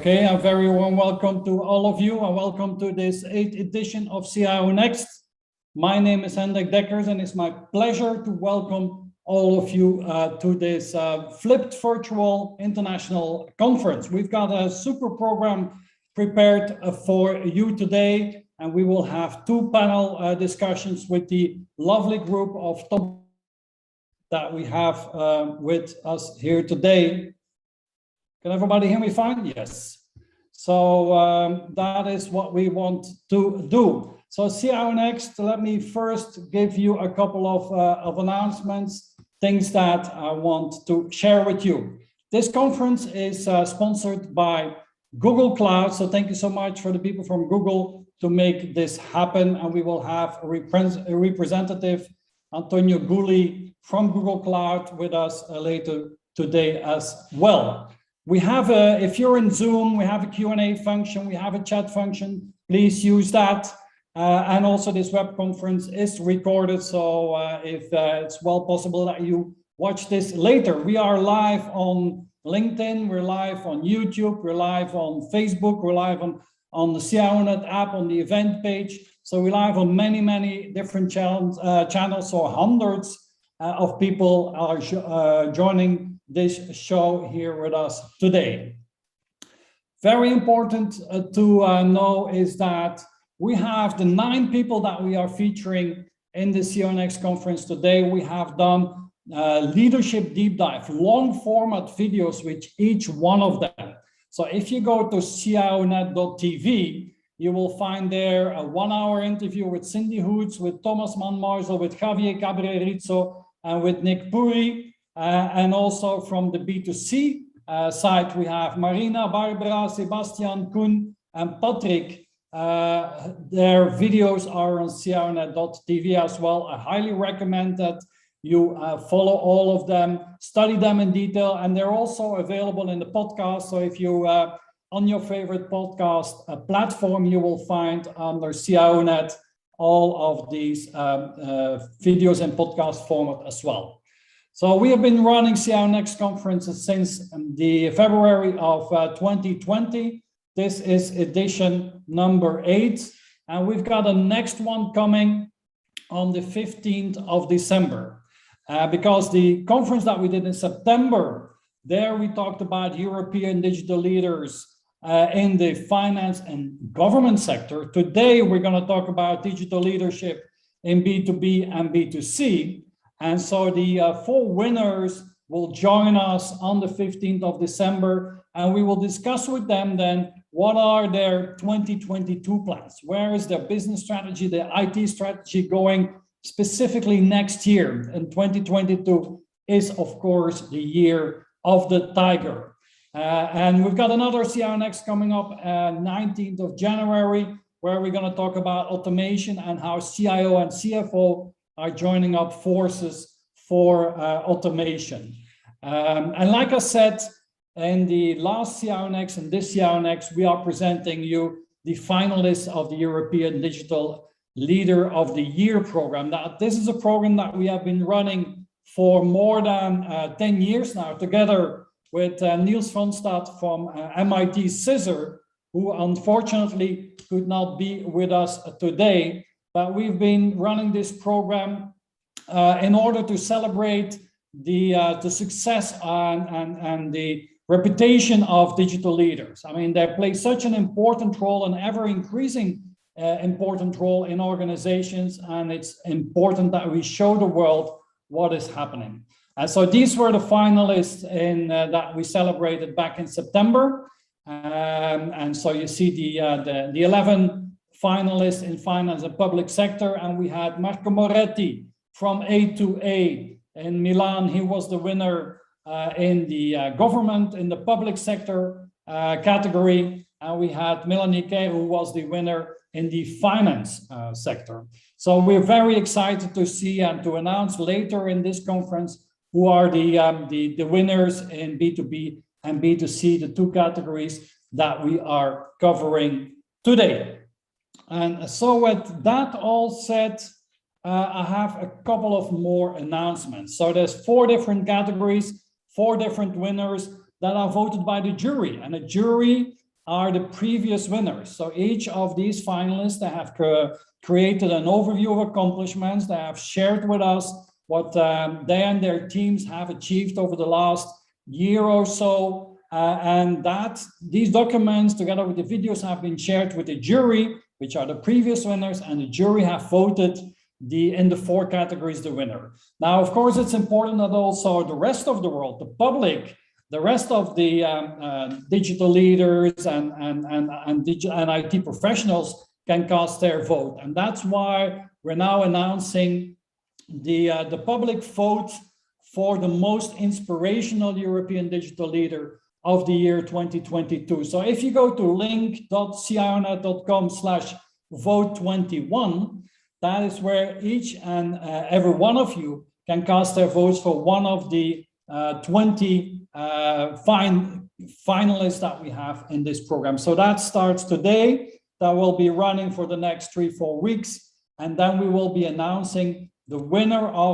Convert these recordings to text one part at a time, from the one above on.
Okay, a very warm welcome to all of you and welcome to this 8th edition of CIONEXT. My name is Hendrik Deckers and it's my pleasure to welcome all of you to this flipped virtual international conference. We've got a super program prepared for you today, and we will have two panel discussions with the lovely group of top that we have with us here today. Can everybody hear me fine? Yes. So that is what we want to do. So CIONEXT, let me first give you a couple of announcements, things that I want to share with you. This conference is sponsored by Google Cloud. So thank you so much for the people from Google to make this happen. And we will have a representative, Antonio Gulli from Google Cloud, with us later today as well. We have if you're in Zoom, we have a Q&A function, we have a chat function, please use that. And also this web conference is recorded, so if it's well possible that you watch this later. We are live on LinkedIn, we're live on YouTube, we're live on Facebook, we're live on the CIONET app, on the event page. So we're live on many different channels, so hundreds of people are joining this show here with us today. Very important to know is that we have the 9 people that we are featuring in the CIONEXT conference today. We have done leadership deep dive, long format videos with each one of them. So if you go to CIONET.tv, you will find there a 1-hour interview with Cindy Hoots, with Thomas Manmarzel, with Javier Cabrerizo, and with Nick Puri. And also from the B2C side, we have Marina, Barbara, Sebastian, Koen, and Patrick. Their videos are on CIONET.tv as well. I highly recommend that you follow all of them, study them in detail, and they're also available in the podcast. So if you on your favorite podcast platform, you will find under CIONET all of these videos in podcast format as well. So we have been running CIONEXT conferences since the February of 2020. This is edition number 8, and we've got a next one coming on the 15th of December. Because the conference that we did in September, there we talked about European digital leaders in the finance and government sector. Today, we're going to talk about digital leadership in B2B and B2C. And so the 4 winners will join us on the 15th of December, and we will discuss with them then what are their 2022 plans. Where is their business strategy, their IT strategy going specifically next year? And 2022 is, of course, the year of the tiger. And we've got another CIONEXT coming up 19th of January, where we're going to talk about automation and how CIO and CFO are joining up forces for automation. And like I said, in the last CIONEXT and this CIONEXT, we are presenting you the finalists of the European Digital Leader of the Year program. Now, this is a program that we have been running for more than 10 years now, together with Niels van Stad from MIT CISR, who unfortunately could not be with us today. But we've been running this program in order to celebrate the success and the reputation of digital leaders. I mean, they play such an important role, an ever-increasing important role in organizations, and it's important that we show the world what is happening. And so these were the finalists that we celebrated back in September. And so you see the 11 finalists in finance and public sector, and we had Marco Moretti from A2A in Milan. He was the winner in the government, in the public sector category, and we had Melanie Kehr, who was the winner in the finance sector. So we're very excited to see and to announce later in this conference who are the winners in B2B and B2C, the 2 categories that we are covering today. And so with that all said, I have a couple of more announcements. So there's 4 different categories, 4 different winners that are voted by the jury. And a jury are the previous winners. So each of these finalists, they have created an overview of accomplishments. They have shared with us what they and their teams have achieved over the last year or so. And that these documents, together with the videos, have been shared with the jury, which are the previous winners, and the jury have voted in the 4 categories the winner. Now, of course, it's important that also the rest of the world, the public, the rest of the digital leaders and IT professionals can cast their vote. And that's why we're now announcing the public vote for the most inspirational European digital leader of the year 2022. So if you go to link.cionet.com/vote21, that is where each and every one of you can cast their votes for one of the 20 finalists that we have in this program. So that starts today. That will be running for the next 3-4 weeks, and then we will be announcing the winner of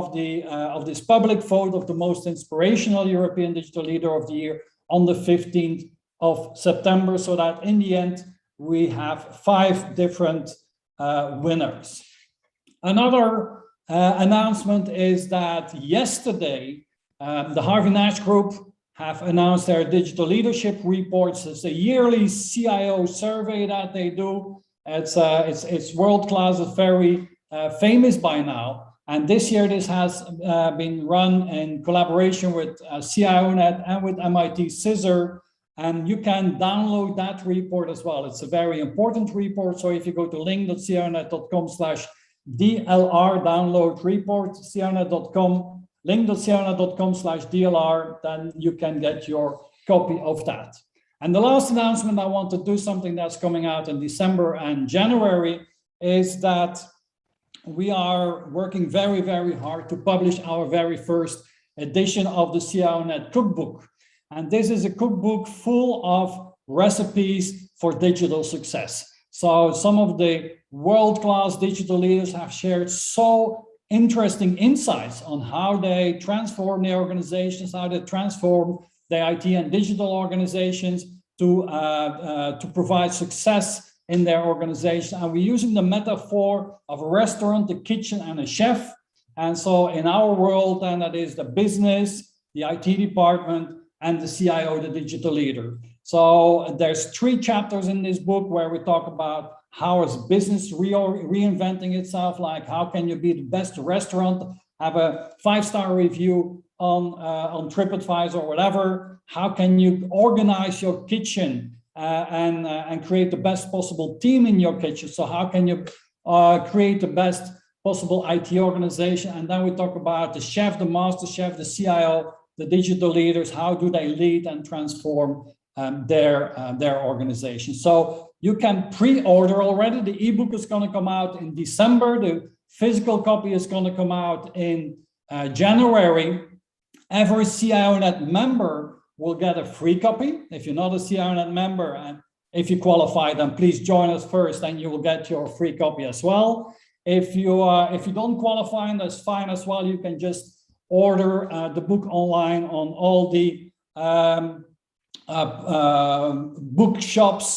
this public vote of the most inspirational European digital leader of the year on the 15th of September, so that in the end we have 5 different winners. Another announcement is that yesterday the Harvey Nash Group have announced their digital leadership reports. It's a yearly CIO survey that they do. It's world-class, it's very famous by now. And this year, this has been run in collaboration with CIONET and with MIT Scissor. And you can download that report as well. It's a very important report. So if you go to link.cionet.com/DLR, download report, cionet.com, link.cionet.com/DLR, then you can get your copy of that. And the last announcement, I want to do something that's coming out in December and January, is that we are working very, very hard to publish our very first edition of the CIONET cookbook. And this is a cookbook full of recipes for digital success. So some of the world-class digital leaders have shared so interesting insights on how they transform their organizations, how they transform their IT and digital organizations to provide success in their organization. And we're using the metaphor of a restaurant, a kitchen, and a chef. And so in our world, then that is the business, the IT department, and the CIO, the digital leader. So there's 3 chapters in this book where we talk about how is business reinventing itself, like how can you be the best restaurant, have a 5-star review on TripAdvisor or whatever. How can you organize your kitchen and create the best possible team in your kitchen? So how can you create the best possible IT organization? And then we talk about the chef, the master chef, the CIO, the digital leaders. How do they lead and transform their organization? So you can pre-order already. The ebook is going to come out in December. The physical copy is going to come out in January. Every CIONET member will get a free copy. If you're not a CIONET member, and if you qualify, then please join us first, and you will get your free copy as well. If you don't qualify, and that's fine as well. You can just order the book online on all the bookshops,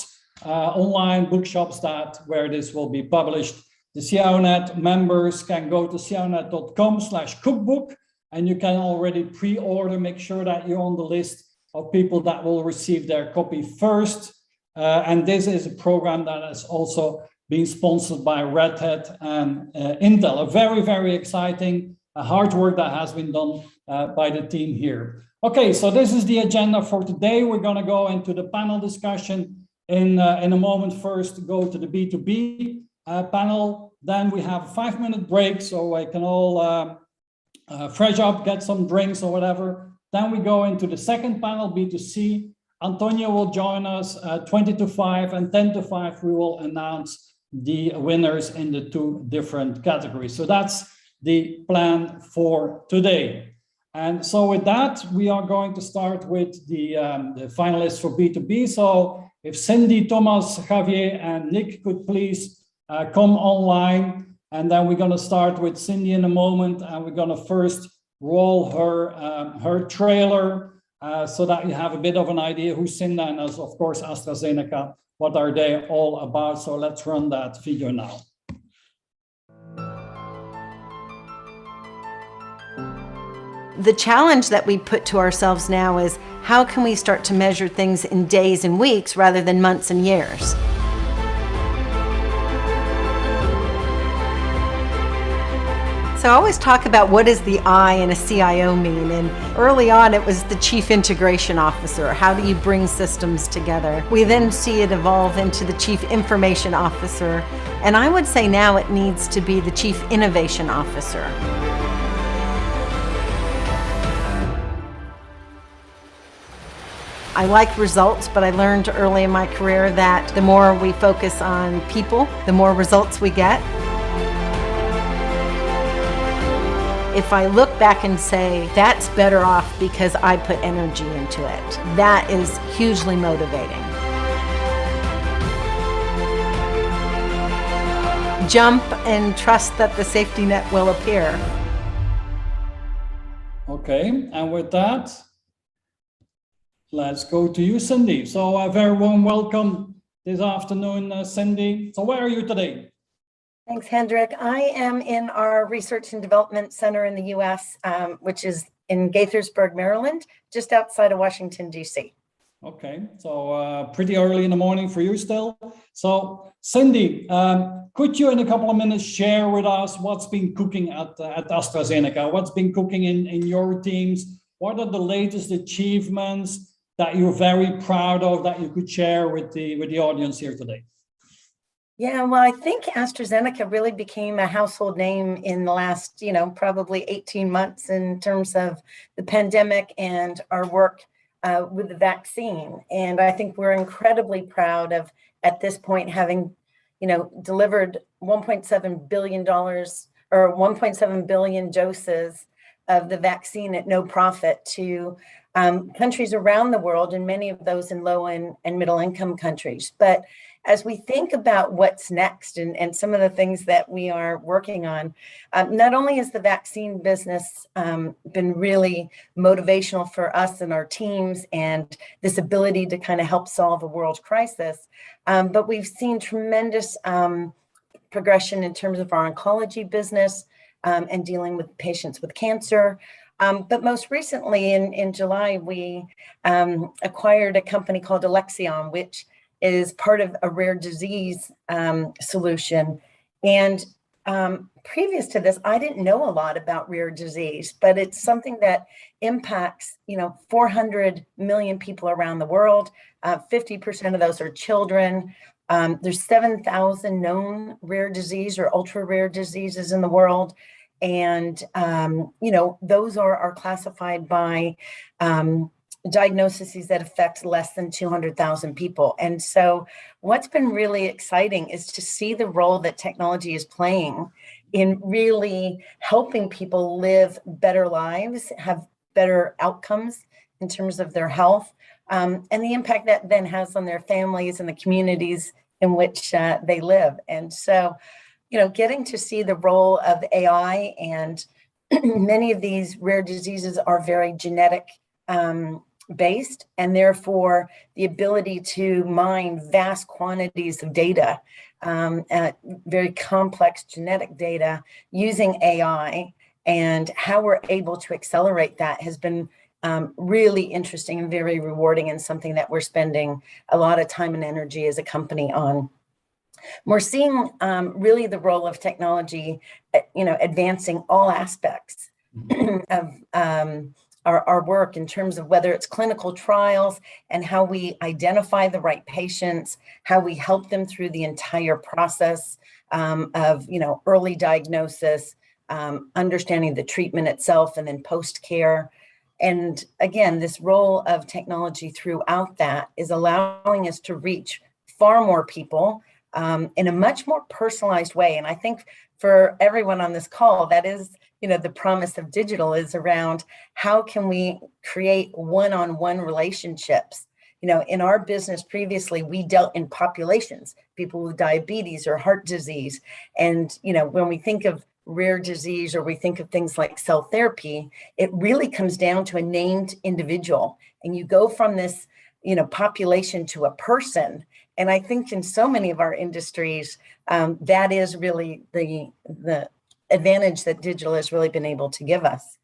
online bookshops where this will be published. The CIONET members can go to cionet.com/cookbook, and you can already pre-order. Make sure that you're on the list of people that will receive their copy first. And this is a program that has also been sponsored by Red Hat and Intel. A very, very exciting hard work that has been done by the team here. Okay, so this is the agenda for today. We're going to go into the panel discussion in a moment. First, go to the B2B panel. Then we have a 5-minute break, so I can all fresh up, get some drinks or whatever. Then we go into the second panel, B2C. Antonio will join us 20 to 5, and 10 to 5 we will announce the winners in the 2 different categories. So that's the plan for today. And so with that, we are going to start with the finalists for B2B. So if Cindy, Tomasz, Javier, and Nick could please come online. And then we're going to start with Cindy in a moment, and we're going to first roll her trailer. so that you have a bit of an idea who Cinda and us, of course, AstraZeneca, what are they all about. So let's run that video now. The challenge that we put to ourselves now is how can we start to measure things in days and weeks rather than months and years? So I always talk about what does the I in a CIO mean, and early on it was the Chief Integration Officer. How do you bring systems together? We then see it evolve into the Chief Information Officer, and I would say now it needs to be the Chief Innovation Officer. I like results, but I learned early in my career that the more we focus on people, the more results we get. If I look back and say, that's better off because I put energy into it, that is hugely motivating. Jump and trust that the safety net will appear. Okay, and with that, let's go to you, Cindy. So a very warm welcome this afternoon, Cindy. So where are you today? Thanks, Hendrik. I am in our Research and Development Center in the U.S., which is in Gaithersburg, Maryland, just outside of Washington, D.C. Okay, so pretty early in the morning for you still. So Cindy, could you in a couple of minutes share with us what's been cooking at AstraZeneca? What's been cooking in your teams? What are the latest achievements that you're very proud of that you could share with the audience here today? Yeah, well, I think AstraZeneca really became a household name in the last, probably 18 months in terms of the pandemic and our work with the vaccine. And I think we're incredibly proud of, at this point, having, delivered $1.7 billion or 1.7 billion doses of the vaccine at no profit to countries around the world, and many of those in low and middle income countries. But as we think about what's next and some of the things that we are working on, not only has the vaccine business been really motivational for us and our teams and this ability to kind of help solve a world crisis, but we've seen tremendous progression in terms of our oncology business and dealing with patients with cancer. But most recently in July, we acquired a company called Alexion, which is part of a rare disease solution. And previous to this, I didn't know a lot about rare disease, but it's something that impacts, 400 million people around the world. 50% of those are children. There's 7,000 known rare disease or ultra rare diseases in the world. And, those are classified by diagnoses that affect less than 200,000 people. And so what's been really exciting is to see the role that technology is playing in really helping people live better lives, have better outcomes in terms of their health, and the impact that then has on their families and the communities in which they live. And so, getting to see the role of AI, and many of these rare diseases are very genetic based, and therefore the ability to mine vast quantities of data, very complex genetic data using AI, and how we're able to accelerate that has been really interesting and very rewarding, and something that we're spending a lot of time and energy as a company on. We're seeing really the role of technology, advancing all aspects of our work in terms of whether it's clinical trials and how we identify the right patients, how we help them through the entire process of, early diagnosis, understanding the treatment itself, and then post-care. And again, this role of technology throughout that is allowing us to reach far more people in a much more personalized way. And I think for everyone on this call, that is, the promise of digital is around how can we create one-on-one relationships. In our business previously, we dealt in populations, people with diabetes or heart disease. And, when we think of rare disease, or we think of things like cell therapy, it really comes down to a named individual. And you go from this, population to a person. And I think in so many of our industries, that is really the advantage that digital has really been able to give us.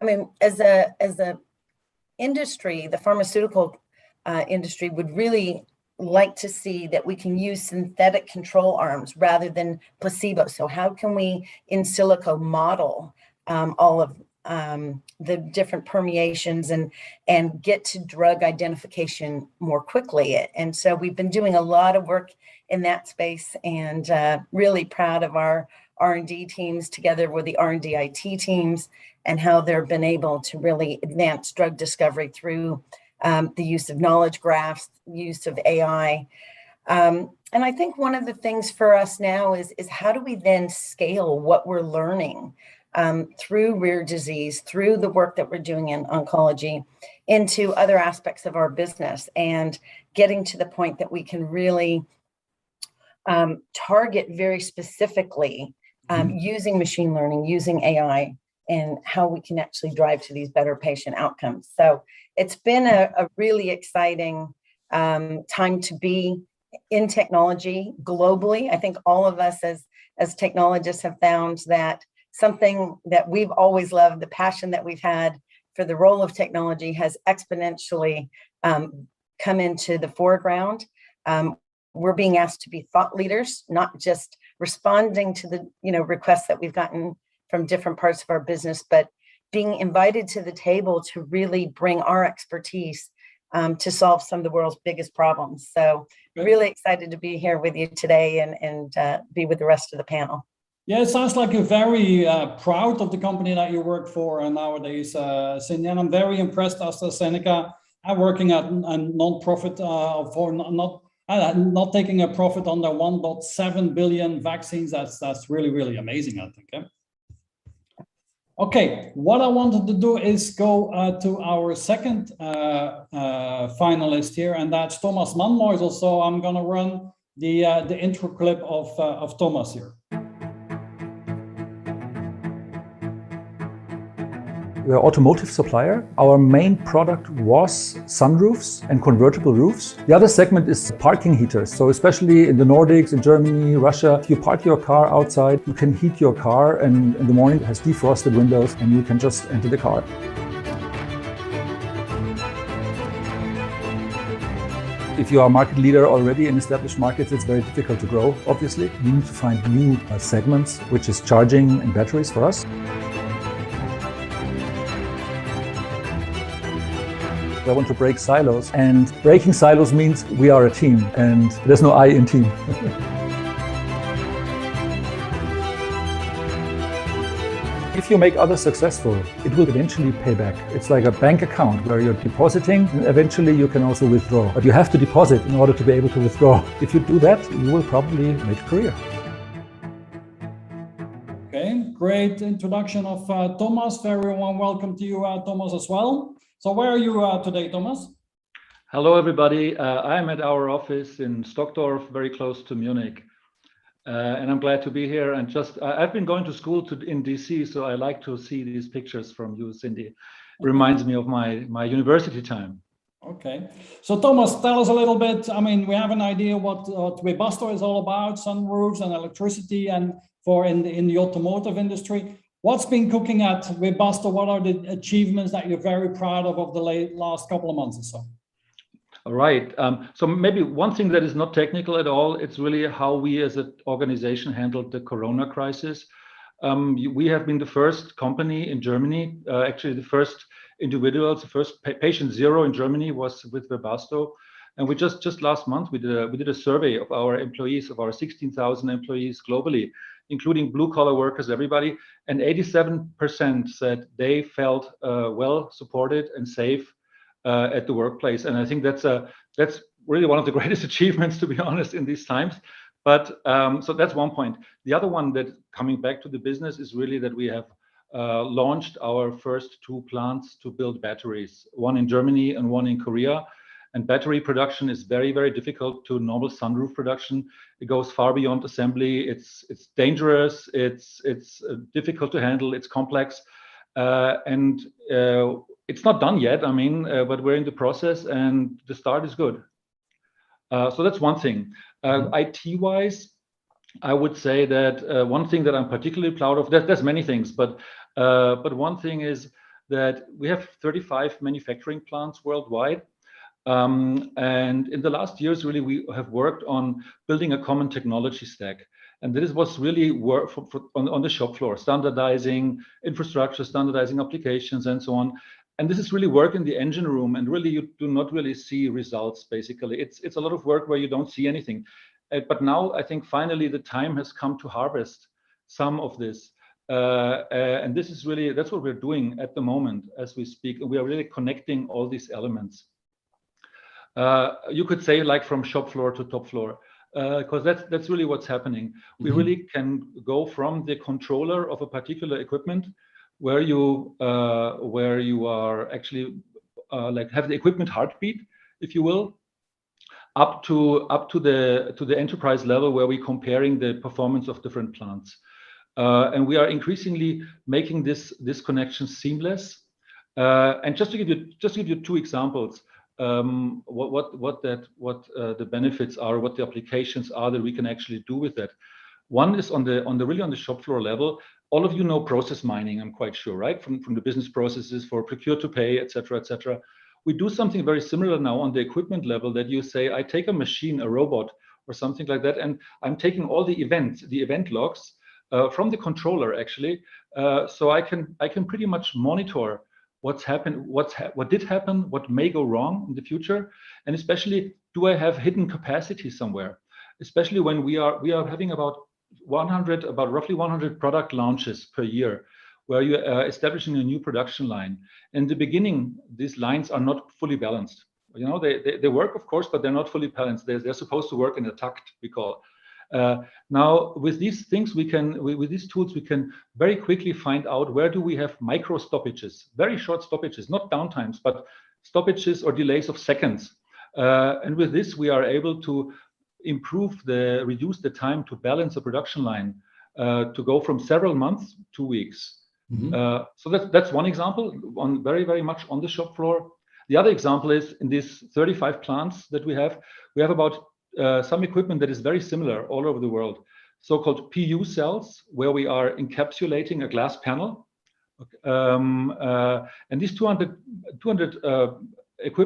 I mean, as a industry, the pharmaceutical industry would really like to see that we can use synthetic control arms rather than placebo. So how can we in silico model all of the different permeations and get to drug identification more quickly? And so we've been doing a lot of work in that space, and really proud of our R&D teams together with the R&D IT teams, and how they've been able to really advance drug discovery through the use of knowledge graphs, use of AI. And I think one of the things for us now is how do we then scale what we're learning through rare disease, through the work that we're doing in oncology, into other aspects of our business, and getting to the point that we can really target very specifically using machine learning, using AI, and how we can actually drive to these better patient outcomes. So it's been a really exciting time to be in technology globally. I think all of us as technologists have found that something that we've always loved, the passion that we've had for the role of technology, has exponentially come into the foreground. We're being asked to be thought leaders, not just responding to the requests that we've gotten from different parts of our business, but being invited to the table to really bring our expertise to solve some of the world's biggest problems. So really excited to be here with you today and be with the rest of the panel. Yeah, it sounds like you're very proud of the company that you work for nowadays, Cindy, and I'm very impressed. AstraZeneca, I'm working at a non-profit for not taking a profit on the 1.7 billion vaccines. That's really, really amazing, I think. Yeah? Okay, what I wanted to do is go to our second finalist here, and that's Tomasz Manmoisel. So I'm going to run the intro clip of Tomasz here. We're an automotive supplier. Our main product was sunroofs and convertible roofs. The other segment is parking heaters. So especially in the Nordics, in Germany, Russia, if you park your car outside, you can heat your car, and in the morning it has defrosted windows and you can just enter the car. If you are a market leader already in established markets, it's very difficult to grow, obviously. You need to find new segments, which is charging and batteries for us. I want to break silos, and breaking silos means we are a team, and there's no I in team. If you make others successful, it will eventually pay back. It's like a bank account where you're depositing, and eventually you can also withdraw. But you have to deposit in order to be able to withdraw. If you do that, you will probably make a career. Okay, great introduction of Tomasz. Very warm welcome to you, Tomasz, as well. So where are you today, Tomasz? Hello, everybody. I'm at our office in Stockdorf, very close to Munich. And I'm glad to be here. And I've been going to school in DC, so I like to see these pictures from you, Cindy. It reminds me of my university time. Okay. So Tomasz, tell us a little bit. I mean, we have an idea what Webasto is all about, sunroofs and electricity, and in the automotive industry. What's been cooking at Webasto? What are the achievements that you're very proud of the last couple of months or so? All right. So maybe one thing that is not technical at all, it's really how we as an organization handled the Corona crisis. We have been the first company in Germany, actually the first individuals, the first patient zero in Germany was with Webasto. And we just last month, we did a survey of our employees, of our 16,000 employees globally, including blue collar workers, everybody. And 87% said they felt well supported and safe at the workplace. And I think that's really one of the greatest achievements, to be honest, in these times. But so that's one point. The other one, that coming back to the business, is really that we have launched our first 2 plants to build batteries, one in Germany and one in Korea. And battery production is very, very difficult to normal sunroof production. It goes far beyond assembly. It's dangerous. It's difficult to handle. It's complex, and it's not done yet. I mean, but we're in the process, and the start is good. So that's one thing. IT-wise, I would say that one thing that I'm particularly proud of. There's many things, but one thing is that we have 35 manufacturing plants worldwide. And in the last years, really, we have worked on building a common technology stack. And this was really work on the shop floor, standardizing infrastructure, standardizing applications, and so on. And this is really work in the engine room, and really you do not really see results, basically. It's a lot of work where you don't see anything. But now I think finally the time has come to harvest some of this. And this is really, that's what we're doing at the moment as we speak. We are really connecting all these elements. You could say like from shop floor to top floor, because that's really what's happening. We really can go from the controller of a particular equipment where you are actually like have the equipment heartbeat, if you will, up to the enterprise level where we're comparing the performance of different plants. And we are increasingly making this connection seamless. And just to give you two examples, what the benefits are, what the applications are that we can actually do with that. One is on the shop floor level. All of you know process mining, I'm quite sure, right? From the business processes for procure to pay, etc., etc. We do something very similar now on the equipment level, that you say, I take a machine, a robot, or something like that, and I'm taking all the event logs from the controller actually, so I can pretty much monitor what's happened, what did happen, what may go wrong in the future, and especially do I have hidden capacity somewhere? Especially when we are having about roughly 100 product launches per year, where you are establishing a new production line. In the beginning, these lines are not fully balanced. You know, they work, of course, but they're not fully balanced. They're supposed to work in a takt, we call. Now, with these things, with these tools, we can very quickly find out where do we have micro stoppages, very short stoppages, not downtimes, but stoppages or delays of seconds. And with this, we are able to reduce the time to balance a production line to go from several months to weeks. So that's one example, on very, very much on the shop floor. The other example is in these 35 plants that we have about some equipment that is very similar all over the world, so-called PU cells, where we are encapsulating a glass panel. And these 200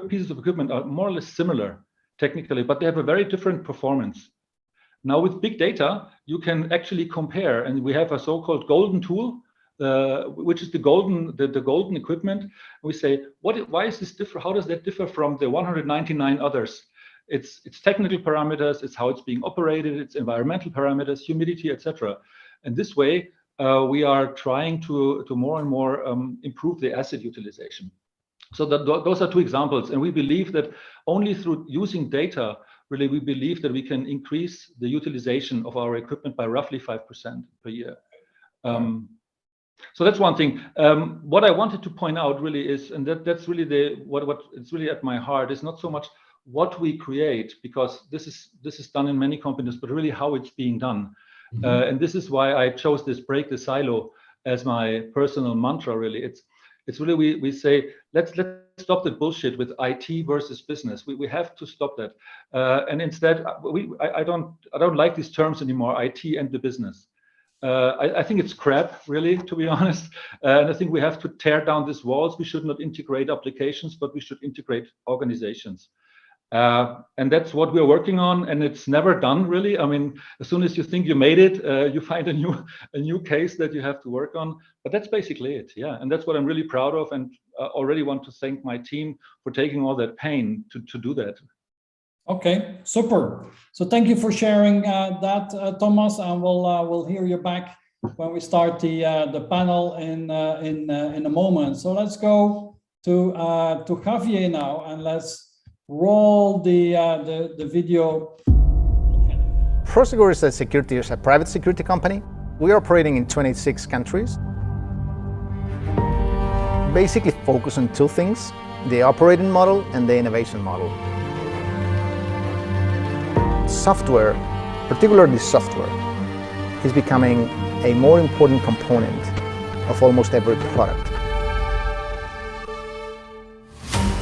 pieces of equipment are more or less similar technically, but they have a very different performance. Now with big data, you can actually compare, and we have a so-called golden tool, which is the golden equipment. We say, why is this different? How does that differ from the 199 others? It's technical parameters, it's how it's being operated, it's environmental parameters, humidity, etc. And this way, we are trying to more and more improve the asset utilization. So those are two examples, and we believe that only through using data, really, we believe that we can increase the utilization of our equipment by roughly 5% per year. So that's one thing. What I wanted to point out really is, and that's really what it's really at my heart, is not so much what we create, because this is done in many companies, but really how it's being done. And this is why I chose this break the silo as my personal mantra. Really, it's really we say let's stop the bullshit with IT versus business. We have to stop that, and instead I don't like these terms anymore, IT and the business. I think it's crap, really, to be honest. And I think we have to tear down these walls. We should not integrate applications, but we should integrate organizations. And that's what we're working on, and it's never done, really. I mean, as soon as you think you made it, you find a new case that you have to work on. But that's basically it, yeah. And that's what I'm really proud of, and already want to thank my team for taking all that pain to do that. Okay, super. So thank you for sharing that, Tomasz, and we'll hear you back when we start the panel in a moment. So let's go to Javier now, and let's roll the video. Prosegur is a private security company. We are operating in 26 countries. Basically focus on two things: the operating model and the innovation model. software, particularly software, is becoming a more important component of almost every product.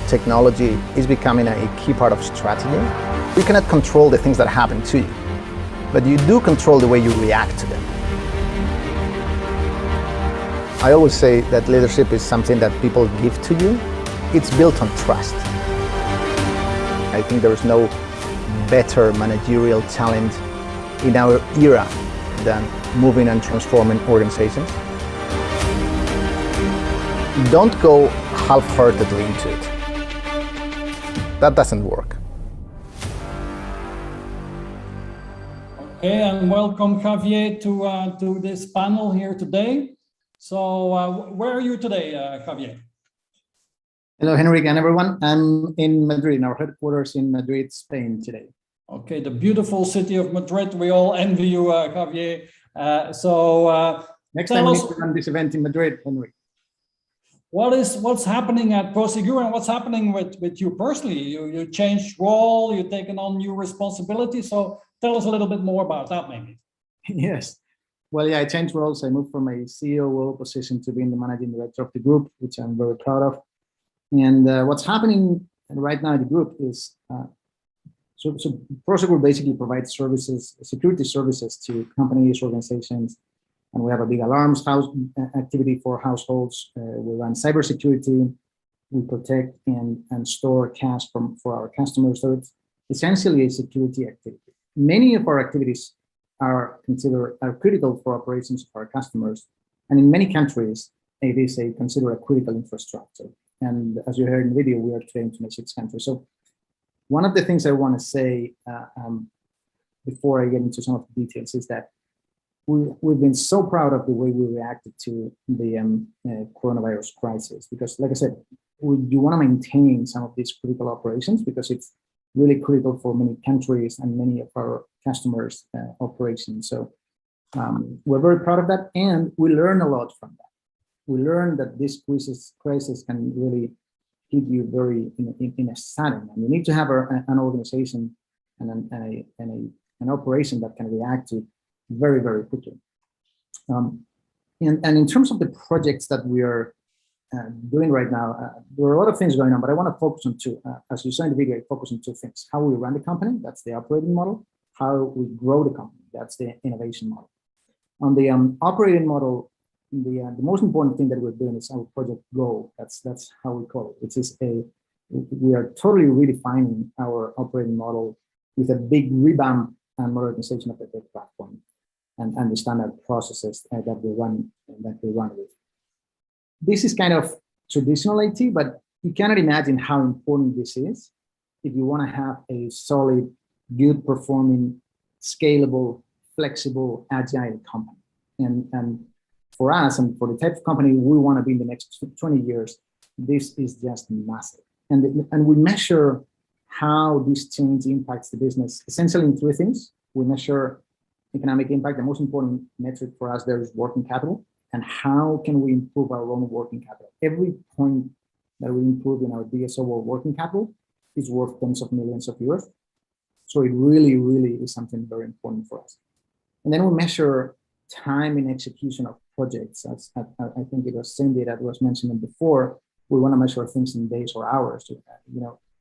Technology is becoming a key part of strategy. You cannot control the things that happen to you, but you do control the way you react to them. I always say that leadership is something that people give to you. It's built on trust. I think there is no better managerial talent in our era than moving and transforming organizations. Don't go half-heartedly into it. That doesn't work. Okay, and welcome Javier to this panel here today. So where are you today, Javier? Hello, Hendrik and everyone. I'm in Madrid, in our headquarters in Madrid, Spain today. Okay, the beautiful city of Madrid. We all envy you, Javier. Next time we need to run this event in Madrid, Hendrik. What's happening at Prosegur and what's happening with you personally? You changed role, you've taken on new responsibilities. So tell us a little bit more about that, maybe. Yes. Well, yeah, I changed roles. I moved from a COO position to being the managing director of the group, which I'm very proud of. And what's happening right now in the group is, so Prosegur basically provides services, security services to companies, organizations, and we have a big alarms activity for households. We run cybersecurity, we protect and store cash for our customers. So it's essentially a security activity. Many of our activities are critical for operations of our customers. And in many countries, it is considered a critical infrastructure. And as you heard in the video, we are today in 26 countries. So one of the things I want to say before I get into some of the details is that we've been so proud of the way we reacted to the coronavirus crisis, because like I said, you want to maintain some of these critical operations because it's really critical for many countries and many of our customers' operations. So we're very proud of that, and we learn a lot from that. We learned that this crisis can really hit you very in a sudden, and you need to have an organization and an operation that can react to very, very quickly. And in terms of the projects that we are doing right now, there are a lot of things going on, but I want to focus on two. As you saw in the video, I focus on two things: how we run the company, that's the operating model; how we grow the company, that's the innovation model. On the operating model, the most important thing that we're doing is our project Go. That's how we call it. We are totally redefining our operating model with a big revamp and modernization of the tech platform and the standard processes that we run with. This is kind of traditional IT, but you cannot imagine how important this is if you want to have a solid, good performing, scalable, flexible, agile company. And for us and for the type of company we want to be in the next 20 years, this is just massive. And we measure how this change impacts the business essentially in three things. We measure economic impact. The most important metric for us there is working capital, and how can we improve our own working capital. Every point that we improve in our DSO or working capital is worth tens of millions of euros. So it really, really is something very important for us. And then we measure time in execution of projects. As I think it was Cindy that was mentioning before. We want to measure things in days or hours.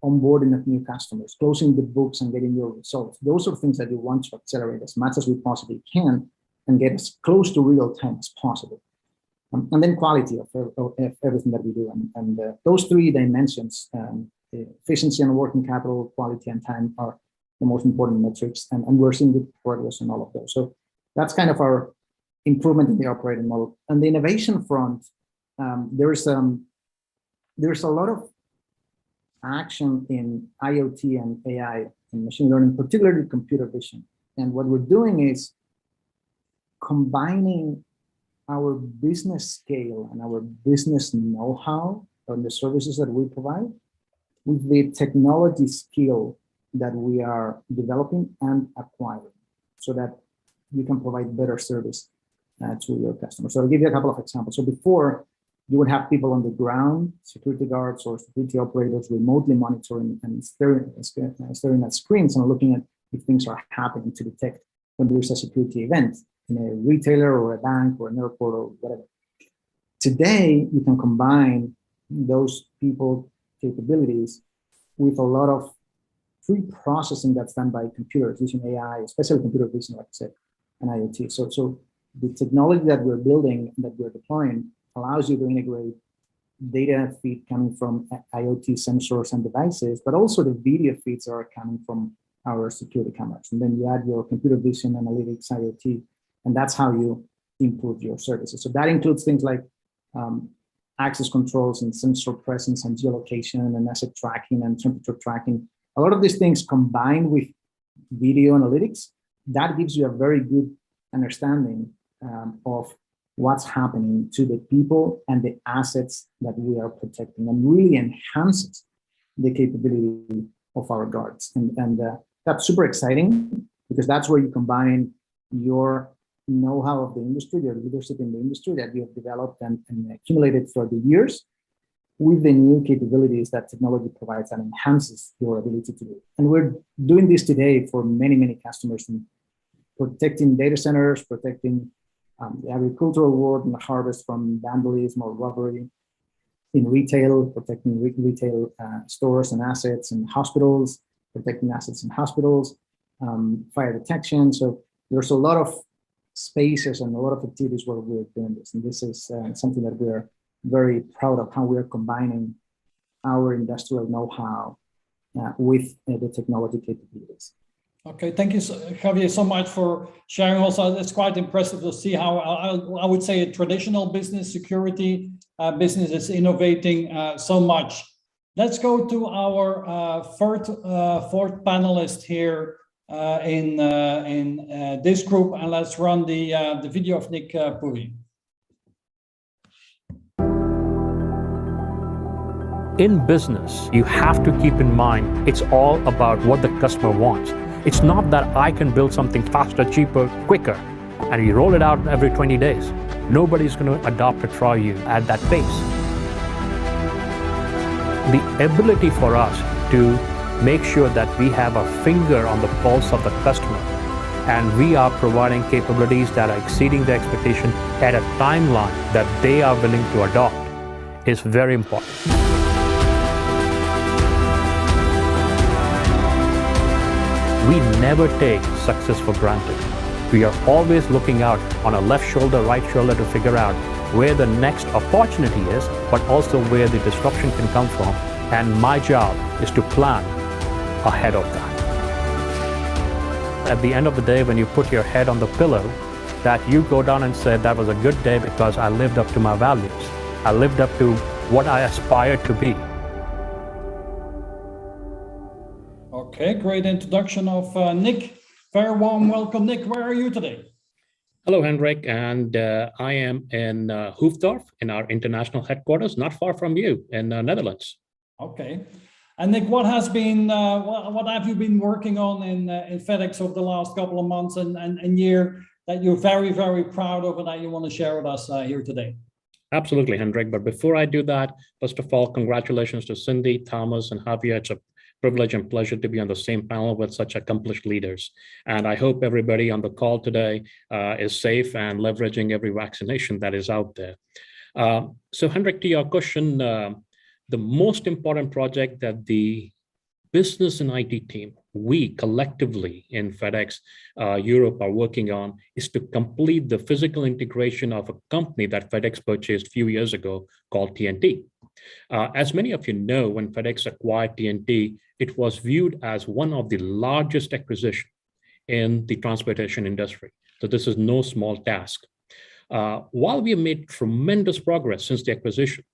Onboarding of new customers, closing the books and getting your results. Those are things that we want to accelerate as much as we possibly can and get as close to real time as possible. And then quality of everything that we do. And those three dimensions, efficiency and working capital, quality and time, are the most important metrics. And we're seeing good progress on all of those. So that's kind of our improvement in the operating model. On the innovation front, there's a lot of action in IoT and AI and machine learning, particularly computer vision. And what we're doing is combining our business scale and our business know-how on the services that we provide with the technology skill that we are developing and acquiring so that you can provide better service to your customers. So I'll give you a couple of examples. So before, you would have people on the ground, security guards or security operators remotely monitoring and staring at screens and looking at if things are happening, to detect when there's a security event in a retailer or a bank or an airport or whatever. Today, you can combine those people capabilities with a lot of pre-processing that's done by computers using AI, especially computer vision, like I said, and IoT. So the technology that we're building, that we're deploying, allows you to integrate data feed coming from IoT sensors and devices, but also the video feeds that are coming from our security cameras. And then you add your computer vision, analytics, IoT, and that's how you improve your services. So that includes things like access controls and sensor presence and geolocation and asset tracking and temperature tracking. A lot of these things combined with video analytics, that gives you a very good understanding of what's happening to the people and the assets that we are protecting, and really enhances the capability of our guards. And that's super exciting, because that's where you combine your know-how of the industry, your leadership in the industry that you have developed and accumulated for the years, with the new capabilities that technology provides and enhances your ability to do. And we're doing this today for many, many customers, in protecting data centers, protecting the agricultural world and the harvest from vandalism or robbery, in retail, protecting retail stores and assets, and hospitals, protecting assets in hospitals, fire detection. So there's a lot of spaces and a lot of activities where we're doing this. And this is something that we're very proud of, how we're combining our industrial know-how with the technology capabilities. Okay, thank you, Javier, so much for sharing. Also, it's quite impressive to see how I would say a traditional business, security business, is innovating so much. Let's go to our fourth panelist here in this group, and let's run the video of Nick Puri. In business, you have to keep in mind it's all about what the customer wants. It's not that I can build something faster, cheaper, quicker, and you roll it out every 20 days. Nobody's going to adopt it for you at that pace. The ability for us to make sure that we have a finger on the pulse of the customer, and we are providing capabilities that are exceeding the expectation at a timeline that they are willing to adopt, is very important. We never take success for granted. We are always looking out on a left shoulder, right shoulder to figure out where the next opportunity is, but also where the disruption can come from. And my job is to plan ahead of that. At the end of the day, when you put your head on the pillow, that you go down and say, that was a good day because I lived up to my values. I lived up to what I aspired to be. Okay, great introduction of Nick. Very warm welcome, Nick. Where are you today? Hello, Hendrik, and I am in Hoofddorp in our international headquarters, not far from you in Netherlands. Okay, and Nick, what has been what have you been working on in FedEx over the last couple of months and year that you're very, very proud of and that you want to share with us here today? Absolutely, Hendrik. But before I do that, first of all, congratulations to Cindy, Thomas, and Javier. It's a privilege and pleasure to be on the same panel with such accomplished leaders. And I hope everybody on the call today is safe and leveraging every vaccination that is out there. So Hendrik, to your question, the most important project that the business and IT team, we collectively in FedEx Europe are working on is to complete the physical integration of a company that FedEx purchased a few years ago called TNT. As many of you know, when FedEx acquired TNT, it was viewed as one of the largest acquisitions in the transportation industry. So this is no small task. While we have made tremendous progress since the acquisition,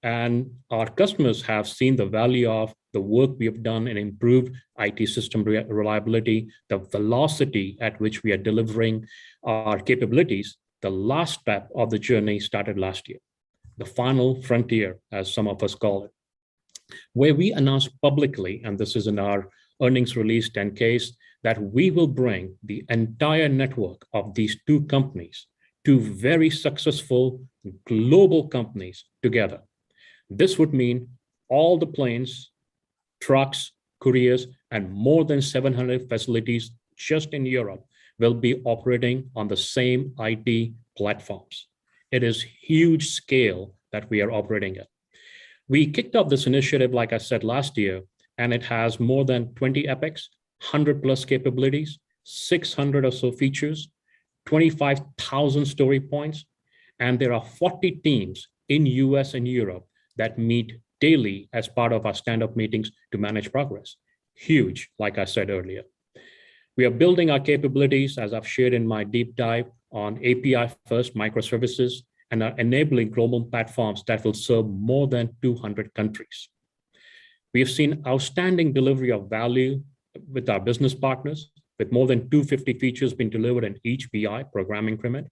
and our customers have seen the value of the work we have done in improved IT system reliability, the velocity at which we are delivering our capabilities, the last step of the journey started last year. The final frontier, as some of us call it, where we announced publicly, and this is in our earnings release 10-Ks, that we will bring the entire network of these two companies, two very successful global companies together. This would mean all the planes, trucks, couriers, and more than 700 facilities just in Europe will be operating on the same IT platforms. It is huge scale that we are operating at. We kicked off this initiative, like I said, last year, and it has more than 20 epics, 100 plus capabilities, 600 or so features, 25,000 story points, and there are 40 teams in US and Europe that meet daily as part of our stand-up meetings to manage progress. Huge, like I said earlier. We are building our capabilities, as I've shared in my deep dive, on API-first microservices and are enabling global platforms that will serve more than 200 countries. We have seen outstanding delivery of value with our business partners, with more than 250 features being delivered in each BI program increment.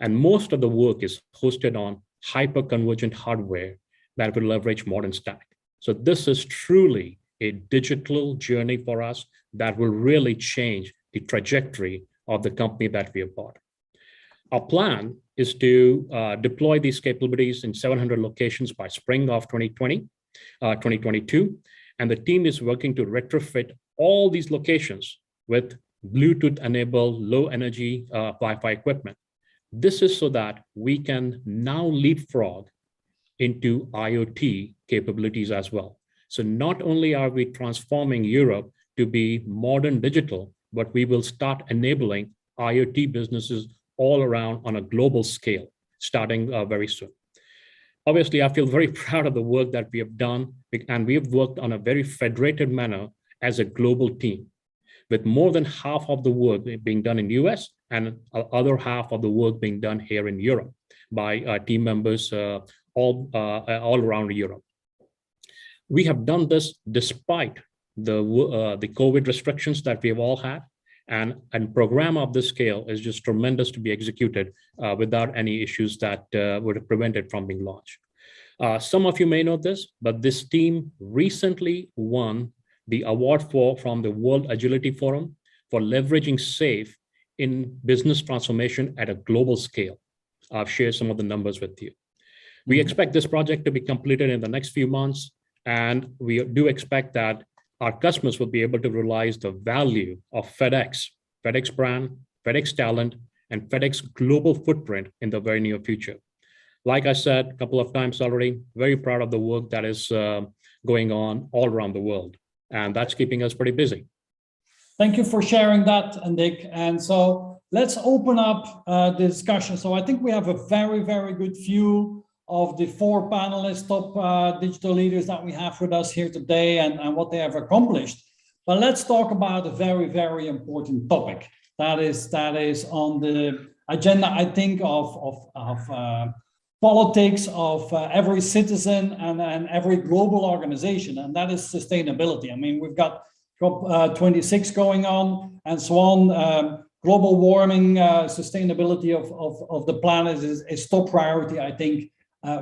And most of the work is hosted on hyper-convergent hardware that will leverage modern stack. So this is truly a digital journey for us that will really change the trajectory of the company that we have bought. Our plan is to deploy these capabilities in 700 locations by spring of 2022. And the team is working to retrofit all these locations with Bluetooth-enabled low-energy Wi-Fi equipment. This is so that we can now leapfrog into IoT capabilities as well. So not only are we transforming Europe to be modern digital, but we will start enabling IoT businesses all around on a global scale, starting very soon. Obviously, I feel very proud of the work that we have done, and we have worked on a very federated manner as a global team, with more than half of the work being done in the US and other half of the work being done here in Europe by team members all around Europe. We have done this despite the COVID restrictions that we have all had, and program of this scale is just tremendous to be executed without any issues that would have prevented from being launched. Some of you may know this, but this team recently won the award from the World Agility Forum for leveraging SAFe in business transformation at a global scale. I've shared some of the numbers with you. We expect this project to be completed in the next few months, and we do expect that our customers will be able to realize the value of FedEx brand, FedEx talent, and FedEx global footprint in the very near future. Like I said a couple of times already, very proud of the work that is going on all around the world, and that's keeping us pretty busy. Thank you for sharing that, Hendrik. And so let's open up the discussion. So I think we have a very, very good view of the 4 panelists, top digital leaders that we have with us here today and what they have accomplished. But let's talk about a very, very important topic that is on the agenda, I think, of politics of every citizen and every global organization, and that is sustainability. I mean, we've got COP26 going on and so on. Global warming, sustainability of the planet is top priority, I think,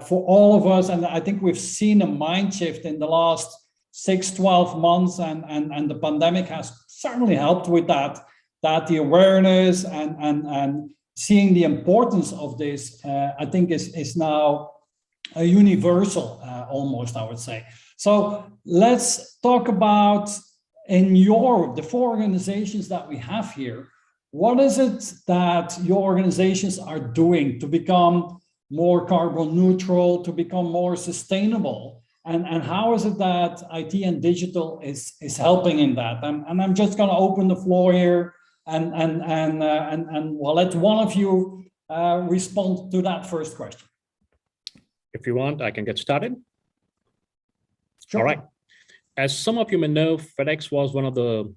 for all of us. And I think we've seen a mind shift in the last 6-12 months, and the pandemic has certainly helped with that the awareness and seeing the importance of this, I think is now a universal, almost, I would say. So let's talk about, in the 4 organizations that we have here, what is it that your organizations are doing to become more carbon neutral, to become more sustainable? And how is it that IT and digital is helping in that? And I'm just going to open the floor here and we'll let one of you respond to that first question. If you want, I can get started. Sure. All right. As some of you may know, FedEx was one of the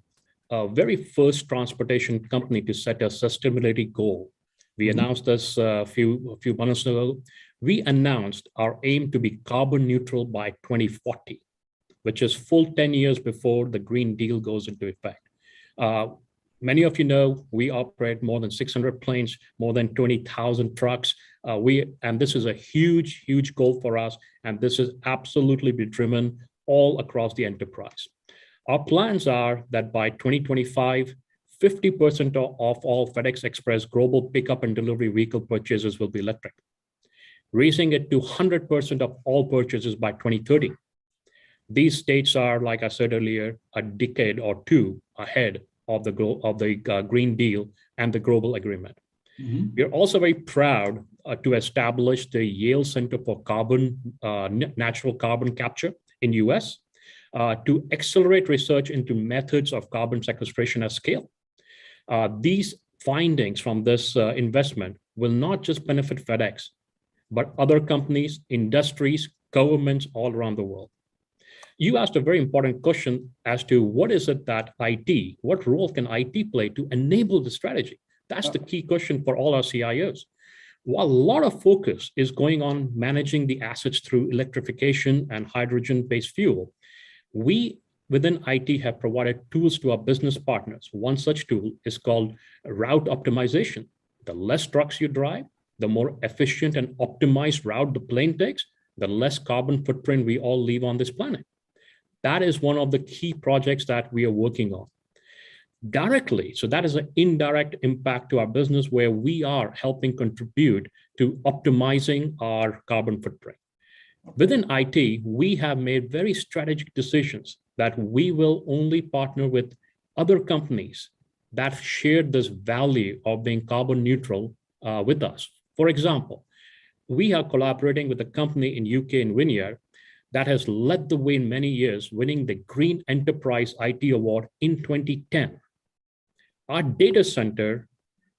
very first transportation company to set a sustainability goal. We announced this a few months ago. We announced our aim to be carbon neutral by 2040, which is full 10 years before the Green Deal goes into effect. Many of you know we operate more than 600 planes, more than 20,000 trucks. And this is a huge, huge goal for us. And this is absolutely be driven all across the enterprise. Our plans are that by 2025, 50% of all FedEx Express global pickup and delivery vehicle purchases will be electric, raising it to 100% of all purchases by 2030. These states are, like I said earlier, a decade or two ahead of the Green Deal and the global agreement. We are also very proud to establish the Yale Center for Natural Carbon Capture in US to accelerate research into methods of carbon sequestration at scale. These findings from this investment will not just benefit FedEx, but other companies, industries, governments all around the world. You asked a very important question as to what is it that what role can IT play to enable the strategy? That's the key question for all our CIOs. While a lot of focus is going on managing the assets through electrification and hydrogen-based fuel, we within IT have provided tools to our business partners. One such tool is called route optimization. The less trucks you drive, the more efficient and optimized route the plane takes, the less carbon footprint we all leave on this planet. That is one of the key projects that we are working on. Directly, so that is an indirect impact to our business where we are helping contribute to optimizing our carbon footprint. Within IT, we have made very strategic decisions that we will only partner with other companies that share this value of being carbon neutral with us. For example, we are collaborating with a company in UK in Liria that has led the way in many years, winning the Green Enterprise IT Award in 2010. Our data center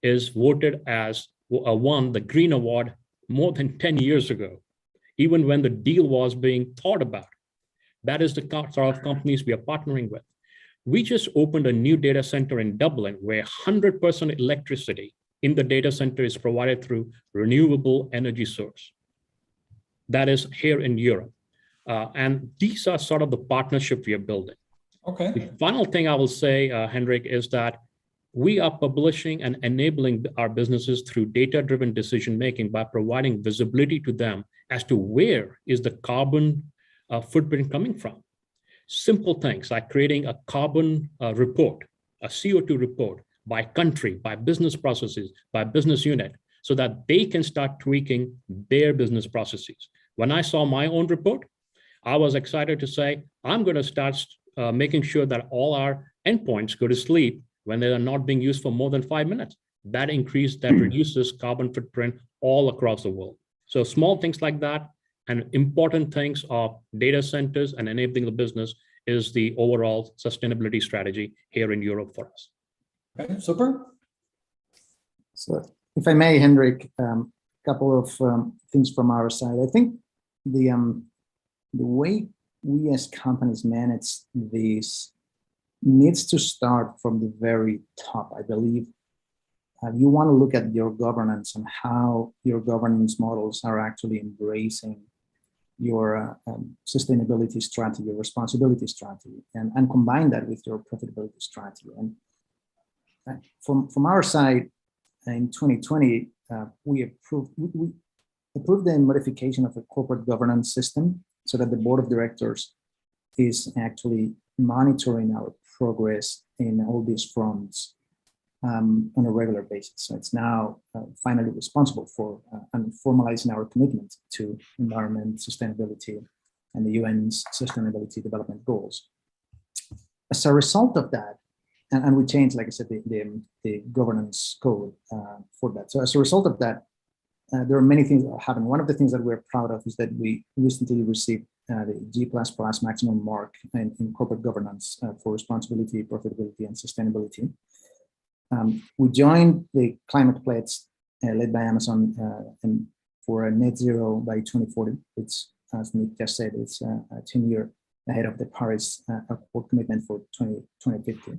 is voted as won the Green Award more than 10 years ago, even when the deal was being thought about. That is the sort of companies we are partnering with. We just opened a new data center in Dublin where 100% electricity in the data center is provided through renewable energy source. That is here in Europe. And these are sort of the partnership we are building. Okay. The final thing I will say, Hendrik, is that we are publishing and enabling our businesses through data-driven decision-making by providing visibility to them as to where is the carbon footprint coming from. Simple things like creating a carbon report, a CO2 report by country, by business processes, by business unit, so that they can start tweaking their business processes. When I saw my own report, I was excited to say, I'm going to start making sure that all our endpoints go to sleep when they are not being used for more than 5 minutes. That reduces carbon footprint all across the world. So small things like that and important things of data centers and enabling the business is the overall sustainability strategy here in Europe for us. Okay, super. So if I may, Hendrik, a couple of things from our side. I think the way we as companies manage these needs to start from the very top. I believe you want to look at your governance and how your governance models are actually embracing your sustainability strategy, your responsibility strategy, and combine that with your profitability strategy. And from our side, in 2020, we approved the modification of the corporate governance system so that the board of directors is actually monitoring our progress in all these fronts on a regular basis. So it's now finally responsible for and formalizing our commitment to environment, sustainability, and the UN's Sustainability Development Goals. As a result of that, and we changed, like I said, the governance code for that. So as a result of that, there are many things that happen. One of the things that we're proud of is that we recently received the G++ maximum mark in corporate governance for responsibility, profitability, and sustainability. We joined the climate pledge led by Amazon and for a net zero by 2040, which, as Nick just said, it's a 10-year ahead of the Paris Accord commitment for 2050.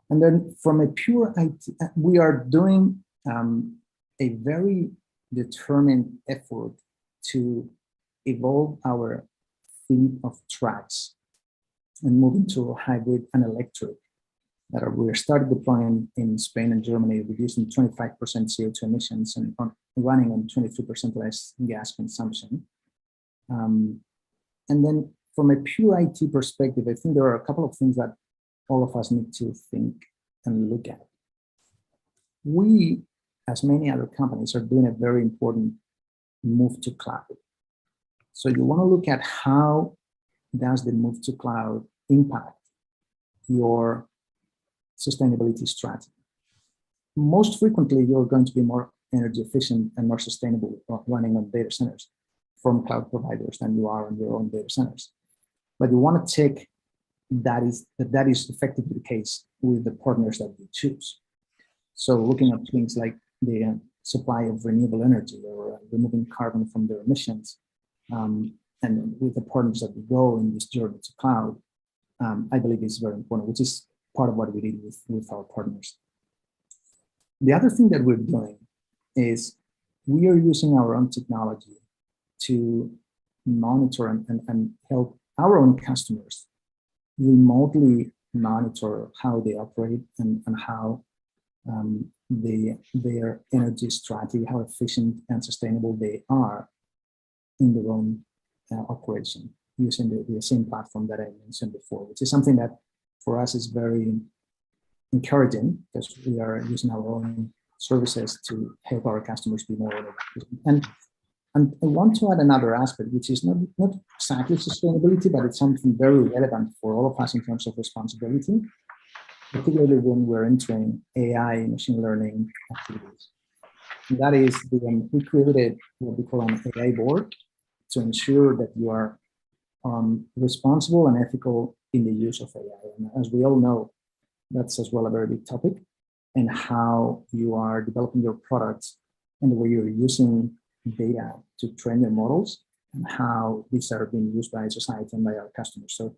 And then from a pure IT, we are doing a very determined effort to evolve our fleet of trucks and move into hybrid and electric that we're started deploying in Spain and Germany, reducing 25% CO2 emissions and running on 22% less gas consumption. And then from a pure IT perspective, I think there are a couple of things that all of us need to think and look at. We, as many other companies, are doing a very important move to cloud. So you want to look at how does the move to cloud impact your sustainability strategy? Most frequently, you're going to be more energy efficient and more sustainable running on data centers from cloud providers than you are on your own data centers. But you want to take that is effectively the case with the partners that you choose. So looking at things like the supply of renewable energy or removing carbon from their emissions, and with the partners that we go in this journey to cloud, I believe is very important, which is part of what we did with our partners. The other thing that we're doing is we are using our own technology to monitor and help our own customers remotely monitor how they operate and how their energy strategy, how efficient and sustainable they are in their own operation using the same platform that I mentioned before, which is something that for us is very encouraging because we are using our own services to help our customers be more efficient. And I want to add another aspect, which is not exactly sustainability, but it's something very relevant for all of us in terms of responsibility, particularly when we're entering AI, machine learning activities. And that is, we created what we call an AI board to ensure that you are responsible and ethical in the use of AI. And as we all know, that's as well a very big topic, and how you are developing your products and the way you're using data to train your models and how these are being used by society and by our customers. So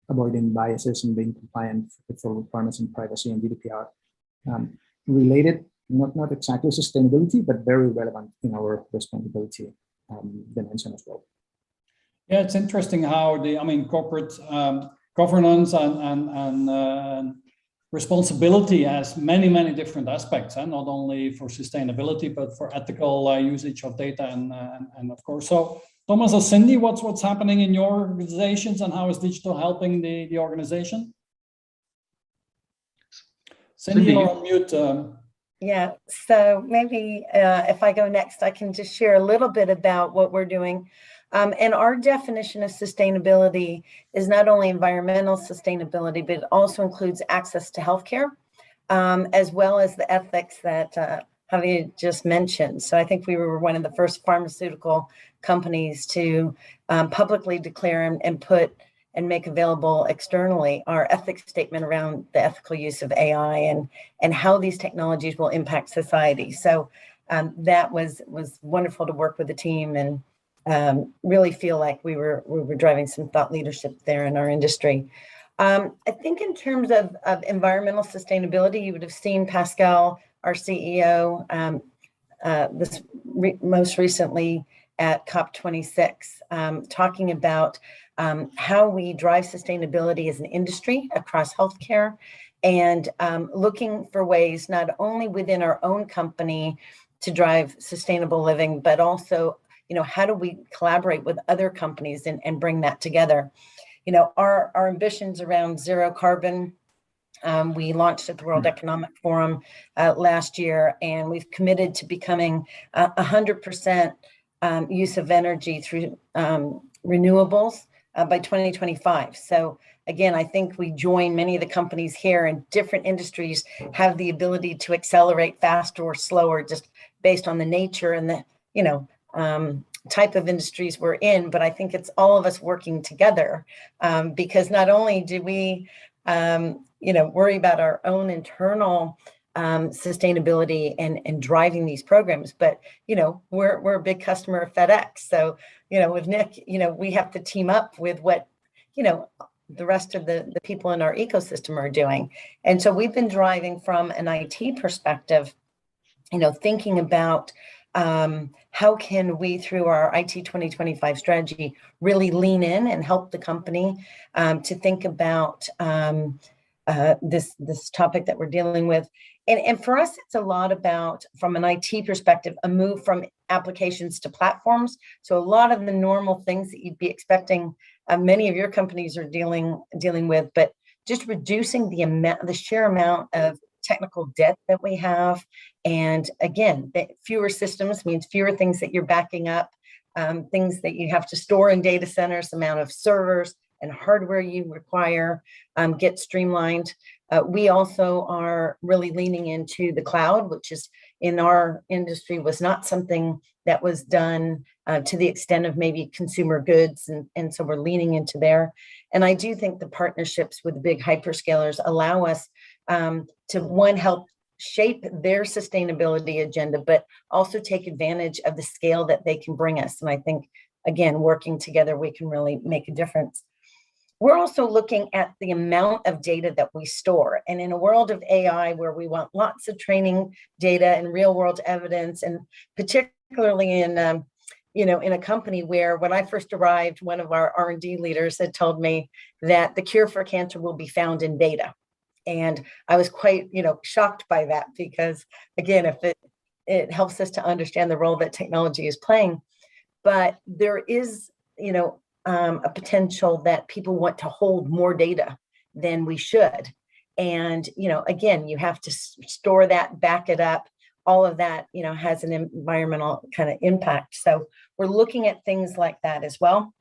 avoiding biases and being compliant with all requirements in privacy and GDPR related, not exactly sustainability, but very relevant in our responsibility dimension as well. Yeah, it's interesting how corporate governance and responsibility has many different aspects, and not only for sustainability, but for ethical usage of data and of course. So Thomas or Cindy, what's happening in your organizations and how is digital helping the organization? Cindy, you're on mute. Yeah, so maybe if I go next, I can just share a little bit about what we're doing. And our definition of sustainability is not only environmental sustainability, but it also includes access to healthcare, as well as the ethics that Javier just mentioned. So I think we were one of the first pharmaceutical companies to publicly declare and put and make available externally our ethics statement around the ethical use of AI and how these technologies will impact society. So that was wonderful to work with the team and really feel like we were driving some thought leadership there in our industry. I think in terms of environmental sustainability, you would have seen Pascal, our CEO, most recently at COP26, talking about how we drive sustainability as an industry across healthcare and looking for ways not only within our own company to drive sustainable living, but also how do we collaborate with other companies and bring that together? Our ambitions around zero carbon, we launched at the World Economic Forum last year, and we've committed to becoming 100% use of energy through renewables by 2025. So again, I think we join many of the companies here, and different industries have the ability to accelerate faster or slower just based on the nature and the, type of industries we're in. But I think it's all of us working together because not only do we, worry about our own internal sustainability and driving these programs, but, we're a big customer of FedEx. So, with Nick, we have to team up with what, the rest of the people in our ecosystem are doing. And so we've been driving from an IT perspective, thinking about how can we, through our IT 2025 strategy, really lean in and help the company to think about this topic that we're dealing with. And for us, it's a lot about, from an IT perspective, a move from applications to platforms. So a lot of the normal things that you'd be expecting many of your companies are dealing with, but just reducing the sheer amount of technical debt that we have. And again, fewer systems means fewer things that you're backing up, things that you have to store in data centers, amount of servers, and hardware you require get streamlined. We also are really leaning into the cloud, which is in our industry was not something that was done to the extent of maybe consumer goods. And so we're leaning into there. And I do think the partnerships with the big hyperscalers allow us to, one, help shape their sustainability agenda, but also take advantage of the scale that they can bring us. And I think, again, working together, we can really make a difference. We're also looking at the amount of data that we store. And in a world of AI, where we want lots of training data and real world evidence, and particularly in in a company where, when I first arrived, one of our R&D leaders had told me that the cure for cancer will be found in data. And I was quite, shocked by that, because again, if it helps us to understand the role that technology is playing, but there is, a potential that people want to hold more data than we should. And, again, you have to store that, back it up. All of that, has an environmental kind of impact. So we're looking at things like that as well.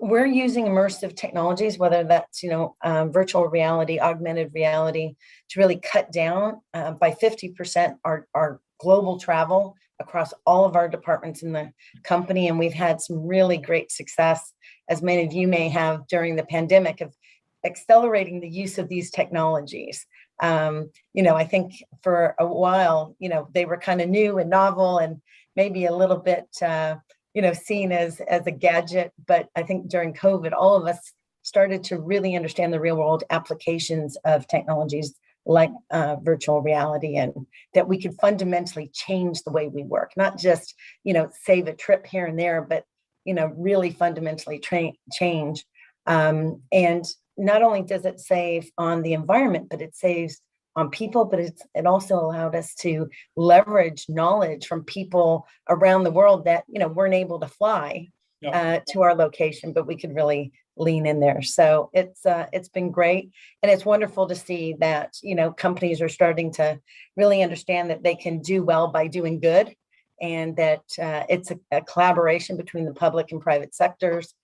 We're using immersive technologies, whether that's, virtual reality, augmented reality, to really cut down by 50% our global travel across all of our departments in the company. And we've had some really great success, as many of you may have, during the pandemic, of accelerating the use of these technologies. I think for a while, they were kind of new and novel and maybe a little bit, seen as a gadget. But I think during COVID, all of us started to really understand the real world applications of technologies like virtual reality, and that we could fundamentally change the way we work, not just, save a trip here and there, but, really fundamentally change. And not only does it save on the environment, but it saves on people, but it also allowed us to leverage knowledge from people around the world that, weren't able to fly to our location, but we could really lean in there. So it's been great. And it's wonderful to see that, companies are starting to really understand that they can do well by doing good, and that it's a collaboration between the public and private sectors,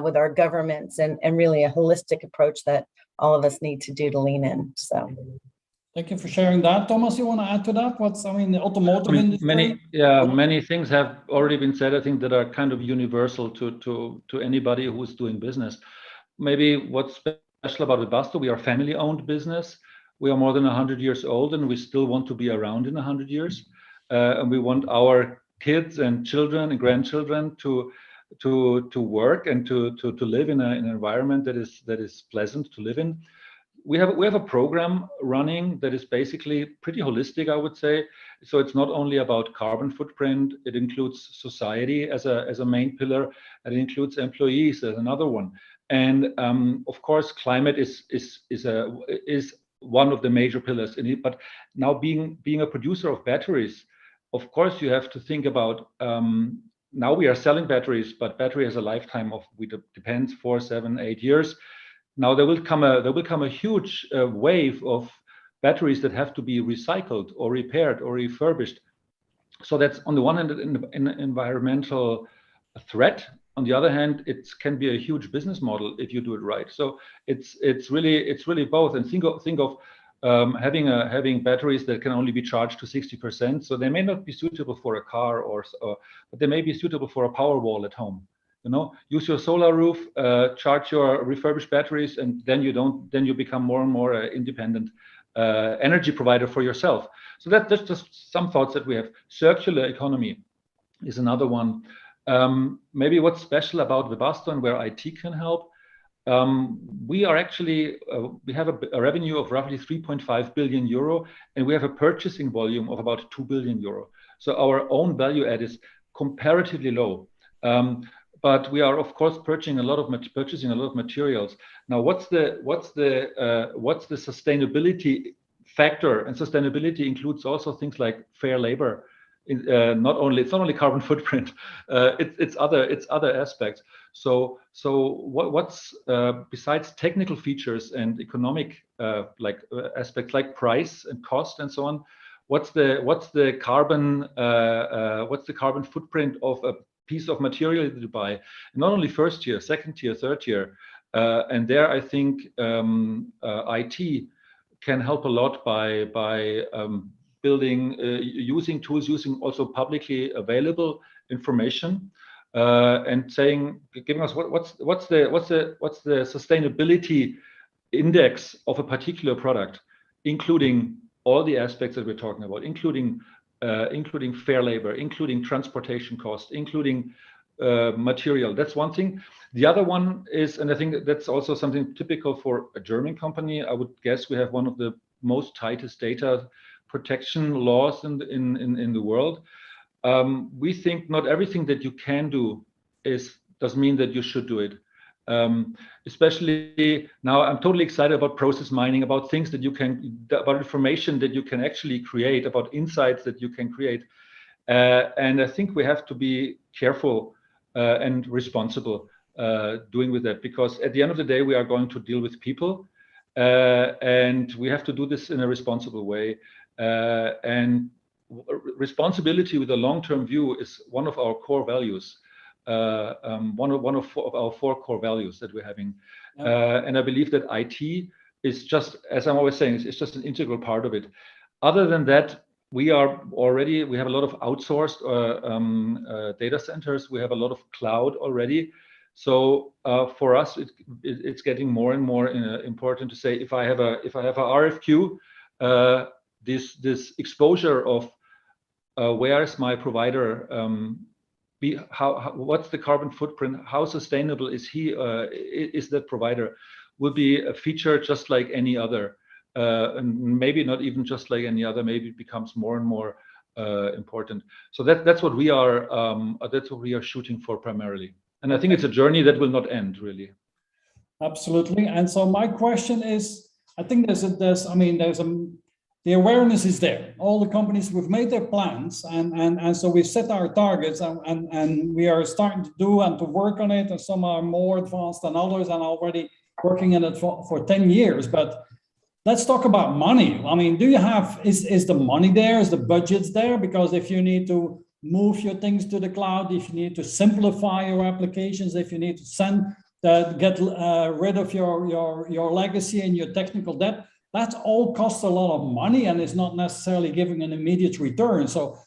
with our governments, and really a holistic approach that all of us need to do to lean in. So thank you for sharing that. Thomas, you want to add to that? The automotive industry? Many things have already been said, I think, that are kind of universal to anybody who's doing business. Maybe what's special about Webasto, we are a family-owned business. We are more than 100 years old, and we still want to be around in 100 years. And we want our kids and children and grandchildren to work and to live in an environment that is pleasant to live in. We have a program running that is basically pretty holistic, I would say. So it's not only about carbon footprint; it includes society as a main pillar, and it includes employees as another one. And of course, climate is one of the major pillars in it. But now, being a producer of batteries, of course, you have to think about. Now we are selling batteries, but battery has a lifetime of, depends, 4, 7, 8 years. Now there will come a huge wave of batteries that have to be recycled or repaired or refurbished. So that's, on the one hand, an environmental threat. On the other hand, it can be a huge business model if you do it right. So it's really both. And think of having batteries that can only be charged to 60%. So they may not be suitable for a car, but they may be suitable for a power wall at home. Use your solar roof, charge your refurbished batteries, and then you become more and more independent energy provider for yourself. So that's just some thoughts that we have. Circular economy is another one. Maybe what's special about Webasto and where IT can help. We are actually, we have a revenue of roughly 3.5 billion euro, and we have a purchasing volume of about 2 billion euro. So our own value add is comparatively low. But we are, of course, purchasing a lot of materials. Now, what's the sustainability factor? And sustainability includes also things like fair labor. It's not only carbon footprint. It's other aspects. So what's besides technical features and economic aspects like price and cost and so on? What's the carbon footprint of piece of material that you buy, not only first tier, second tier, third tier. And there, I think IT can help a lot by building, using tools, using also publicly available information, and saying, giving us what's the sustainability index of a particular product, including all the aspects that we're talking about, including fair labor, including transportation costs, including material. That's one thing. The other one is, and I think that's also something typical for a German company, I would guess we have one of the most tightest data protection laws in the world. We think not everything that you can do does mean that you should do it. Especially now, I'm totally excited about process mining, about things that you can, about information that you can actually create, about insights that you can create. And I think we have to be careful and responsible doing with that, because at the end of the day, we are going to deal with people, and we have to do this in a responsible way. And responsibility with a long-term view is one of our core values. One of our 4 core values that we're having. And I believe that IT is just, as I'm always saying, it's just an integral part of it. Other than that, we have a lot of outsourced data centers. We have a lot of cloud already. So for us, it's getting more and more important to say, if I have a RFQ, this exposure of where is my provider, what's the carbon footprint, how sustainable is is that provider, will be a feature just like any other, and maybe not even just like any other, maybe it becomes more and more important. So that's what we are shooting for primarily, and I think it's a journey that will not end, really. Absolutely. And so my question is, I think the awareness is there. All the companies, we've made their plans, and so we've set our targets, and we are starting to do and to work on it, and some are more advanced than others and already working in it for 10 years. But let's talk about money. I mean, is the money there? Is the budgets there? Because if you need to move your things to the cloud, if you need to simplify your applications, if you need to get rid of your legacy and your technical debt, that all costs a lot of money and is not necessarily giving an immediate return. So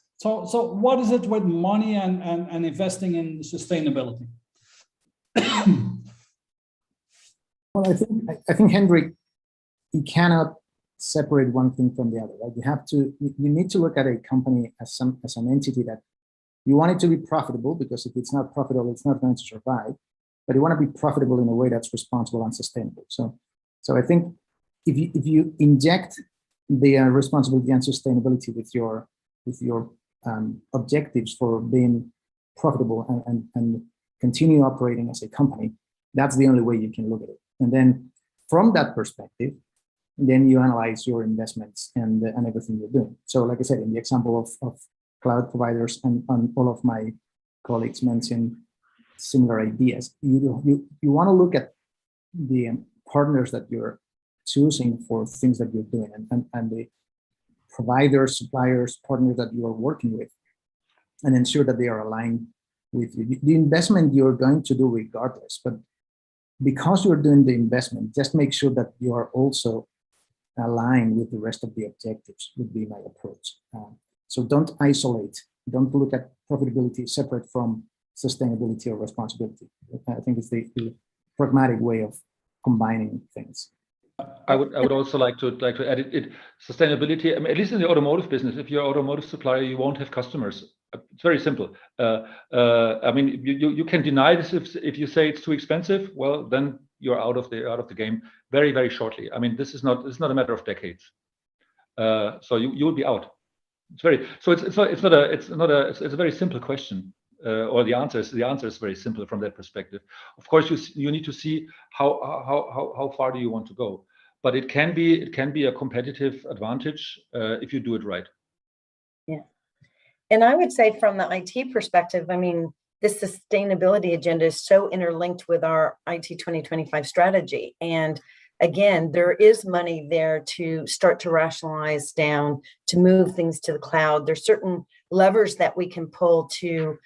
what is it with money and investing in sustainability? Well, I think Hendrik, you cannot separate one thing from the other, right? You need to look at a company as an entity that you want it to be profitable, because if it's not profitable, it's not going to survive. But you want to be profitable in a way that's responsible and sustainable. So I think if you inject the responsibility and sustainability with your objectives for being profitable and continue operating as a company, that's the only way you can look at it. And then from that perspective, then you analyze your investments and everything you're doing. So like I said, in the example of cloud providers, and all of my colleagues mentioned similar ideas, you want to look at the partners that you're choosing for things that you're doing, and the providers, suppliers, partners that you are working with, and ensure that they are aligned with you. The investment you're going to do regardless, but because you're doing the investment, just make sure that you are also aligned with the rest of the objectives, would be my approach. So don't isolate, don't look at profitability separate from sustainability or responsibility. I think it's the pragmatic way of combining things. I would also like to add it sustainability. I mean, at least in the automotive business, if you're an automotive supplier, you won't have customers. It's very simple. I mean, you can deny this if you say it's too expensive. Well, then you're out of the game very, very shortly. I mean, this is not a matter of decades. So you will be out. It's a very simple question. Or the answer is very simple from that perspective. Of course, you need to see how far do you want to go, but it can be a competitive advantage if you do it right. Yeah, and I would say from the IT perspective, I mean, this sustainability agenda is so interlinked with our IT 2025 strategy, and again, there is money there to start to rationalize down, to move things to the cloud. There's certain levers that we can pull to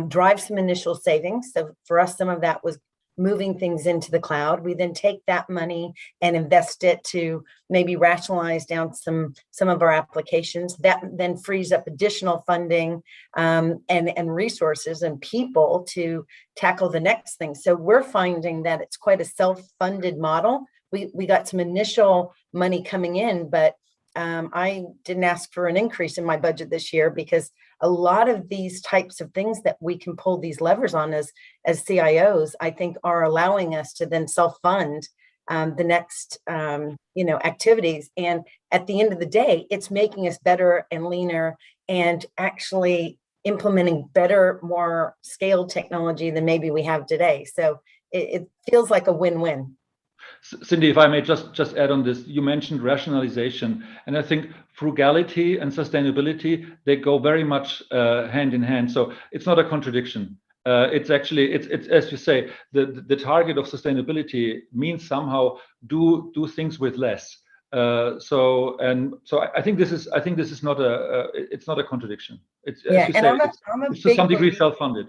drive some initial savings. So for us, some of that was moving things into the cloud. We then take that money and invest it to maybe rationalize down some of our applications. That then frees up additional funding and resources and people to tackle the next thing. So we're finding that it's quite a self-funded model. We got some initial money coming in, but I didn't ask for an increase in my budget this year, because a lot of these types of things that we can pull these levers on as CIOs, I think, are allowing us to then self-fund the next activities. And at the end of the day, it's making us better and leaner and actually implementing better, more scaled technology than maybe we have today. So it feels like a win-win. Cindy, if I may just add on this, you mentioned rationalization, and I think frugality and sustainability, they go very much hand in hand. So it's not a contradiction. It's actually, it's as you say, the target of sustainability means somehow do things with less. So I think this is not it's not a contradiction. It's, as you say, it's to some degree self-funded.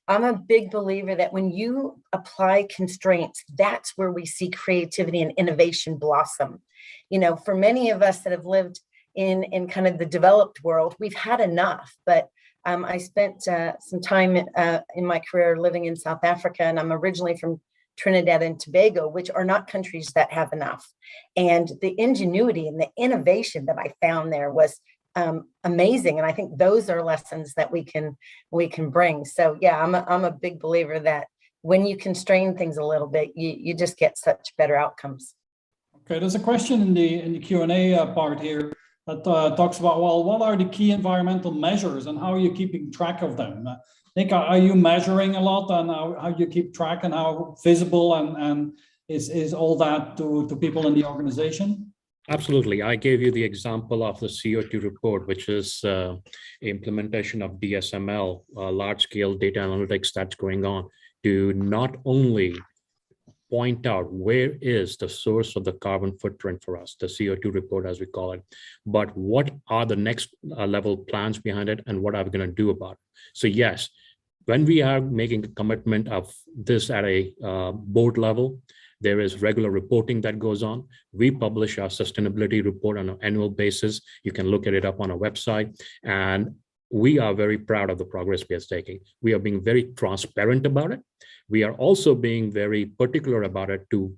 I'm a big believer that when you apply constraints, that's where we see creativity and innovation blossom. For many of us that have lived in kind of the developed world, we've had enough. But I spent some time in my career living in South Africa, and I'm originally from Trinidad and Tobago, which are not countries that have enough. And the ingenuity and the innovation that I found there was amazing, and I think those are lessons that we can bring. So yeah, I'm a big believer that when you constrain things a little bit, you just get such better outcomes. Okay, there's a question in the Q&A part here that talks about, well, what are the key environmental measures and how are you keeping track of them? Nick, are you measuring a lot, and how you keep track, and how visible and is all that to people in the organization? Absolutely. I gave you the example of the CO2 report, which is implementation of DSML, large-scale data analytics that's going on to not only point out where is the source of the carbon footprint for us, the CO2 report as we call it, but what are the next level plans behind it and what are we going to do about it. So yes, when we are making a commitment of this at a board level, there is regular reporting that goes on. We publish our sustainability report on an annual basis. You can look at it up on our website. And we are very proud of the progress we are taking. We are being very transparent about it. We are also being very particular about it to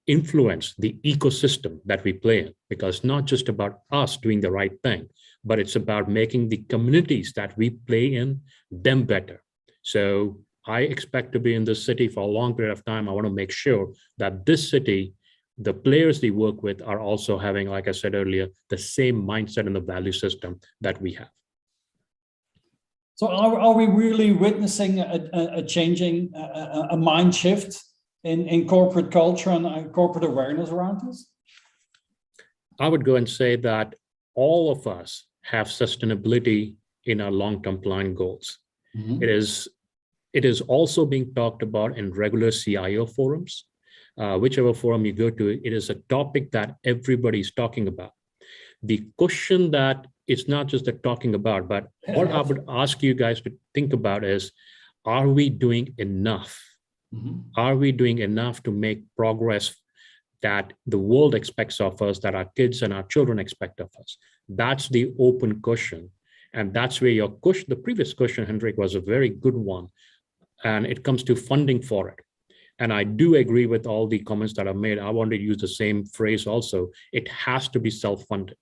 influence the ecosystem that we play in, because it's not just about us doing the right thing, but it's about making the communities that we play in them better. So I expect to be in this city for a long period of time. I want to make sure that this city, the players they work with, are also having, like I said earlier, the same mindset and the value system that we have. So are we really witnessing a changing, a mind shift in corporate culture and corporate awareness around this? I would go and say that all of us have sustainability in our long-term plan goals. Mm-hmm. It is also being talked about in regular CIO forums. Whichever forum you go to, it is a topic that everybody's talking about. The question that it's not just the talking about, but what I would ask you guys to think about is, are we doing enough? Mm-hmm. Are we doing enough to make progress that the world expects of us, that our kids and our children expect of us? That's the open question. And that's where your question, the previous question, Hendrik, was a very good one. And it comes to funding for it. And I do agree with all the comments that are made. I want to use the same phrase also. It has to be self-funded.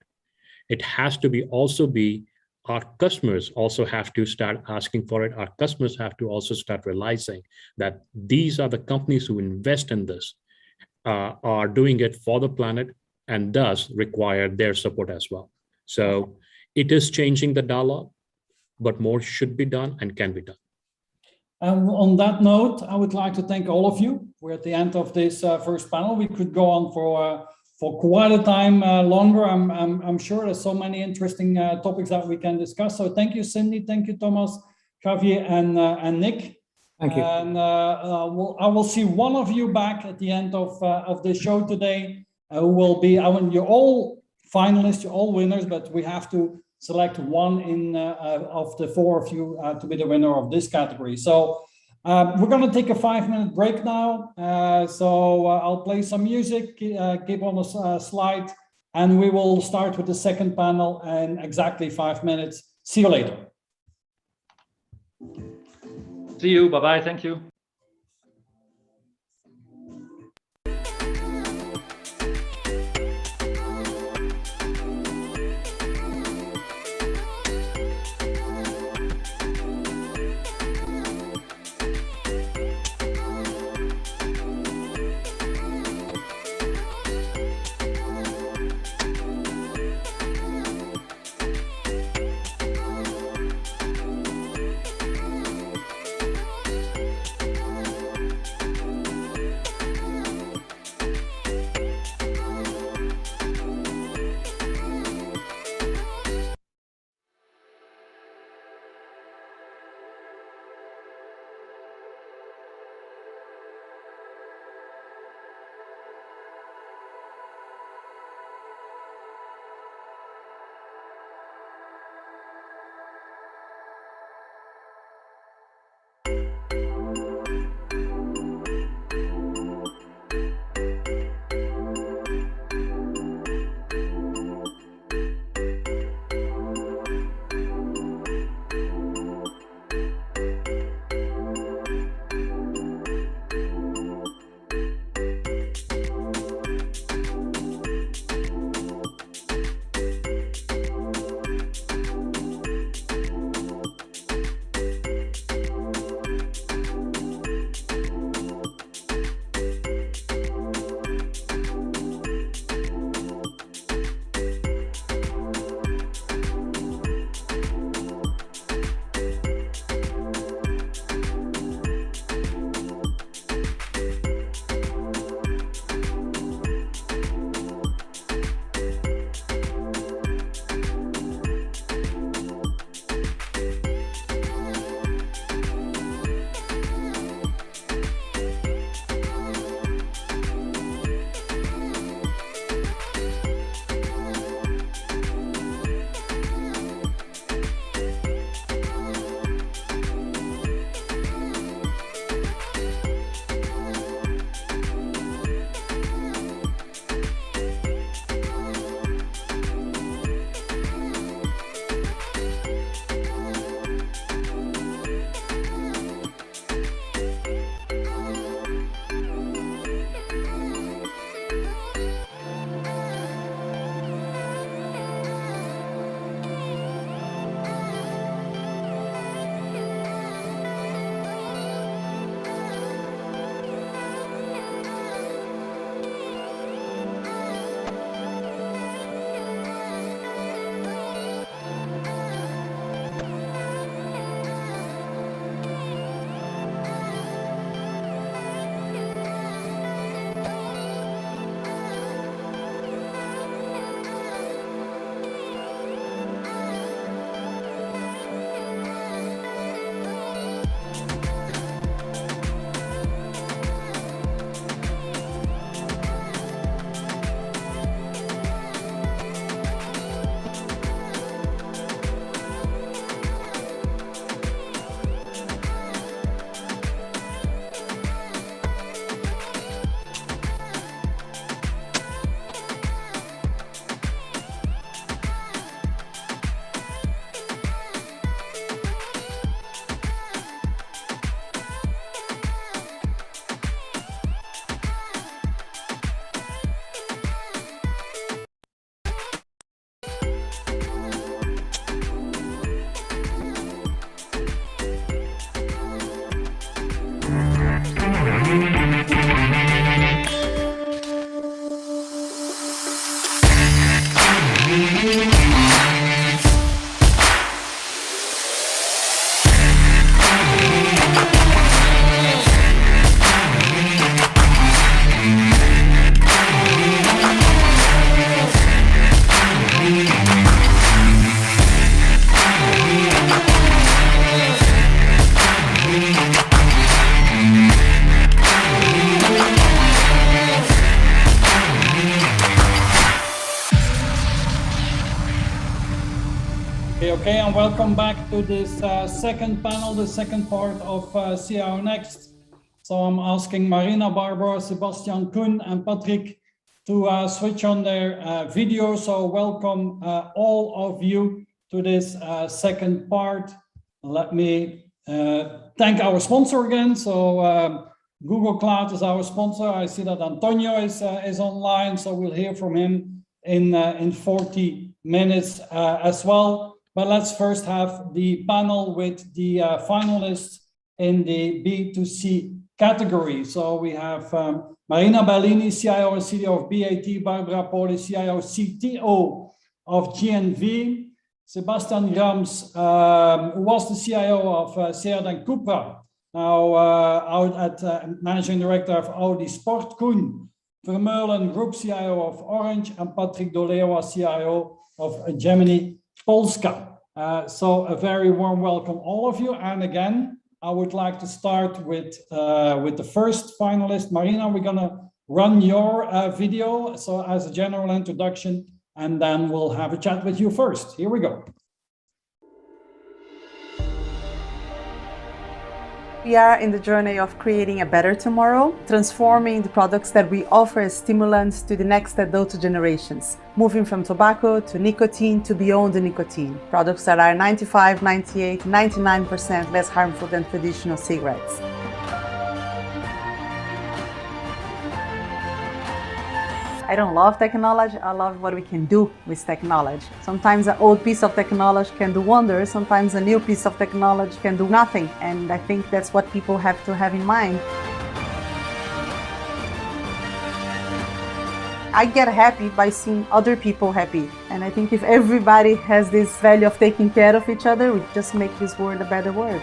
It has to be also be, our customers also have to start asking for it. Our customers have to also start realizing that these are the companies who invest in this, are doing it for the planet, and thus require their support as well. So it is changing the dialogue, but more should be done and can be done. And on that note, I would like to thank all of you. We're at the end of this first panel. We could go on for quite a time longer. I'm sure there's so many interesting topics that we can discuss. So thank you, Cindy. Thank you, Tomasz, Javier, and Nick. Thank you. And I will see one of you back at the end of the show today. Who will be, you're all finalists, you're all winners, but we have to select one of the four of you to be the winner of this category. So we're going to take a 5-minute break now. I'll play some music, keep on a slide, and we will start with the second panel in exactly 5 minutes. See you later. See you. Bye-bye. Thank you. Okay, and welcome back to this second panel, the second part of CIONEXT. So I'm asking Marina, Barbara, Sebastian Kuhn, and Patrick to switch on their video. So welcome all of you to this second part. Let me thank our sponsor again. So Google Cloud is our sponsor. I see that Antonio is online, so we'll hear from him in 40 minutes as well. But let's first have the panel with the finalists in the B2C category. So we have Marina Bellini, CIO and CDO of BAT, Barbara Poli, CIO, CTO of GNV, Sebastian Grams, who was the CIO of Seat and Cupra, now out at Managing Director of Audi Sport, Koen Vermeulen, Group CIO of Orange, and Patrick Dolewa, CIO of Gemini Polska. So a very warm welcome, all of you. And again, I would like to start with the first finalist. Marina, we're gonna run your video, so as a general introduction, and then we'll have a chat with you first. Here we go. We are in the journey of creating a better tomorrow, transforming the products that we offer as stimulants to the next adult generations, moving from tobacco to nicotine to beyond the nicotine, products that are 95, 98, 99% less harmful than traditional cigarettes. I don't love technology, I love what we can do with technology. Sometimes an old piece of technology can do wonders, sometimes a new piece of technology can do nothing, and I think that's what people have to have in mind. I get happy by seeing other people happy, and I think if everybody has this value of taking care of each other, we just make this world a better world.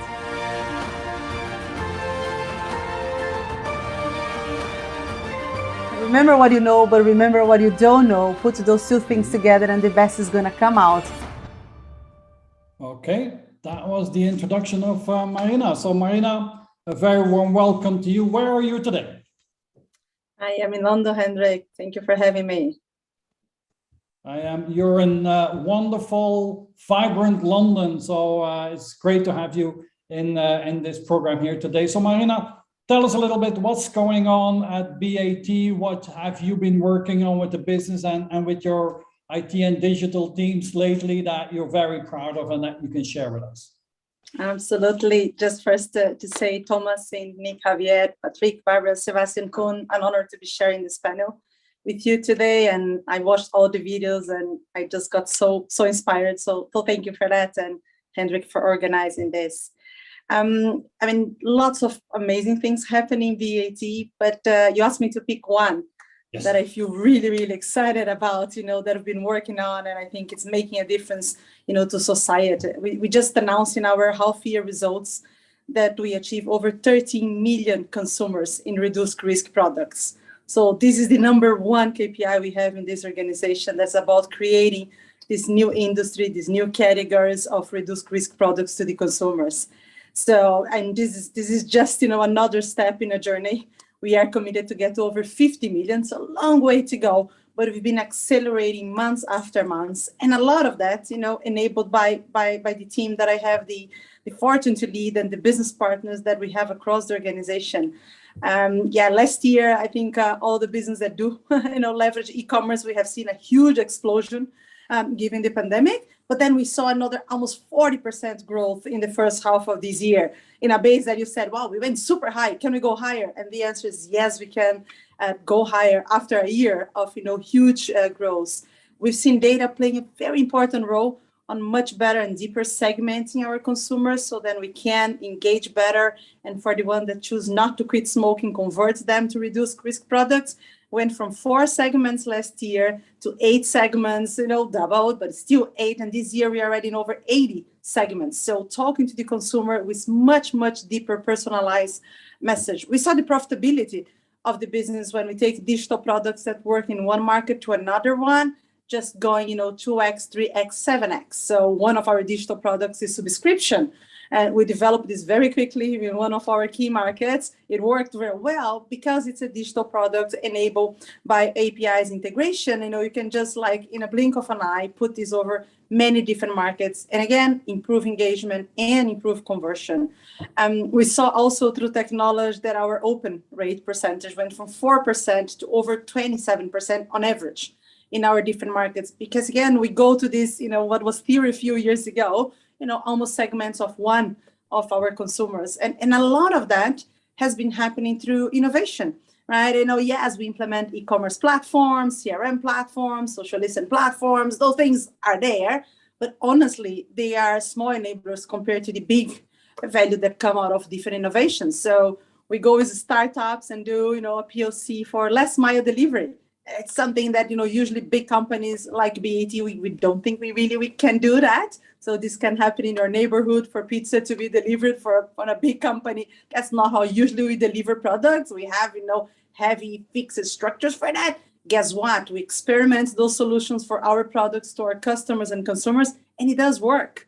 Remember what you know, but remember what you don't know. Put those two things together and the best is gonna come out. Okay, that was the introduction of Marina. So Marina, a very warm welcome to you. Where are you today? I am in London, Hendrik. Thank you for having me. You're in wonderful, vibrant London. So it's great to have you in this program here today. So Marina, tell us a little bit what's going on at BAT. What have you been working on with the business and with your IT and digital teams lately that you're very proud of and that you can share with us? Absolutely. Just first to say, Tomasz, Nick, Javier, Patrick, Barbara, Sebastian, Kuhn, an honor to be sharing this panel with you today. And I watched all the videos and I just got so inspired. So thank you for that, and Hendrik for organizing this. I mean, lots of amazing things happening in BAT, but you asked me to pick one. Yes. That I feel really, really excited about, that I've been working on, and I think it's making a difference, to society. We just announced in our half-year results that we achieve over 13 million consumers in reduced risk products. So this is the #1 KPI we have in this organization that's about creating this new industry, these new categories of reduced risk products to the consumers. So, and this is just, another step in a journey. We are committed to get to over 50 million, so a long way to go, but we've been accelerating months after months. And a lot of that, enabled by the team that I have the fortune to lead and the business partners that we have across the organization. Last year, I think all the business that do, leverage e-commerce, we have seen a huge explosion given the pandemic. But then we saw another almost 40% growth in the first half of this year in a base that you said, wow, we went super high. Can we go higher? And the answer is yes, we can go higher after a year of huge growth. We've seen data playing a very important role on much better and deeper segmenting our consumers, so then we can engage better. And for the one that choose not to quit smoking, convert them to reduced risk products. Went from 4 segments last year to 8 segments, doubled, but still 8. And this year we are already in over 80 segments. So talking to the consumer with much, much deeper personalized message. We saw the profitability of the business when we take digital products that work in one market to another one, just going, 2x, 3x, 7x. So one of our digital products is subscription. And we developed this very quickly in one of our key markets. It worked very well because it's a digital product enabled by APIs integration. You can just in a blink of an eye, put this over many different markets, and again, improve engagement and improve conversion. We saw also through technology that our open rate percentage went from 4% to over 27% on average in our different markets, because again, we go to this, what was theory a few years ago, almost segments of one of our consumers. And a lot of that has been happening through innovation, right? Yes, we implement e-commerce platforms, CRM platforms, social listen platforms, those things are there, but honestly, they are small enablers compared to the big value that come out of different innovations. So we go with startups and do, a POC for last mile delivery. It's something that, usually big companies like BAT, we don't think we can do that. So this can happen in your neighborhood for pizza to be delivered on a big company. That's not how usually we deliver products. We have, heavy fixed structures for that. Guess what? We experiment those solutions for our products to our customers and consumers, and it does work.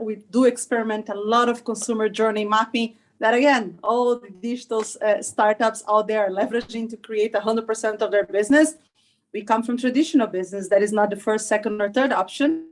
We do experiment a lot of consumer journey mapping that, again, all the digital startups out there are leveraging to create 100% of their business. We come from traditional business that is not the first, second, or third option.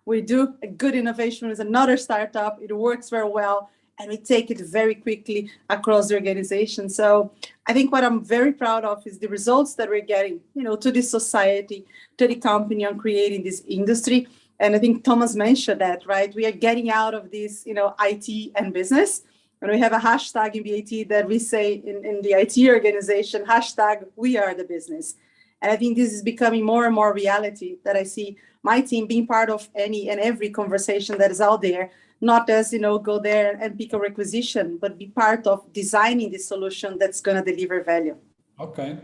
We do a good innovation with another startup. It works very well, and we take it very quickly across the organization. So I think what I'm very proud of is the results that we're getting, to the society, to the company on creating this industry. And I think Thomas mentioned that, right? We are getting out of this, IT and business. And we have a hashtag in BAT that we say in the IT organization, hashtag we are the business. And I think this is becoming more and more reality, that I see my team being part of any and every conversation that is out there, not as, go there and pick a requisition, but be part of designing the solution that's going to deliver value. Okay.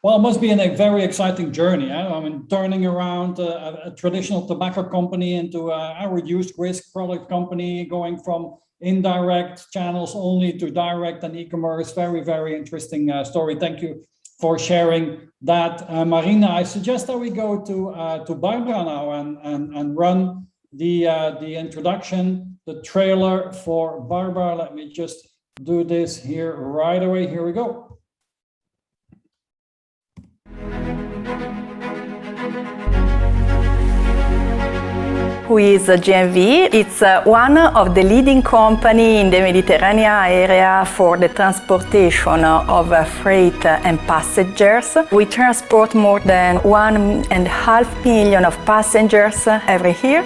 Well, it must be a very exciting journey. I mean, turning around a traditional tobacco company into a reduced risk product company, going from indirect channels only to direct and e-commerce. Very, very interesting story. Thank you for sharing that. Marina, I suggest that we go to Barbara now and run the introduction, the trailer for Barbara. Let me just do this here right away. Here we go. Who is GMV? It's one of the leading company in the Mediterranean area for the transportation of freight and passengers. We transport more than 1.5 million of passengers every year.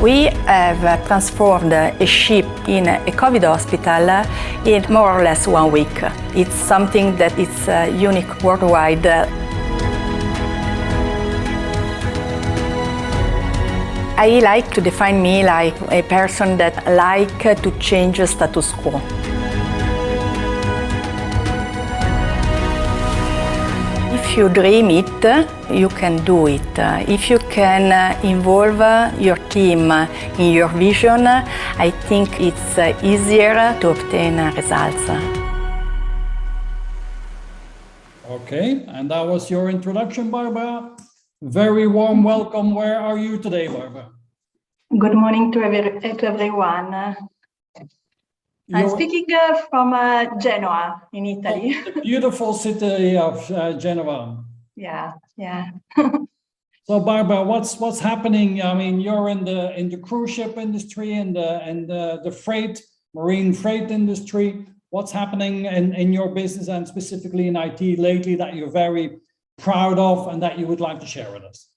We have transformed a ship in a COVID hospital in more or less 1 week. It's something that is unique worldwide. I like to define me like a person that like to change the status quo. If you dream it, you can do it. If you can involve your team in your vision, I think it's easier to obtain results. Okay, and that was your introduction, Barbara. Very warm welcome. Where are you today, Barbara? Good morning to everyone. I'm speaking from Genoa in Italy. Oh, the beautiful city of Genoa. Yeah. So, Barbara, what's happening? I mean, you're in the cruise ship industry and the marine freight industry. What's happening in your business and specifically in IT lately that you're very proud of and that you would like to share with us?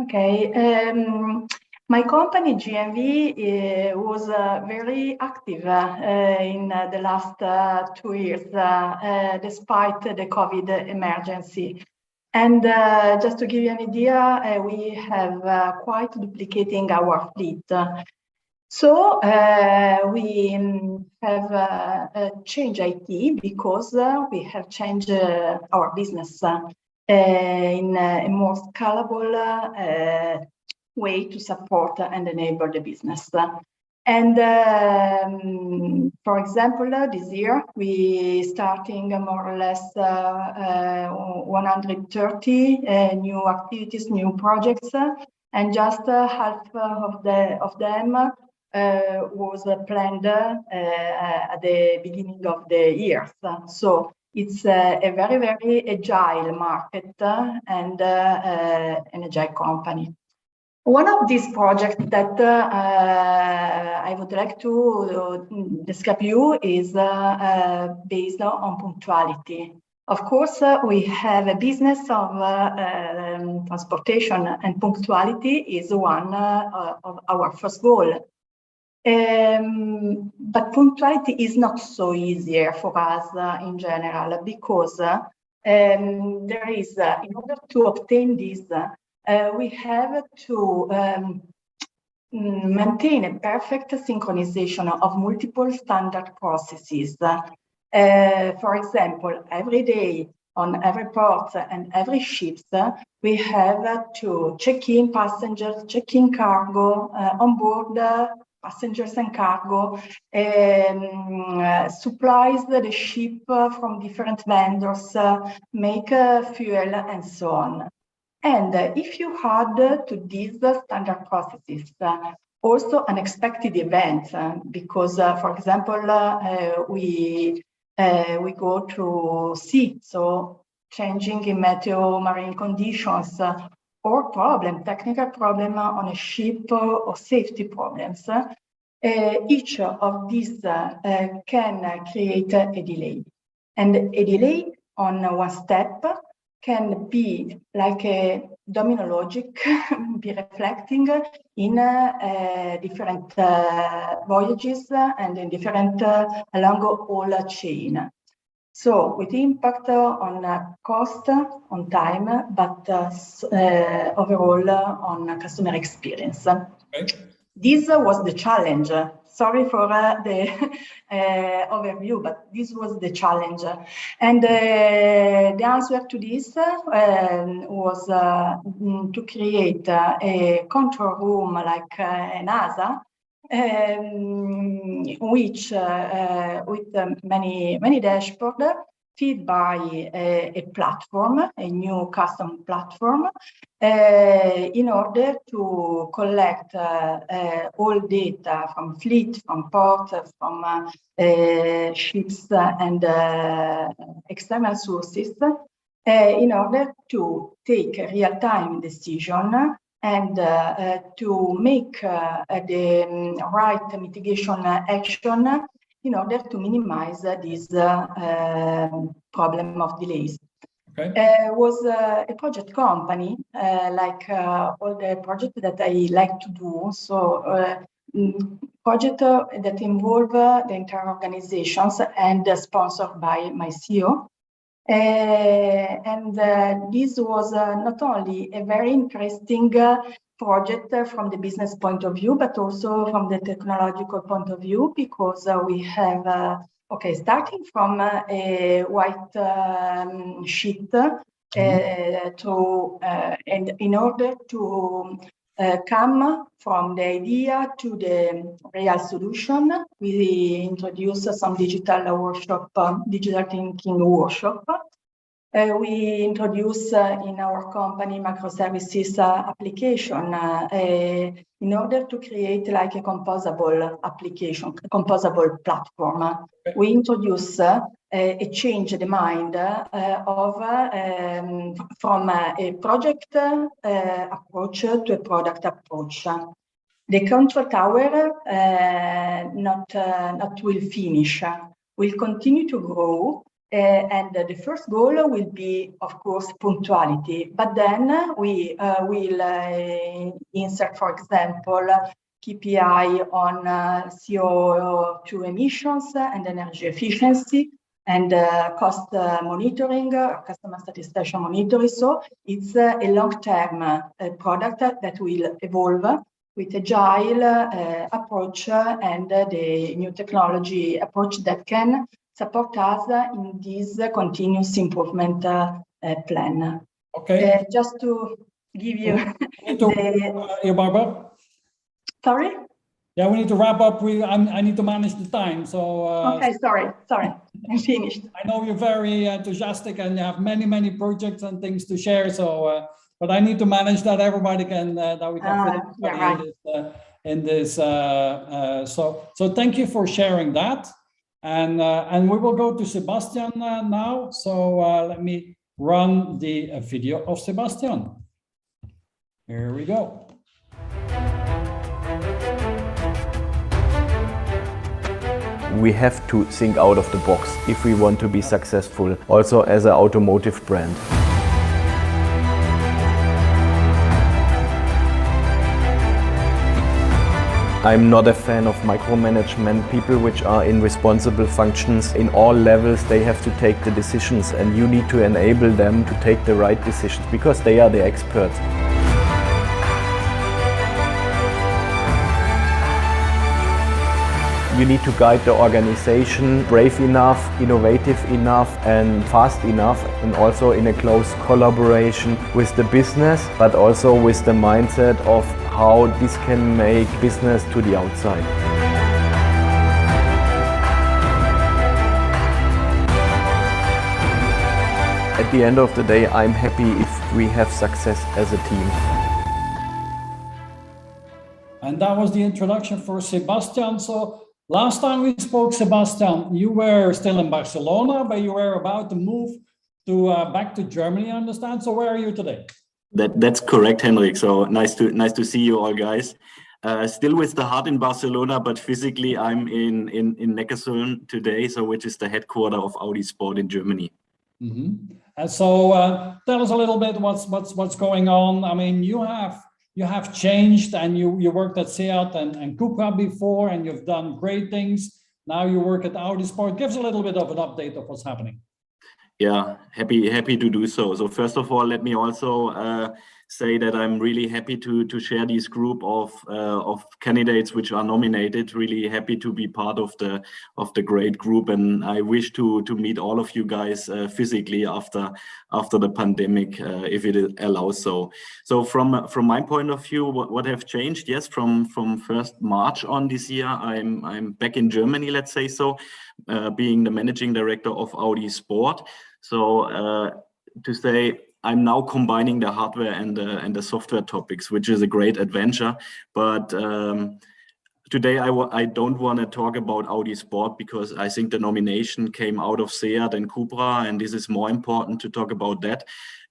Okay. My company, GMV, was very active in the last 2 years, despite the COVID emergency. And just to give you an idea, we have quite duplicating our fleet. So we have changed IT because we have changed our business in a more scalable way to support and enable the business. And for example, this year, we starting more or less 130 new activities, new projects, and just half of them was planned at the beginning of the year. So It's a very, very agile market and an agile company. One of these projects that I would like to describe you is based on punctuality. Of course, we have a business of transportation, and punctuality is one of our first goal. But punctuality is not so easy for us in general, because there is, in order to obtain this, we have to maintain a perfect synchronization of multiple standard processes. For example, every day on every port and every ship, we have to check in passengers, check in cargo, on board passengers and cargo, supplies the ship from different vendors, make fuel and so on. And if you add to these standard processes also unexpected events, because, for example, we go to sea, so changing in meteo marine conditions, or technical problem on a ship, or safety problems, each of these can create a delay. And a delay on one step can be like a domino logic, be reflecting in different voyages and in different along all chain. So with impact on cost, on time, but overall on customer experience. Okay. This was the challenge. Sorry for the overview, but this was the challenge. And the answer to this was to create a control room like NASA, which with many dashboards, feed by a platform, a new custom platform, in order to collect all data from fleet, from port, from ships and external sources, in order to take a real-time decision and to make the right mitigation action in order to minimize this problem of delays. Okay. Was a project company, like all the projects that I like to do. So project that involve the entire organizations and sponsored by my CEO. And this was not only a very interesting project from the business point of view, but also from the technological point of view, because we have, starting from a white sheet and in order to come from the idea to the real solution, we introduced some digital workshop, digital thinking workshop. We introduce in our company microservices application in order to create like a composable application, composable platform. We introduce a change the mind of from a project approach to a product approach. The control tower not will finish, will continue to grow. And the first goal will be, of course, punctuality. But then we will insert, for example, KPI on CO2 emissions and energy efficiency and cost monitoring, customer satisfaction monitoring. So it's a long-term product that will evolve with agile approach and the new technology approach that can support us in this continuous improvement plan. Okay. Just to give you Barbara? Sorry? Yeah, we need to wrap up. I need to manage the time. So okay, sorry, I'm finished. I know you're very enthusiastic and you have many projects and things to share. So, but I need to manage that everybody can that we can fit everybody in this. So thank you for sharing that. And we will go to Sebastian now. So let me run the video of Sebastian. Here we go. We have to think out of the box if we want to be successful, also as an automotive brand. I'm not a fan of micromanagement. People which are in responsible functions in all levels, they have to take the decisions, and you need to enable them to take the right decisions because they are the experts. You need to guide the organization brave enough, innovative enough and fast enough, and also in a close collaboration with the business, but also with the mindset of how this can make business to the outside. At the end of the day, I'm happy if we have success as a team. And that was the introduction for Sebastian. So last time we spoke, Sebastian, you were still in Barcelona, but you were about to move to back to Germany, I understand. So where are you today? That's correct, Hendrik. So nice to see you all, guys. Still with the heart in Barcelona, but physically I'm in Neckarsulm today, so which is the headquarters of Audi Sport in Germany. Mm-hmm. And so tell us a little bit what's going on. I mean, you have changed, and you worked at SEAT and Cupra before, and you've done great things. Now you work at Audi Sport. Give us a little bit of an update of what's happening. Yeah, happy to do so. So first of all, let me also say that I'm really happy to share this group of candidates which are nominated. Really happy to be part of the great group, and I wish to meet all of you guys physically after the pandemic, if it allows so. So from my point of view, what have changed? Yes, from 1st March on this year, I'm back in Germany, let's say so, being the managing director of Audi Sport. So to say, I'm now combining the hardware and the software topics, which is a great adventure. But today I don't want to talk about Audi Sport because I think the nomination came out of SEAT and Cupra, and this is more important to talk about that.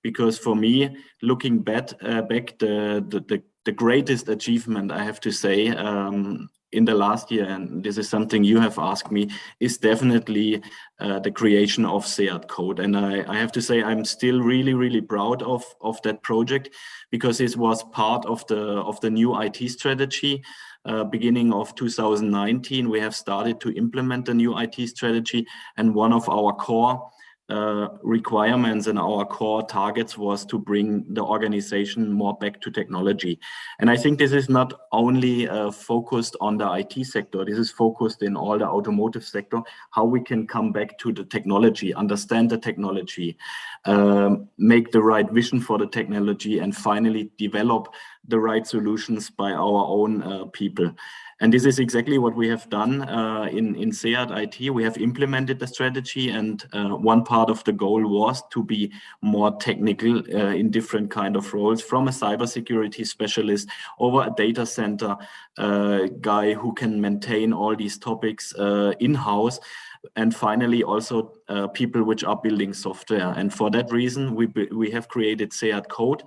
Because for me, looking back, the greatest achievement, I have to say, in the last year, and this is something you have asked me, is definitely the creation of SEAT Code. And I have to say, I'm still really proud of that project, because it was part of the new IT strategy. Beginning of 2019, we have started to implement the new IT strategy, and one of our core requirements and our core targets was to bring the organization more back to technology. And I think this is not only focused on the IT sector, this is focused in all the automotive sector, how we can come back to the technology, understand the technology, make the right vision for the technology, and finally develop the right solutions by our own people. And this is exactly what we have done in SEAT IT. We have implemented the strategy, and one part of the goal was to be more technical in different kind of roles, from a cybersecurity specialist over a data center guy who can maintain all these topics in-house, and finally also people which are building software. And for that reason, we have created SEAT Code.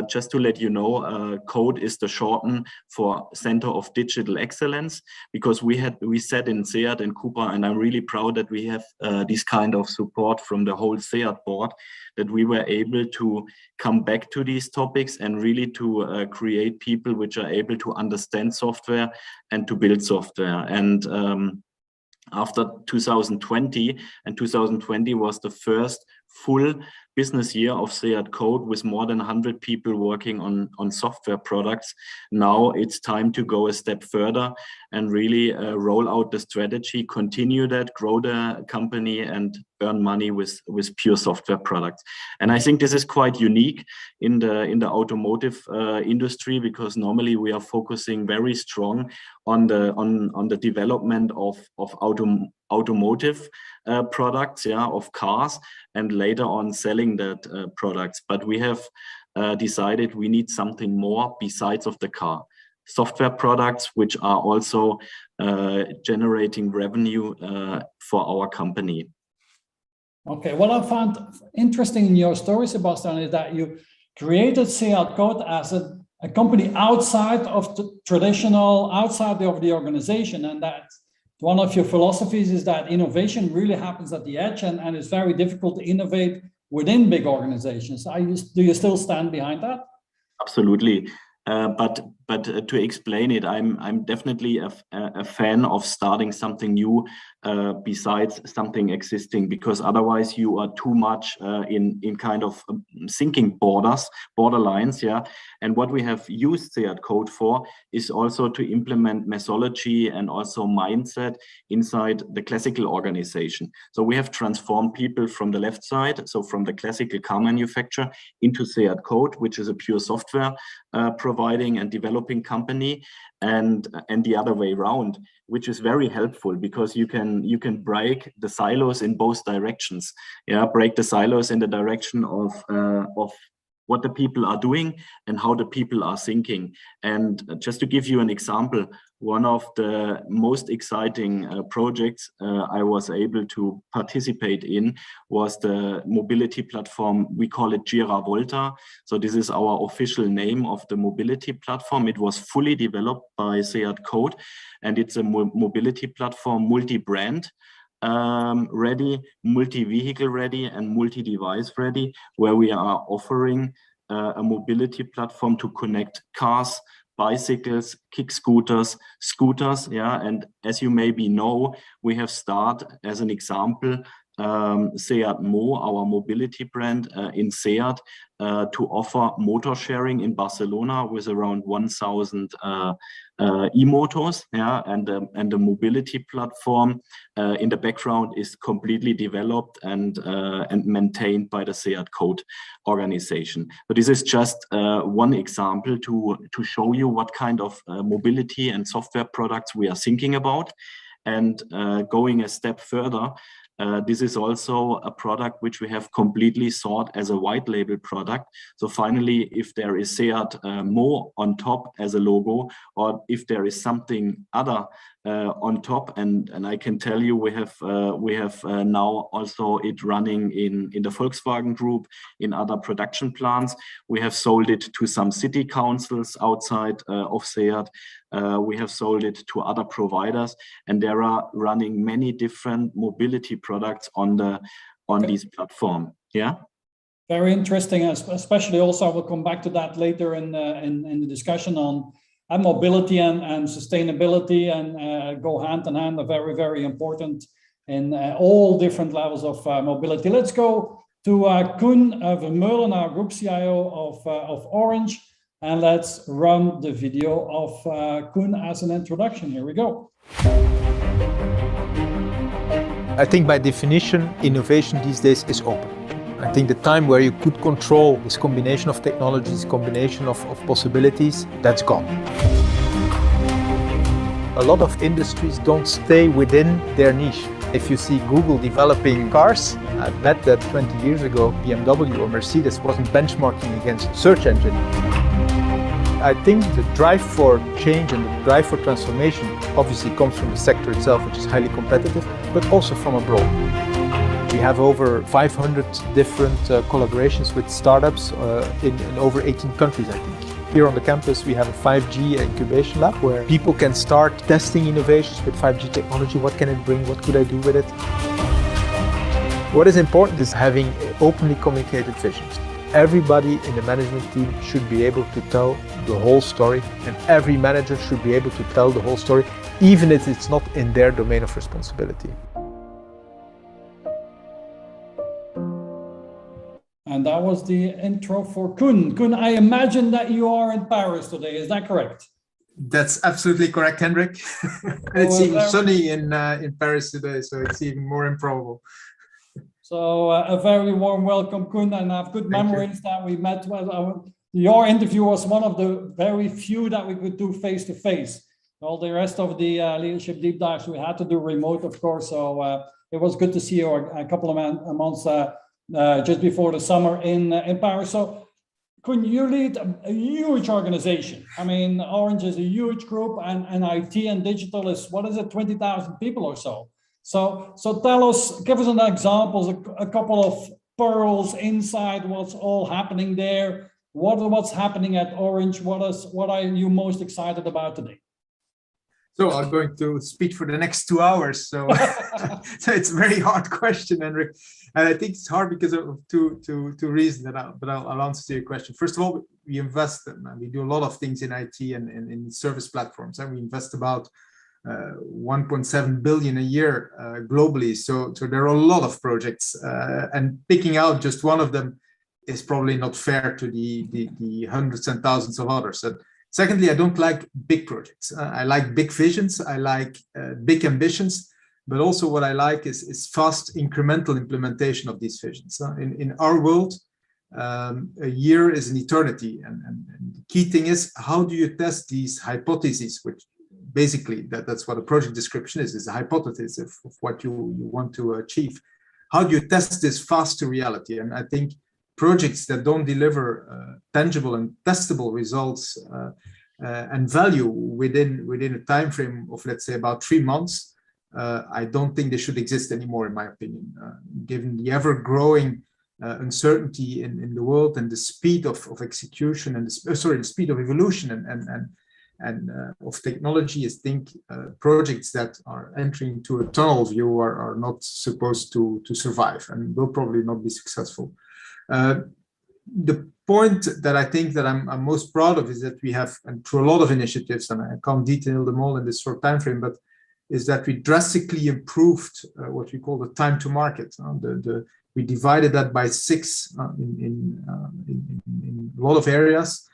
Just to let you know, CODE is the shorten for Center of Digital Excellence, because we said in SEAT and Cupra, and I'm really proud that we have this kind of support from the whole SEAT board, that we were able to come back to these topics and really to create people which are able to understand software and to build software. And after 2020, and 2020 was the first full business year of SEAT Code with more than 100 people working on software products. Now it's time to go a step further and really roll out the strategy, continue that, grow the company, and earn money with pure software products. And I think this is quite unique in the automotive industry, because normally we are focusing very strong on the development of automotive products, of cars, and later on selling that products. But we have decided we need something more besides of the car. software products, which are also generating revenue for our company. Okay, what I found interesting in your story, Sebastian, is that you created CIONEXT as a company outside of the traditional, outside of the organization, and that one of your philosophies is that innovation really happens at the edge, and it's very difficult to innovate within big organizations. Do you still stand behind that? Absolutely. But to explain it, I'm definitely a fan of starting something new besides something existing, because otherwise you are too much in kind of sinking borderlines, yeah. And what we have used CIONEXT for is also to implement methodology and also mindset inside the classical organization. So we have transformed people from the left side, so from the classical car manufacturer, into CIONEXT, which is a pure software providing and developing company, and the other way around, which is very helpful because you can break the silos in both directions. Yeah, break the silos in the direction of what the people are doing and how the people are thinking. And just to give you an example, one of the most exciting projects I was able to participate in was the mobility platform. We call it Jira Volta. So this is our official name of the mobility platform. It was fully developed by CIONEXT, and it's a mobility platform, multi-brand ready, multi-vehicle ready, and multi-device ready, where we are offering a mobility platform to connect cars, bicycles, kick scooters, yeah. And as you maybe know, we have started as an example SEAT Mo, our mobility brand in SEAT, to offer motor sharing in Barcelona with around 1,000 e-motors, yeah, and the mobility platform in the background is completely developed and maintained by the CIONEXT organization. But this is just one example to show you what kind of mobility and software products we are thinking about. And going a step further, this is also a product which we have completely thought as a white label product. So finally, if there is SEAT Mo on top as a logo, or if there is something other on top, and I can tell you we have now also it running in the Volkswagen Group, in other production plants. We have sold it to some city councils outside of SEAT. We have sold it to other providers, and there are running many different mobility products on this platform. Yeah. Very interesting, especially also I will come back to that later in the discussion on mobility and sustainability, and go hand in hand, are very, very important in all different levels of mobility. Let's go to Koen Vermeulen, our Group CIO of Orange, and let's run the video of Koen as an introduction. Here we go. I think by definition, innovation these days is open. I think the time where you could control this combination of technologies, combination of possibilities, that's gone. A lot of industries don't stay within their niche. If you see Google developing cars, I bet that 20 years ago, BMW or Mercedes wasn't benchmarking against search engine. I think the drive for change and the drive for transformation obviously comes from the sector itself, which is highly competitive, but also from abroad. We have over 500 different collaborations with startups in over 18 countries, I think. Here on the campus, we have a 5G incubation lab where people can start testing innovations with 5G technology. What can it bring? What could I do with it? What is important is having openly communicated visions. Everybody in the management team should be able to tell the whole story, and every manager should be able to tell the whole story, even if it's not in their domain of responsibility. And that was the intro for Koen. Koen, I imagine that you are in Paris today, is that correct? That's absolutely correct, Hendrik. It's even sunny in Paris today, so it's even more improbable. So a very warm welcome, Koen, and I have good memories that we met. Your interview was one of the very few that we could do face-to-face. All the rest of the leadership deep dives we had to do remote, of course, so it was good to see you a couple of months just before the summer in Paris. So you lead a huge organization? I mean, Orange is a huge group, and IT and digital is, what is it, 20,000 people or so. So tell us, give us an examples, a couple of pearls inside what's all happening there. What's happening at Orange? What are you most excited about today? So I'm going to speak for the next 2 hours. So, so it's a very hard question, Hendrik. And I think it's hard because of two reasons, but I'll answer your question. First of all, we invest, and we do a lot of things in IT and in service platforms, and we invest about 1.7 billion a year globally. So there are a lot of projects, and picking out just one of them is probably not fair to the hundreds and thousands of others. And secondly, I don't like big projects. I like big visions. I like big ambitions. But also what I like is fast incremental implementation of these visions. In our world, a year is an eternity. And the key thing is, how do you test these hypotheses, which basically that's what a project description is a hypothesis of what you want to achieve. How do you test this fast to reality? And I think projects that don't deliver tangible and testable results and value within a time frame of, let's say, about 3 months, I don't think they should exist anymore, in my opinion, given the ever-growing uncertainty in the world and the speed of execution and the speed of evolution and of technology. I think projects that are entering into a tunnel view are not supposed to survive and will probably not be successful. The point that I think that I'm most proud of is that we have, and through a lot of initiatives, and I can't detail them all in this short time frame, but is that we drastically improved what we call the time to market. We divided that by 6 in a lot of areas.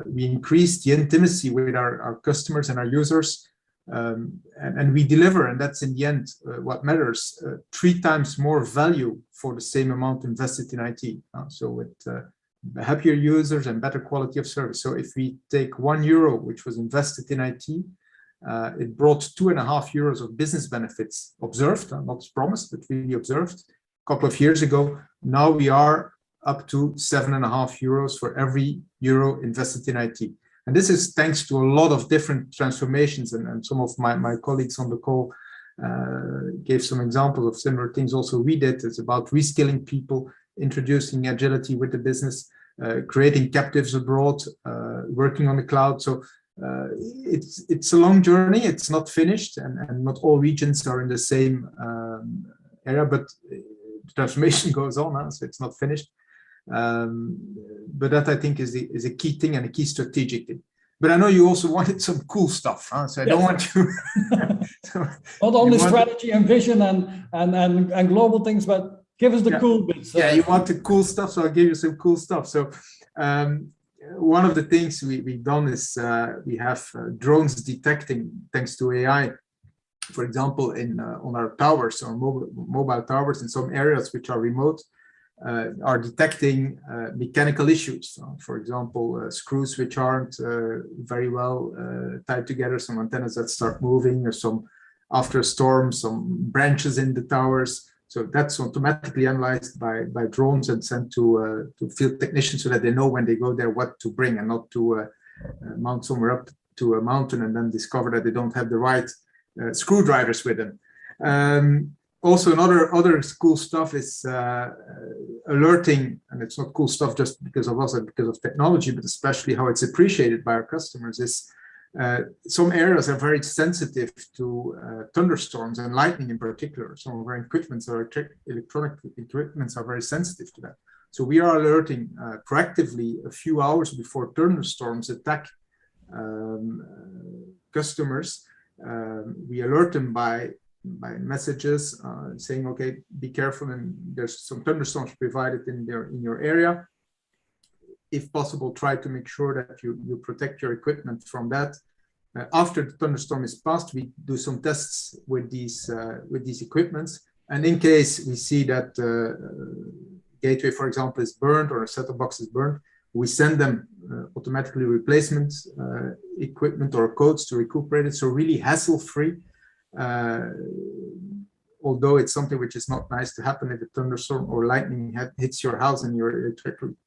We increased the intimacy with our customers and our users, and we deliver, and that's in the end what matters, 3 times more value for the same amount invested in IT. So with happier users and better quality of service. So if we take €1 which was invested in IT, it brought 2.5 euros of business benefits observed, not promised, but really observed a couple of years ago. Now we are up to 7.5 euros for every euro invested in IT. And this is thanks to a lot of different transformations, and some of my colleagues on the call gave some examples of similar things also we did. It's about reskilling people, introducing agility with the business, creating captives abroad, working on the cloud. So it's a long journey. It's not finished, and not all regions are in the same area, but the transformation goes on, so it's not finished. But that, I think, is a key thing and a key strategic thing. But I know you also wanted some cool stuff, so I don't want to not only strategy and vision and global things, but give us the cool bits. Yeah, you want the cool stuff, so I'll give you some cool stuff. So one of the things we've done is we have drones detecting, thanks to AI, for example, on our towers, or mobile towers in some areas which are remote, are detecting mechanical issues. For example, screws which aren't very well tied together, some antennas that start moving, or some, after a storm, some branches in the towers. So that's automatically analyzed by drones and sent to field technicians, so that they know when they go there what to bring, and not to mount somewhere up to a mountain and then discover that they don't have the right screwdrivers with them. Also, other cool stuff is alerting, and it's not cool stuff just because of us and because of technology, but especially how it's appreciated by our customers. Is some areas are very sensitive to thunderstorms and lightning in particular. Some of our equipments, our electronic equipments, are very sensitive to that. So we are alerting proactively a few hours before thunderstorms attack customers. We alert them by messages saying, okay, be careful, and there's some thunderstorms provided in your area. If possible, try to make sure that you protect your equipment from that. After the thunderstorm is past, we do some tests with these equipments, and in case we see that gateway, for example, is burned, or a set-top box is burned, we send them automatically replacement equipment or codes to recuperate it. So really hassle-free. Although it's something which is not nice to happen if a thunderstorm or lightning hits your house and your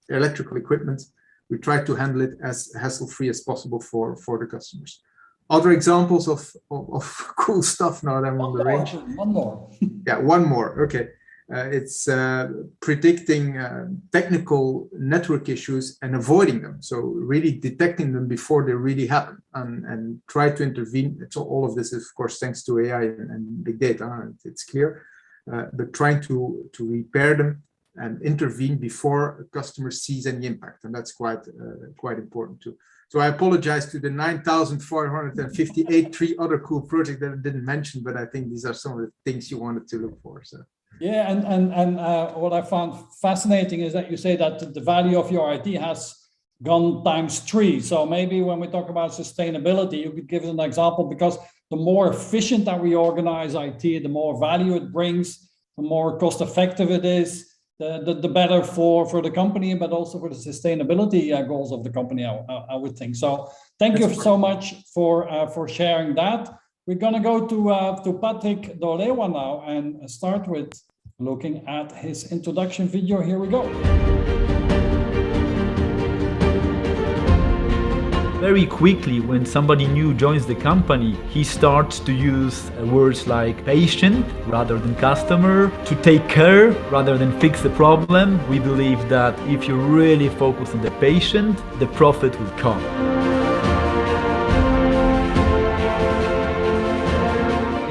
electrical equipment, we try to handle it as hassle-free as possible for the customers. Other examples of cool stuff now that I'm on the range. One more. Yeah, one more. Okay. It's predicting technical network issues and avoiding them. So really detecting them before they really happen and try to intervene. So all of this is, of course, thanks to AI and big data. It's clear, but trying to repair them and intervene before a customer sees any impact, and that's quite important too. So I apologize to the 9,458 three other cool projects that I didn't mention, but I think these are some of the things you wanted to look for. So. Yeah, and what I found fascinating is that you say that the value of your IT has gone ×3. So maybe when we talk about sustainability, you could give an example, because the more efficient that we organize IT, the more value it brings, the more cost effective it is, the better for the company, but also for the sustainability goals of the company, I would think. So thank you so much for sharing that. We're going to go to Patrick Dolewa now and start with looking at his introduction video. Here we go. Very quickly, when somebody new joins the company, he starts to use words like patient rather than customer, to take care rather than fix the problem. We believe that if you really focus on the patient, the profit will come.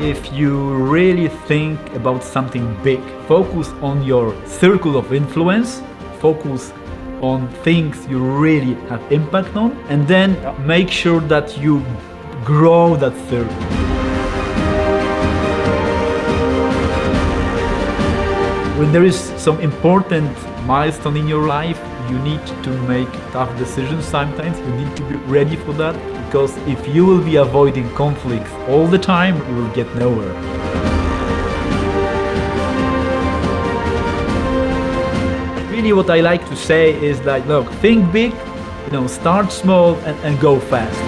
If you really think about something big, focus on your circle of influence, focus on things you really have impact on, and then make sure that you grow that circle. When there is some important milestone in your life, you need to make tough decisions sometimes. You need to be ready for that, because if you will be avoiding conflicts all the time, you will get nowhere. Really what I like to say is that, look, think big, start small and go fast.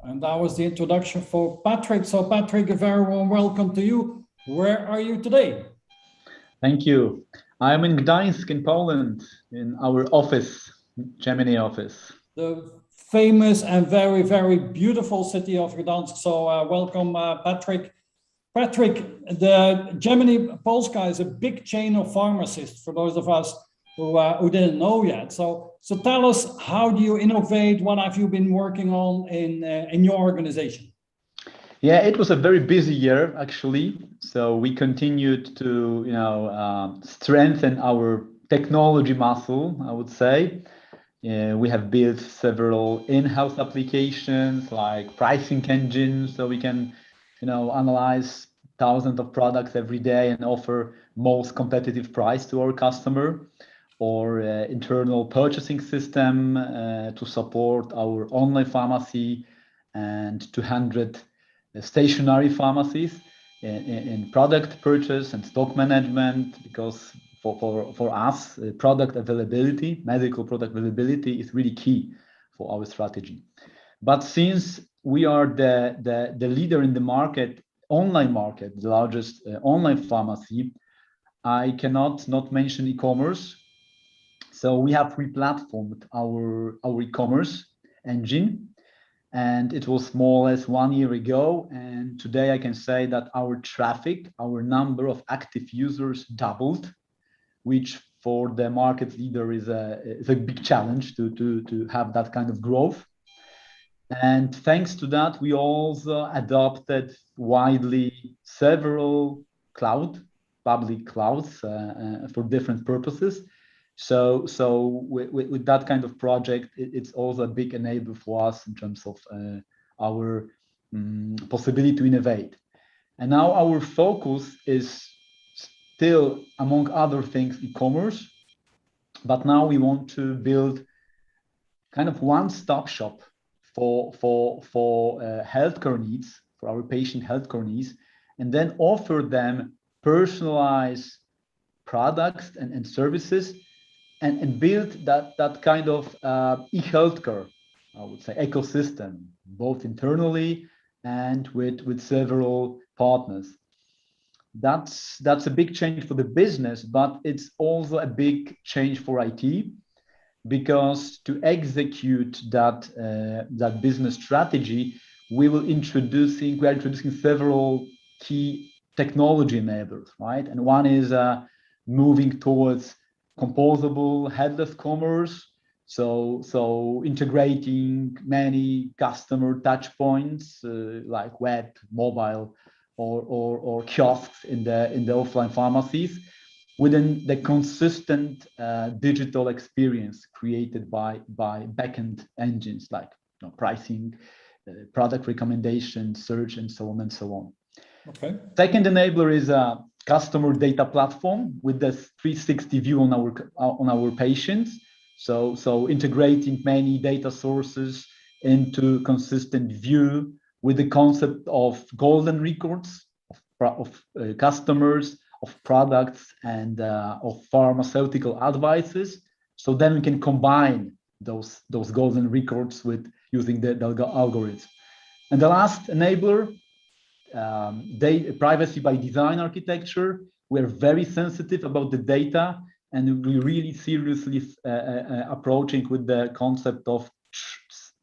And that was the introduction for Patrick. So Patrick, a very warm welcome to you. Where are you today? Thank you. I'm in Gdańsk in Poland, in our office, Germany office. The famous and very, very beautiful city of Gdańsk. So welcome, Patrick. Patrick, the Germany Polska is a big chain of pharmacists, for those of us who didn't know yet. So tell us, how do you innovate? What have you been working on in your organization? Yeah, it was a very busy year, actually. So we continued to, strengthen our technology muscle, I would say. We have built several in-house applications like pricing engines, so we can analyze thousands of products every day and offer most competitive price to our customer, or internal purchasing system to support our online pharmacy and 200 stationary pharmacies in product purchase and stock management, because for us, product availability, medical product availability is really key for our strategy. But since we are the leader in the market, online market, the largest online pharmacy, I cannot not mention e-commerce. So we have re-platformed our e-commerce engine, and it was more or less 1 year ago. And today I can say that our traffic, our number of active users doubled, which for the market leader is a big challenge to have that kind of growth. And thanks to that, we also adopted widely several public clouds for different purposes. So with that kind of project, it's also a big enabler for us in terms of our possibility to innovate. And now our focus is still, among other things, e-commerce, but now we want to build kind of one-stop shop for healthcare needs, for our patient healthcare needs, and then offer them personalized products and services, and build that kind of e-healthcare, I would say, ecosystem, both internally and with several partners. That's a big change for the business, but it's also a big change for IT, because to execute that business strategy, we are introducing several key technology enablers, right? And one is moving towards composable headless commerce. So integrating many customer touch points like web, mobile, or kiosks in the offline pharmacies within the consistent digital experience created by backend engines like pricing, product recommendation, search, and so on and so on. Okay. Second enabler is a customer data platform with the 360 view on our patients. So integrating many data sources into consistent view with the concept of golden records of customers, of products, and of pharmaceutical advices. So then we can combine those golden records with using the algorithm. And the last enabler, privacy by design architecture. We're very sensitive about the data, and we really seriously approaching with the concept of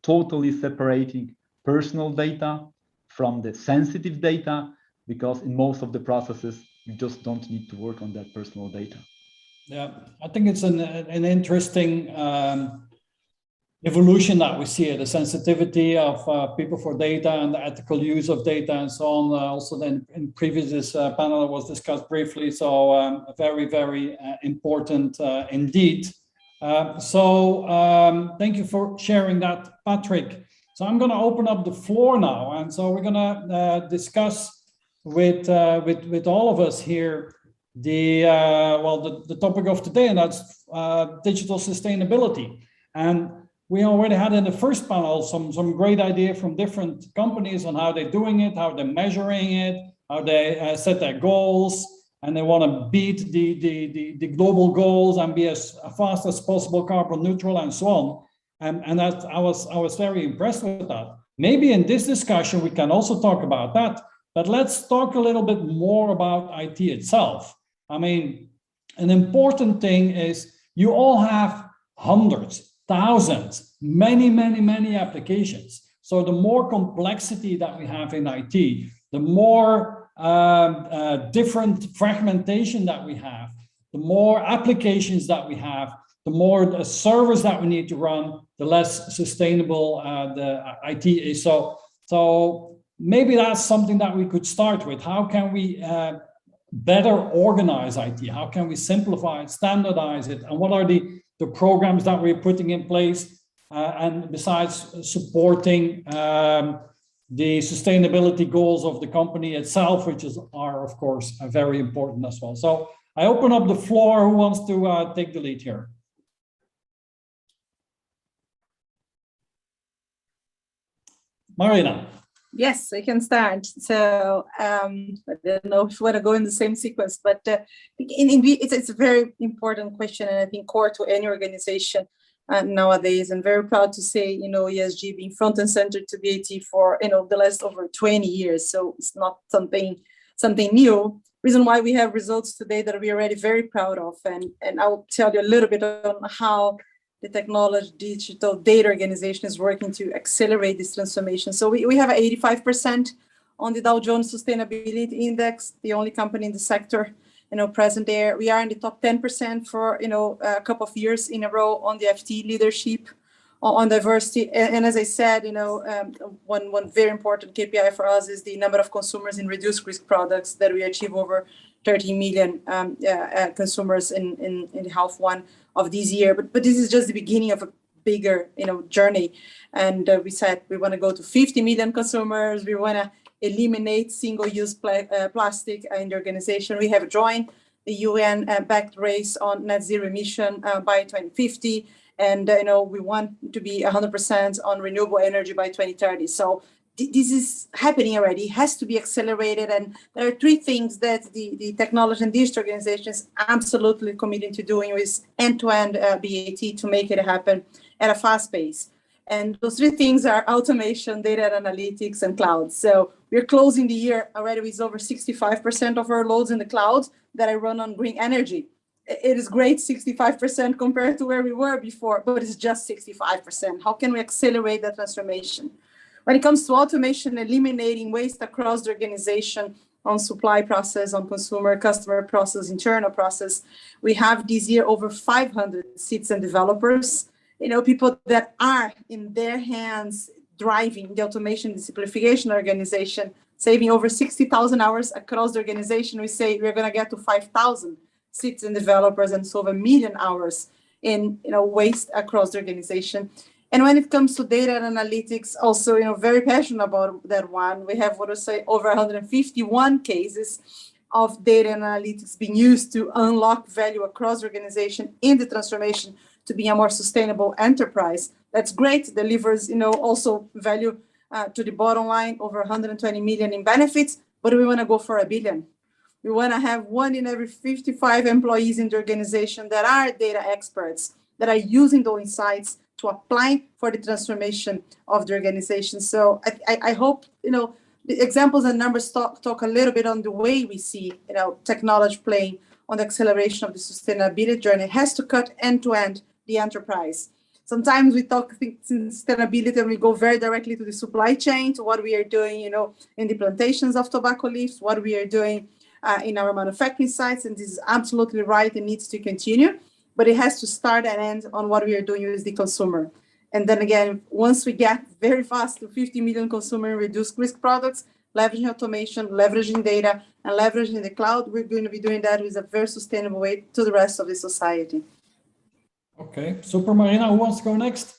totally separating personal data from the sensitive data, because in most of the processes, you just don't need to work on that personal data. Yeah, I think it's an interesting evolution that we see, the sensitivity of people for data and the ethical use of data and so on. Also then in previous panel was discussed briefly. So very, very important indeed. Thank you for sharing that, Patrick. So I'm going to open up the floor now. And so we're going to discuss with all of us here the topic of today, and that's digital sustainability. And we already had in the first panel some great idea from different companies on how they're doing it, how they're measuring it, how they set their goals, and they want to beat the global goals and be as fast as possible carbon neutral and so on. And that I was very impressed with that. Maybe in this discussion we can also talk about that, but let's talk a little bit more about IT itself. I mean, an important thing is you all have hundreds, thousands, many applications. So the more complexity that we have in IT, the more different fragmentation that we have, the more applications that we have, the more servers that we need to run, the less sustainable the IT is. So maybe that's something that we could start with. How can we better organize IT? How can we simplify it, standardize it? And what are the programs that we're putting in place, and besides supporting the sustainability goals of the company itself, which are of course very important as well. So I open up the floor. Who wants to take the lead here? Marina. Yes, I can start. So I don't know if you want to go in the same sequence, but it's a very important question, and I think core to any organization nowadays. I'm very proud to say, ESG being front and center to BAT for the last over 20 years. So it's not something new. Reason why we have results today that we're already very proud of, and I'll tell you a little bit on how the technology digital data organization is working to accelerate this transformation. So we have 85% on the Dow Jones Sustainability Index, the only company in the sector, present there. We are in the top 10% for, a couple of years in a row on the FT leadership on diversity. And as I said, one very important KPI for us is the number of consumers in reduced risk products that we achieve over 30 million consumers in the half one of this year. But this is just the beginning of a bigger, journey. And we said we want to go to 50 million consumers. We want to eliminate single-use plastic in the organization. We have joined the UN-backed race on net zero emission by 2050. And, we want to be 100% on renewable energy by 2030. So this is happening already. It has to be accelerated. And there are three things that the technology and digital organizations absolutely committed to doing with end-to-end BAT to make it happen at a fast pace. And those three things are automation, data and analytics, and cloud. So we're closing the year already with over 65% of our loads in the cloud that I run on green energy. It is great, 65% compared to where we were before, but it's just 65%. How can we accelerate that transformation? When it comes to automation, eliminating waste across the organization on supply process, on consumer, customer process, internal process, we have this year over 500 citizen developers, people that are in their hands driving the automation and simplification organization, saving over 60,000 hours across the organization. We say we're going to get to 5,000 citizen developers and solve 1 million hours in waste across the organization. And when it comes to data and analytics, also very passionate about that one. We have over 151 cases of data and analytics being used to unlock value across the organization in the transformation to be a more sustainable enterprise. That's great, delivers also value to the bottom line, over 120 million in benefits, but we want to go for 1 billion. We want to have 1 in every 55 employees in the organization that are data experts, that are using those insights to apply for the transformation of the organization. So I hope, the examples and numbers talk a little bit on the way we see, technology playing on the acceleration of the sustainability journey. It has to cut end to end the enterprise. Sometimes we talk sustainability and we go very directly to the supply chain, to what we are doing, in the plantations of tobacco leaves, what we are doing in our manufacturing sites. And this is absolutely right. It needs to continue. But it has to start and end on what we are doing with the consumer. And then again, once we get very fast to 50 million consumer reduced risk products, leveraging automation, leveraging data, and leveraging the cloud, we're going to be doing that with a very sustainable way to the rest of the society. Okay, super. Marina, who wants to go next?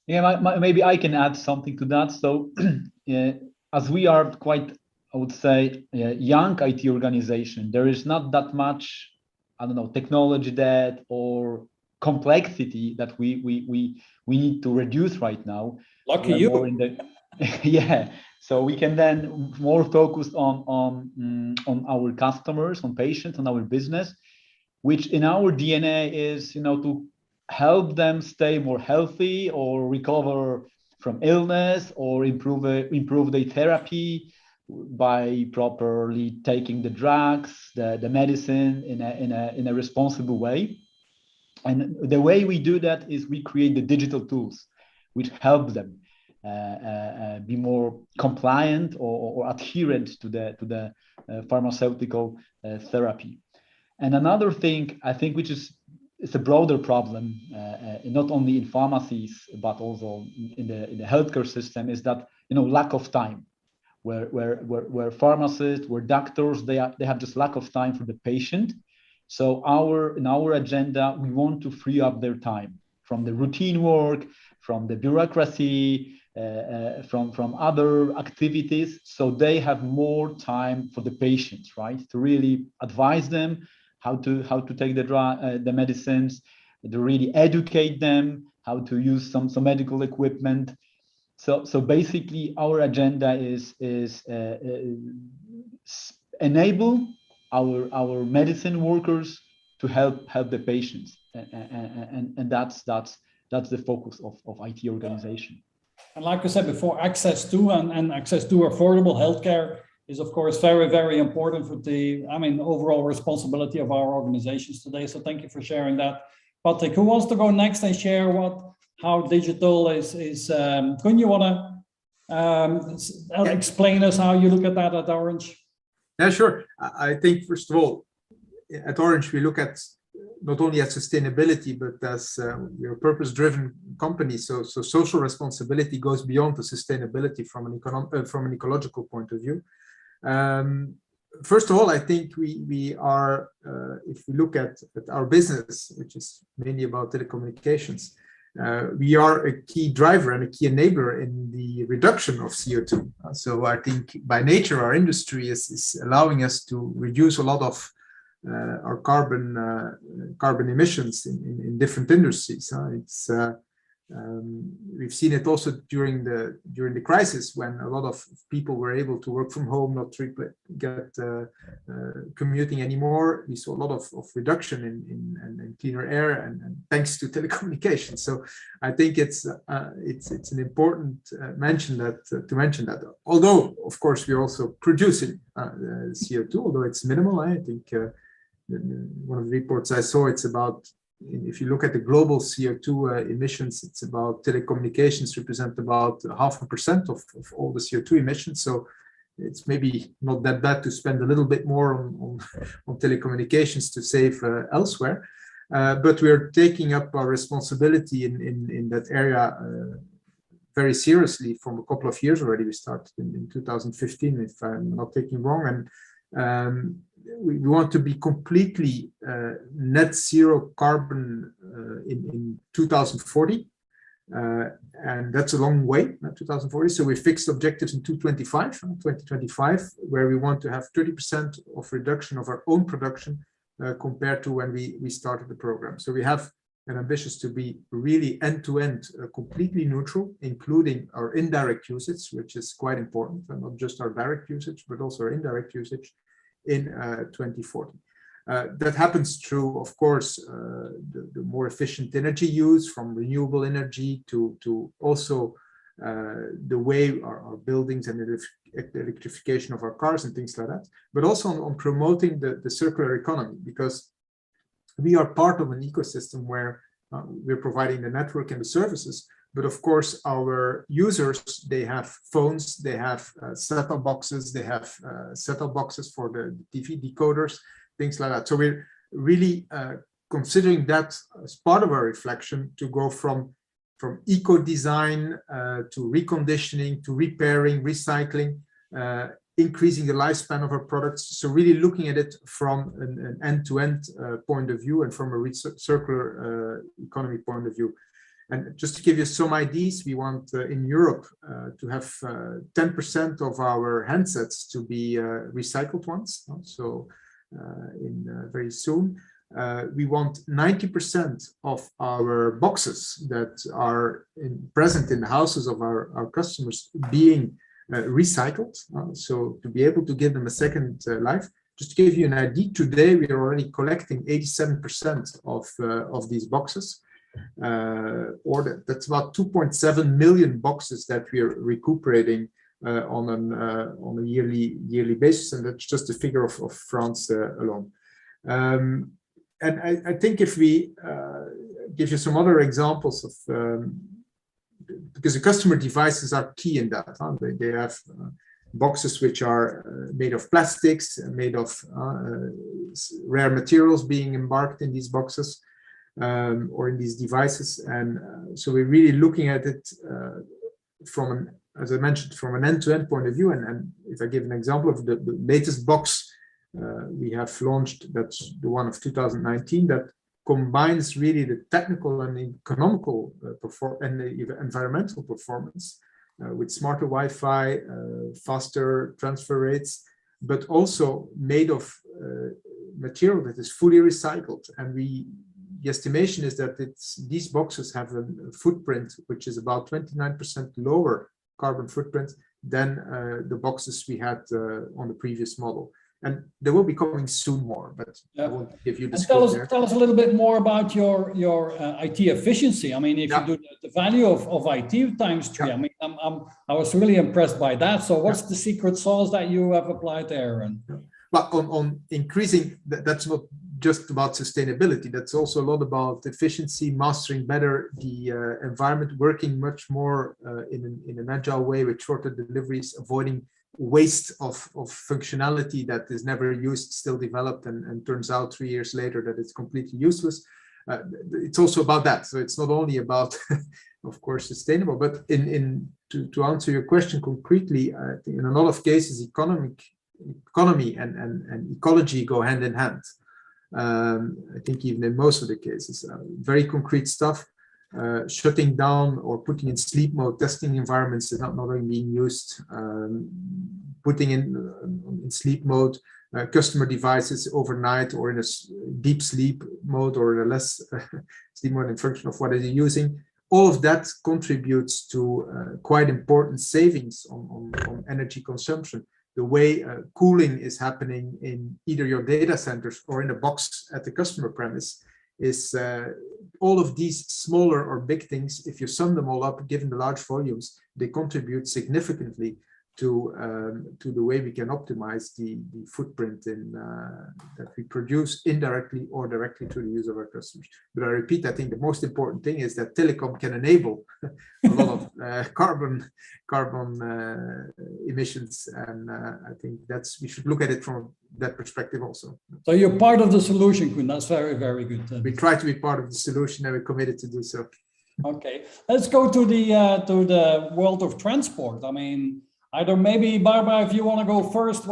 Yeah, maybe I can add something to that. So as we are quite, I would say, a young IT organization, there is not that much, technology debt or complexity that we need to reduce right now. Lucky you. Yeah, so we can then more focus on our customers, on patients, on our business, which in our DNA is, to help them stay more healthy or recover from illness or improve their therapy by properly taking the drugs, the medicine in a responsible way. And the way we do that is we create the digital tools which help them be more compliant or adherent to the pharmaceutical therapy. And another thing I think, which is it's a broader problem, not only in pharmacies but also in the healthcare system, is that lack of time. Where pharmacists, where doctors, they have just lack of time for the patient. So in our agenda, we want to free up their time from the routine work, from the bureaucracy, from other activities, so they have more time for the patients, right? To really advise them how to take the medicines, to really educate them how to use some medical equipment. So basically, our agenda is enable our medicine workers to help the patients, and that's the focus of IT organization. And like I said before, access to and access to affordable healthcare is of course very, very important for the overall responsibility of our organizations today. So thank you for sharing that. Patrick, who wants to go next and share how digital is Kun, you want to explain us how you look at that at Orange? Yeah, sure. I think, first of all, at Orange, we look at not only at sustainability, but as we're a purpose-driven company. So social responsibility goes beyond the sustainability from an ecological point of view. First of all, I think we are, if we look at our business, which is mainly about telecommunications, we are a key driver and a key enabler in the reduction of CO2. So I think by nature, our industry is allowing us to reduce a lot of our carbon emissions in different industries. We've seen it also during the crisis, when a lot of people were able to work from home, not get commuting anymore. We saw a lot of reduction in cleaner air and thanks to telecommunications. So I think it's an important mention that although of course we're also producing CO2, although it's minimal. I think one of the reports I saw, it's about, if you look at the global CO2 emissions, it's about telecommunications represent about 0.5% of all the CO2 emissions. So it's maybe not that bad to spend a little bit more on telecommunications to save elsewhere. But we're taking up our responsibility in that area very seriously from a couple of years already. We started in 2015, if I'm not taking wrong, and we want to be completely net zero carbon in 2040. And that's a long way, 2040. So we fixed objectives in 2025, where we want to have 30% of reduction of our own production compared to when we started the program. So we have an ambition to be really end-to-end completely neutral, including our indirect usage, which is quite important, and not just our direct usage, but also our indirect usage in 2040. That happens through, of course, the more efficient energy use, from renewable energy to also the way our buildings and the electrification of our cars and things like that, but also on promoting the circular economy, because we are part of an ecosystem where we're providing the network and the services. But of course, our users, they have phones, they have set-top boxes, they have set-top boxes for the TV decoders, things like that. So we're really considering that as part of our reflection to go from eco-design to reconditioning, to repairing, recycling, increasing the lifespan of our products. So really looking at it from an end-to-end point of view and from a circular economy point of view. And just to give you some ideas, we want in Europe to have 10% of our handsets to be recycled ones. So very soon. We want 90% of our boxes that are present in the houses of our customers being recycled. So to be able to give them a second life. Just to give you an idea, today we are already collecting 87% of these boxes. That's about 2.7 million boxes that we are recuperating on a yearly basis, and that's just a figure of France alone. And I think if we give you some other examples of, because the customer devices are key in that. They have boxes which are made of plastics, made of rare materials being embarked in these boxes or in these devices. And so we're really looking at it from as I mentioned, from an end-to-end point of view. And if I give an example of the latest box we have launched, that's the one of 2019, that combines really the technical and economical and the environmental performance with smarter Wi-Fi, faster transfer rates, but also made of material that is fully recycled. And the estimation is that these boxes have a footprint which is about 29% lower carbon footprint than the boxes we had on the previous model. And they will be coming soon more, but I won't give you the scope there. Tell us a little bit more about your IT efficiency. I mean, if you do the value of IT times 3, I mean, I was really impressed by that. So what's the secret sauce that you have applied there, Aaron? But on increasing, that's not just about sustainability. That's also a lot about efficiency, mastering better the environment, working much more in an agile way with shorter deliveries, avoiding waste of functionality that is never used, still developed, and turns out 3 years later that it's completely useless. It's also about that. So it's not only about, of course, sustainable, but to answer your question concretely, I think in a lot of cases, economy and ecology go hand in hand. I think even in most of the cases, very concrete stuff. Shutting down or putting in sleep mode testing environments is not only being used, putting in sleep mode customer devices overnight or in a deep sleep mode or a less sleep mode in function of what are you using. All of that contributes to quite important savings on energy consumption. The way cooling is happening in either your data centers or in a box at the customer premise is all of these smaller or big things, if you sum them all up, given the large volumes, they contribute significantly to the way we can optimize the footprint that we produce indirectly or directly to the use of our customers. But I repeat, I think the most important thing is that telecom can enable a lot of carbon emissions, and I think we should look at it from that perspective also. So you're part of the solution, Koen. That's very, very good. We try to be part of the solution, and we're committed to do so. Okay, let's go to the world of transport. I mean, either maybe Barbara, if you want to go first,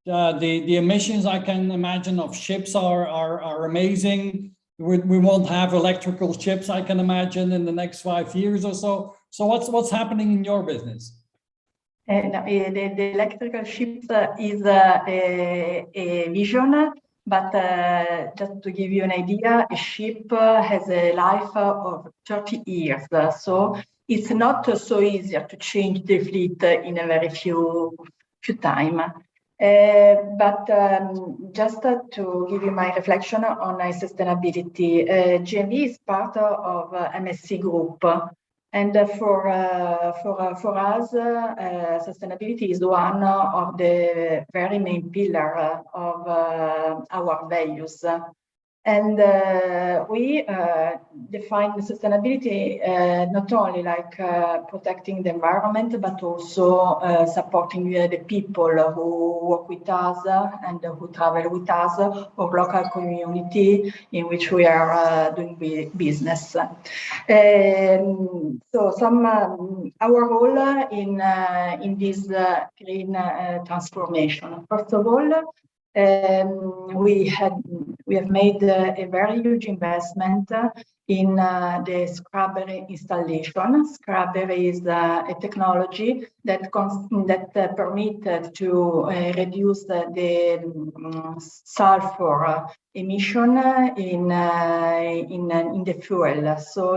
the emissions I can imagine of ships are amazing. We won't have electrical ships, I can imagine, in the next 5 years or so. So what's happening in your business? The electrical ships is a vision, but just to give you an idea, a ship has a life of 30 years. So it's not so easy to change the fleet in a very few time. But just to give you my reflection on sustainability, GMV is part of MSC Group, and for us, sustainability is one of the very main pillar of our values. And we define sustainability not only like protecting the environment, but also supporting the people who work with us and who travel with us, or local community in which we are doing business. So our role in this green transformation. First of all, we have made a very huge investment in the scrubber installation. Scrubber is a technology that permits to reduce the sulfur emission in the fuel. So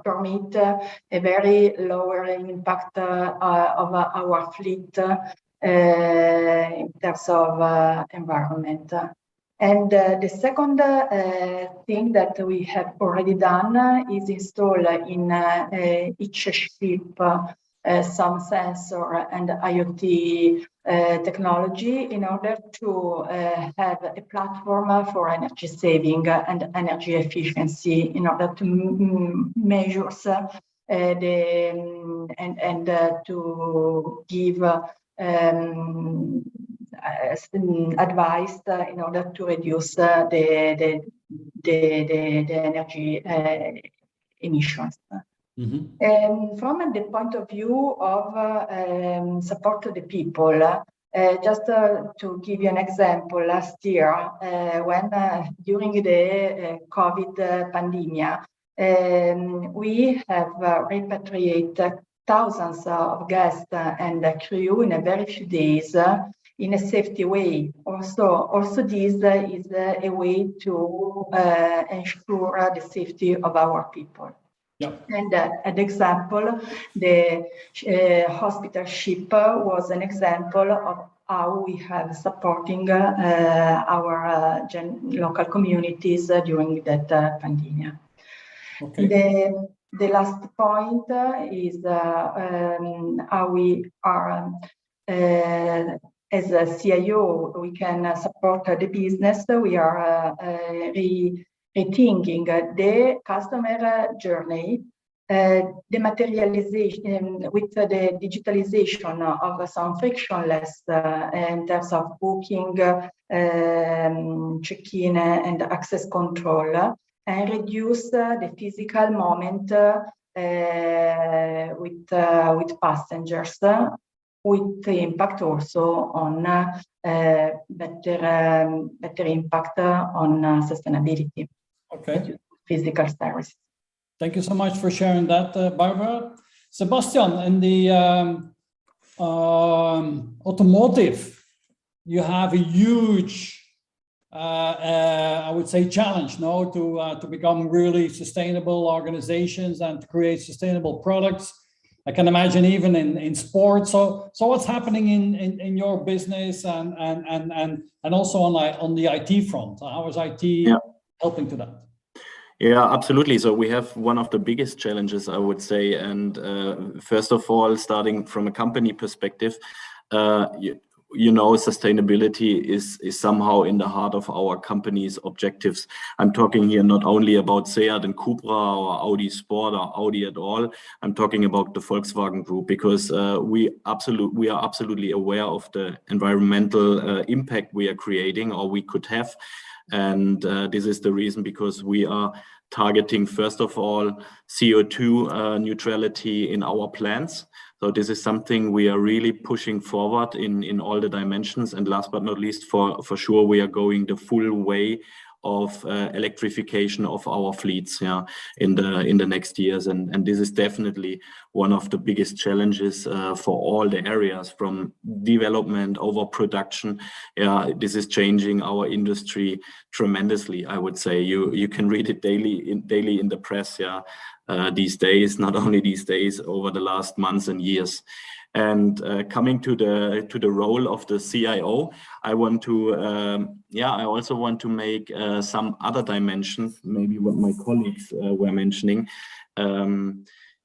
permit a very lower impact of our fleet in terms of environment. And the second thing that we have already done is install in each ship some sensor and IoT technology in order to have a platform for energy saving and energy efficiency, in order to measure to give advice in order to reduce the energy emissions. Mm-hmm. From the point of view of support to the people, just to give you an example, last year when during the COVID pandemic, we have repatriated thousands of guests and crew in a very few days in a safety way. Also this is a way to ensure the safety of our people. Yeah. And an example, the hospital ship was an example of how we have supporting our local communities during that pandemic. Okay. The last point is how we are, as a CIO, we can support the business. We are rethinking the customer journey, the materialization with the digitalization of some frictionless in terms of booking, check-in and access control, and reduce the physical moment with passengers, with the impact also on better impact on sustainability. Okay. Physical services. Thank you so much for sharing that, Barbara. Sebastian, in the automotive, you have a huge, I would say, challenge, no, to become really sustainable organizations and to create sustainable products. I can imagine even in sports. So what's happening in your business and also on the IT front? How is IT helping to that? Yeah, absolutely. So we have one of the biggest challenges, I would say. And first of all, starting from a company perspective, you know, sustainability is somehow in the heart of our company's objectives. I'm talking here not only about Seat and Cupra or Audi Sport or Audi at all. I'm talking about the Volkswagen Group, because we are absolutely aware of the environmental impact we are creating, or we could have. And this is the reason, because we are targeting, first of all, CO2 neutrality in our plants. So this is something we are really pushing forward in all the dimensions. And last but not least, for sure, we are going the full way of electrification of our fleets, yeah, in the next years. And this is definitely one of the biggest challenges for all the areas, from development over production. Yeah, this is changing our industry tremendously, I would say. You can read it daily in the press, yeah, these days, not only these days, over the last months and years. And coming to the role of the CIO, I want to, I also want to make some other dimensions, maybe what my colleagues were mentioning.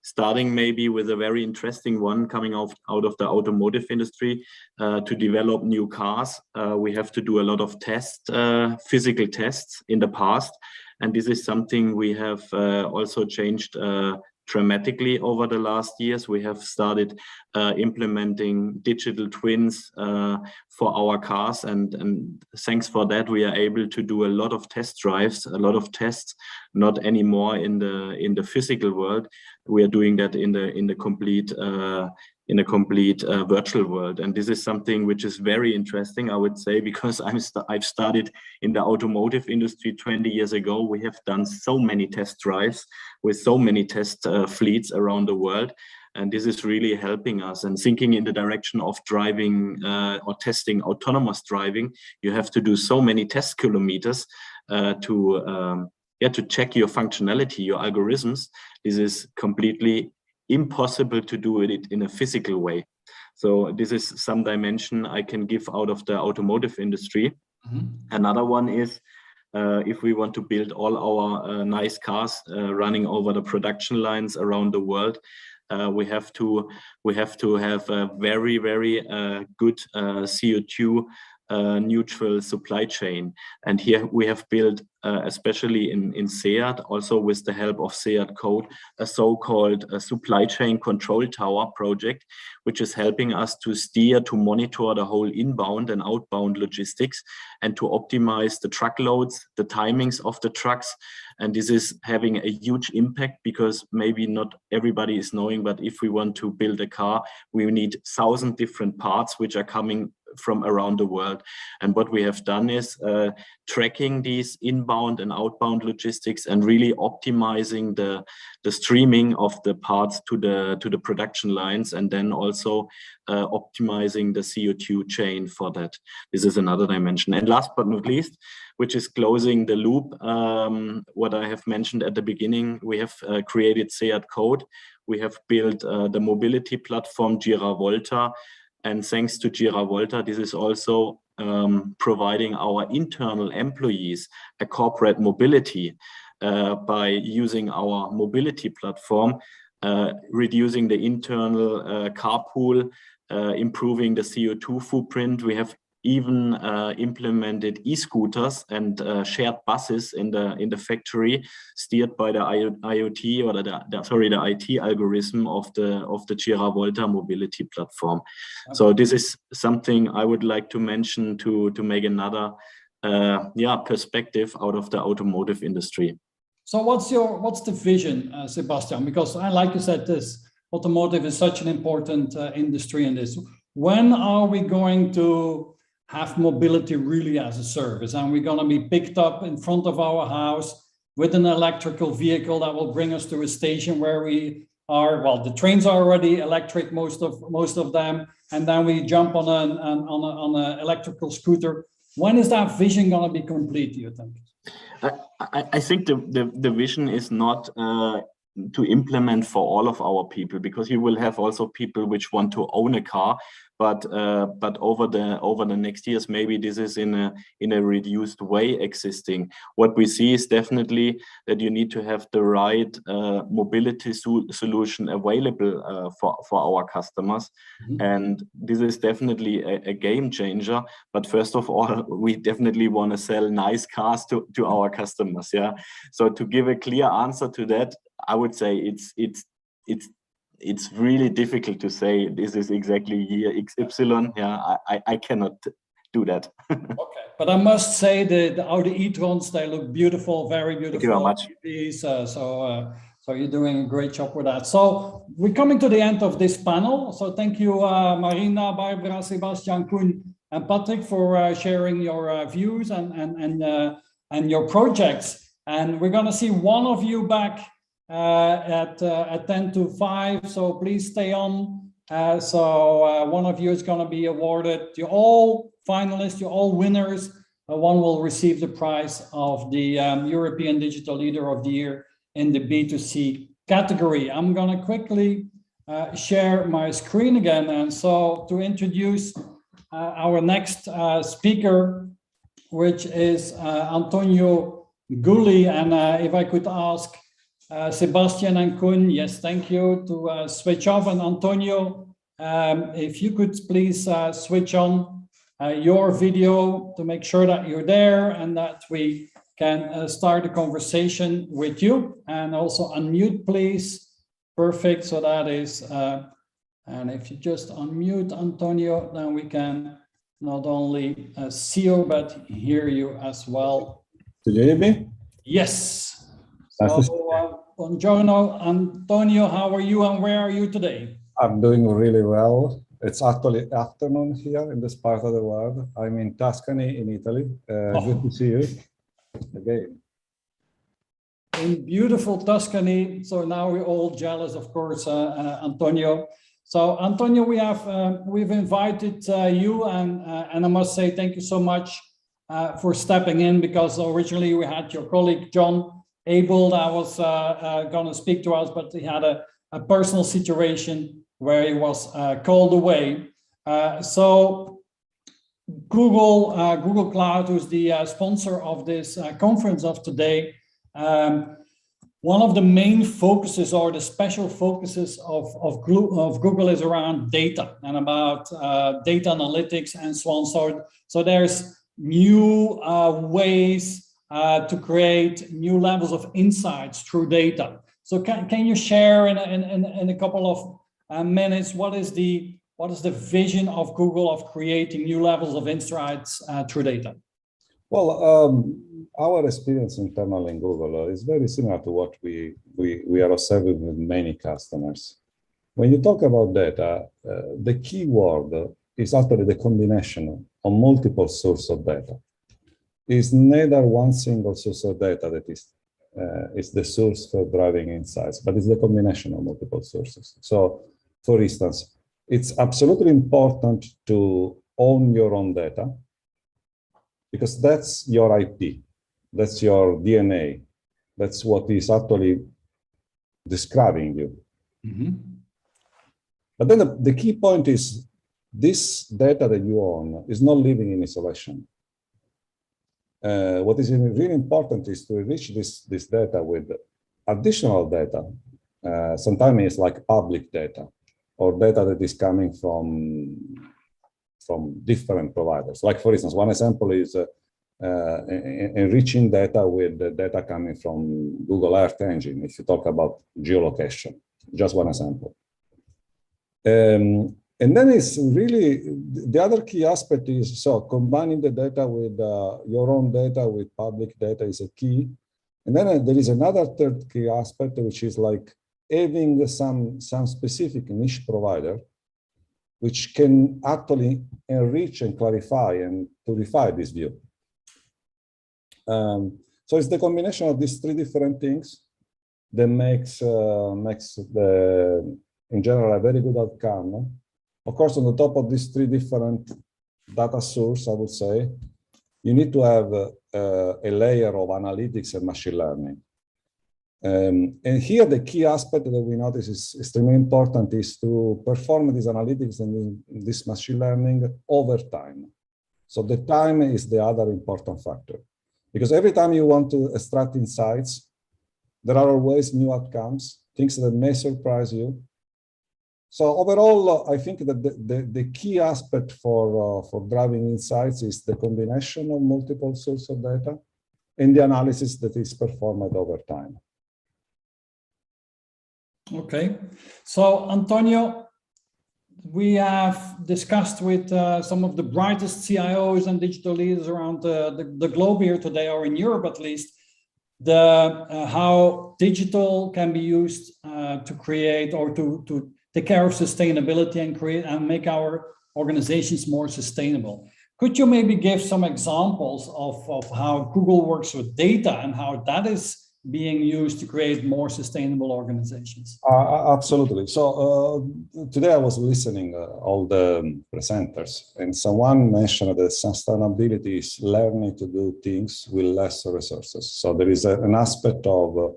Starting maybe with a very interesting one coming out of the automotive industry. To develop new cars, we have to do a lot of tests, physical tests in the past. And this is something we have also changed dramatically over the last years. We have started implementing digital twins for our cars, and thanks for that, we are able to do a lot of test drives, a lot of tests, not anymore in the physical world. We are doing that in the complete virtual world. And this is something which is very interesting, I would say, because I've started in the automotive industry 20 years ago. We have done so many test drives with so many test fleets around the world. And this is really helping us. And thinking in the direction of driving or testing autonomous driving, you have to do so many test kilometers to check your functionality, your algorithms. This is completely impossible to do it in a physical way. So this is some dimension I can give out of the automotive industry. Mm-hmm. Another one is if we want to build all our nice cars running over the production lines around the world, we have to have a very, very good CO2 neutral supply chain. And here we have built, especially in Seat, also with the help of Seat Code, a so-called supply chain control tower project, which is helping us to steer, to monitor the whole inbound and outbound logistics, and to optimize the truckloads, the timings of the trucks. And this is having a huge impact, because maybe not everybody is knowing, but if we want to build a car, we need 1,000 different parts which are coming from around the world. And what we have done is tracking these inbound and outbound logistics and really optimizing the streaming of the parts to the production lines, and then also optimizing the CO2 chain for that. This is another dimension. And last but not least, which is closing the loop, what I have mentioned at the beginning, we have created Seat Code. We have built the mobility platform GiraVolta. And thanks to GiraVolta, this is also providing our internal employees a corporate mobility by using our mobility platform, reducing the internal carpool, improving the CO2 footprint. We have even implemented e-scooters and shared buses in the factory, steered by the IoT or the IT algorithm of the GiraVolta mobility platform. Okay. So this is something I would like to mention to make another perspective out of the automotive industry. So what's the vision, Sebastian? Because like you said, this automotive is such an important industry in this. When are we going to have mobility really as a service? And we're going to be picked up in front of our house with an electrical vehicle that will bring us to a station where we are. Well, the trains are already electric, most of them, and then we jump on an electrical scooter. When is that vision going to be complete, do you think? I think the vision is not to implement for all of our people, because you will have also people which want to own a car, but over the next years, maybe this is in a reduced way existing. What we see is definitely that you need to have the right mobility solution available for our customers, and this is definitely a game changer. But first of all, we definitely want to sell nice cars to our customers. Yeah. So to give a clear answer to that, I would say it's really difficult to say this is exactly year XY. Yeah, I cannot do that. Okay, but I must say the Audi e-trons, they look beautiful, very beautiful. Thank you very much. These, so you're doing a great job with that. So we're coming to the end of this panel. So thank you, Marina, Barbara, Sebastian, Koen, and Patrick for sharing your views and your projects. And we're going to see one of you back at 10 to 5. So please stay on. So one of you is going to be awarded. You're all finalists, you're all winners. One will receive the prize of the European Digital Leader of the Year in the B2C category. I'm going to quickly share my screen again. And so to introduce our next speaker, which is Antonio Gulli. And if I could ask Sebastian and Koen, yes, thank you, to switch off. And Antonio, if you could please switch on your video to make sure that you're there and that we can start a conversation with you. And also unmute, please. Perfect. So that is, and if you just unmute Antonio, then we can not only see you, but hear you as well. Do you hear me? Yes. So, buongiorno, Antonio, how are you and where are you today? I'm doing really well. It's actually afternoon here in this part of the world. I'm in Tuscany in Italy. Good to see you again. In beautiful Tuscany. So now we're all jealous, of course, Antonio. So Antonio, we've invited you, and I must say thank you so much for stepping in, because originally we had your colleague John Abel that was going to speak to us, but he had a personal situation where he was called away. So Google Cloud, who's the sponsor of this conference of today, one of the main focuses or the special focuses of Google is around data and about data analytics and so on. So there's new ways to create new levels of insights through data. So can you share in a couple of minutes what is the vision of Google of creating new levels of insights through data? Well, our experience internally in Google is very similar to what we are observing with many customers. When you talk about data, the key word is actually the combination of multiple sources of data. It's neither one single source of data that is the source for driving insights, but it's the combination of multiple sources. So, for instance, it's absolutely important to own your own data, because that's your IP, that's your DNA, that's what is actually describing you. Mm-hmm. But then the key point is this data that you own is not living in isolation. What is really important is to enrich this data with additional data. Sometimes it's like public data or data that is coming from different providers. Like, for instance, one example is enriching data with the data coming from Google Earth Engine, if you talk about geolocation, just one example. And then it's really, the other key aspect is, so combining the data with your own data with public data is a key. And then there is another third key aspect, which is like having some specific niche provider, which can actually enrich and clarify and purify this view. So it's the combination of these three different things that makes in general a very good outcome. Of course, on the top of these three different data sources, I would say, you need to have a layer of analytics and machine learning. And here the key aspect that we notice is extremely important is to perform these analytics and this machine learning over time. So the time is the other important factor, because every time you want to extract insights, there are always new outcomes, things that may surprise you. So overall, I think that the key aspect for driving insights is the combination of multiple sources of data and the analysis that is performed over time. Okay, so Antonio, we have discussed with some of the brightest CIOs and digital leaders around the globe here today, or in Europe at least, how digital can be used to create or to take care of sustainability and create and make our organizations more sustainable. Could you maybe give some examples of how Google works with data and how that is being used to create more sustainable organizations? Absolutely. So today I was listening all the presenters, and someone mentioned that sustainability is learning to do things with less resources. So there is an aspect of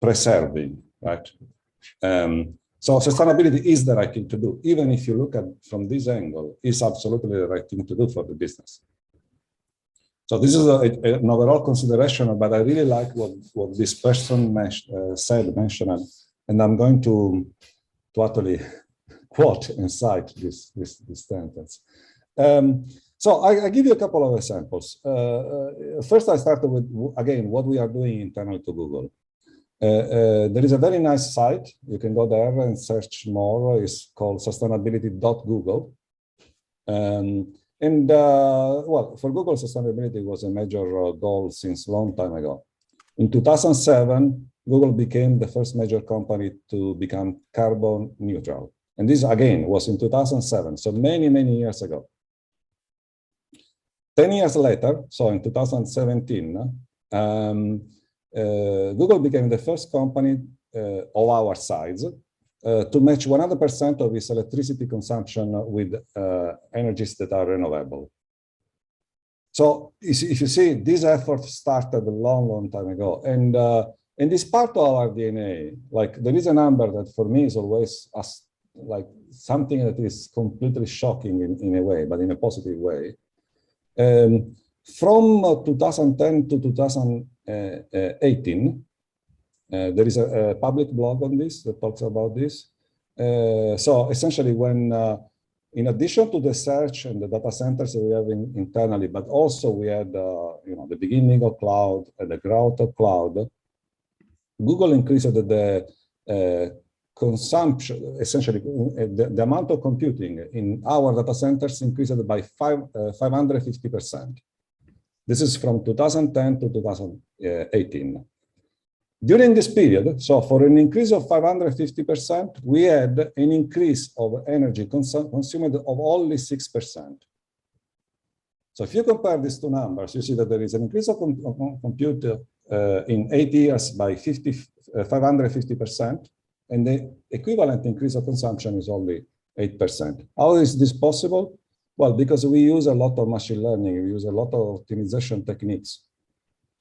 preserving, right? So sustainability is the right thing to do. Even if you look at from this angle, it's absolutely the right thing to do for the business. So this is an overall consideration, but I really like what this person mentioned, and I'm going to actually quote and cite this sentence. So I give you a couple of examples. First, I started with, again, what we are doing internally to Google. There is a very nice site. You can go there and search more. It's called sustainability.google. Well, for Google, sustainability was a major goal since a long time ago. In 2007, Google became the first major company to become carbon neutral. And this, again, was in 2007, so many, many years ago. 10 years later, so in 2017, Google became the first company of our size to match 100% of its electricity consumption with energies that are renewable. So if you see, this effort started a long, long time ago. And this part of our DNA, like there is a number that for me is always like something that is completely shocking in a way, but in a positive way. From 2010 to 2018, there is a public blog on this that talks about this. So essentially, when in addition to the search and the data centers that we have internally, but also we had the beginning of cloud and the growth of cloud, Google increased the consumption, essentially the amount of computing in our data centers increased by 550%. This is from 2010 to 2018. During this period, so for an increase of 550%, we had an increase of energy consumed of only 6%. So if you compare these two numbers, you see that there is an increase of compute in 8 years by 550%, and the equivalent increase of consumption is only 8%. How is this possible? Well, because we use a lot of machine learning, we use a lot of optimization techniques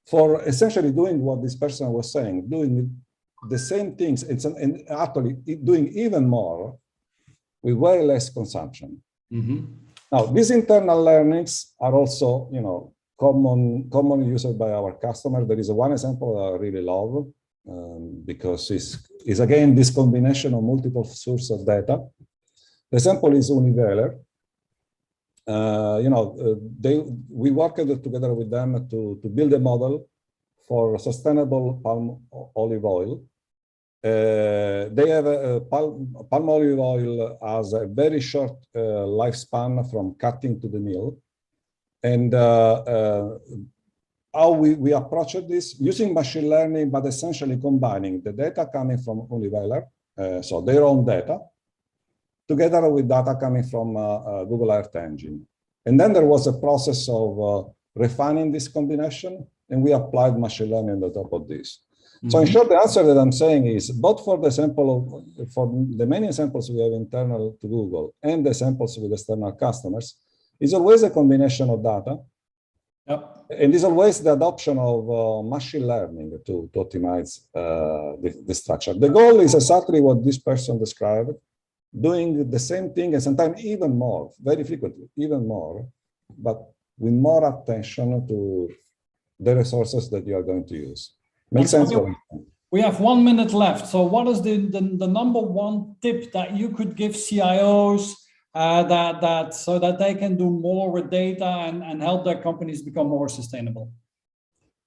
for essentially doing what this person was saying, doing the same things and actually doing even more with way less consumption. Mm-hmm. Now, these internal learnings are also, commonly used by our customers. There is one example that I really love because it's again this combination of multiple sources of data. The example is Unilever. We worked together with them to build a model for sustainable palm olive oil. They have palm olive oil has a very short lifespan from cutting to the mill. And how we approached this using machine learning, but essentially combining the data coming from Unilever, so their own data, together with data coming from Google Earth Engine. And then there was a process of refining this combination, and we applied machine learning on top of this. Mm-hmm. So in short, the answer that I'm saying is, both for the sample for the many samples we have internal to Google and the samples with external customers, is always a combination of data Yep. And there's always the adoption of machine learning to optimize the structure. The goal is exactly what this person described, doing the same thing and sometimes even more, very frequently, even more, but with more attention to the resources that you are going to use. Makes sense? We have 1 minute left. So what is the number one tip that you could give CIOs so that they can do more with data and help their companies become more sustainable?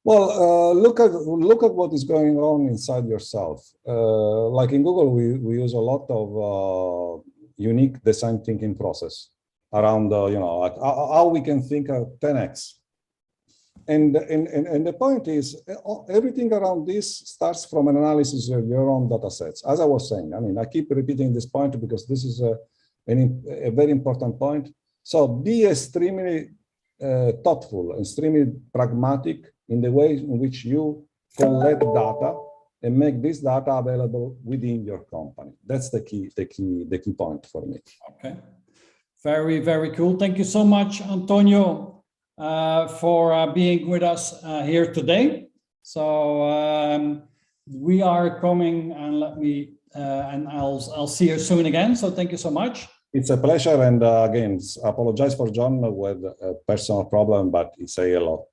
Well, look at what is going on inside yourself. Like in Google, we use a lot of unique design thinking process around like how we can think of 10x. And the point is, everything around this starts from an analysis of your own data sets. As I was saying, I mean, I keep repeating this point because this is a very important point. So be extremely thoughtful and extremely pragmatic in the way in which you collect data and make this data available within your company. That's the key point for me. Okay, very, very cool. Thank you so much, Antonio, for being with us here today. So we are coming, and and I'll see you soon again. So thank you so much. It's a pleasure, and again, apologize for John with a personal problem, but he say a lot.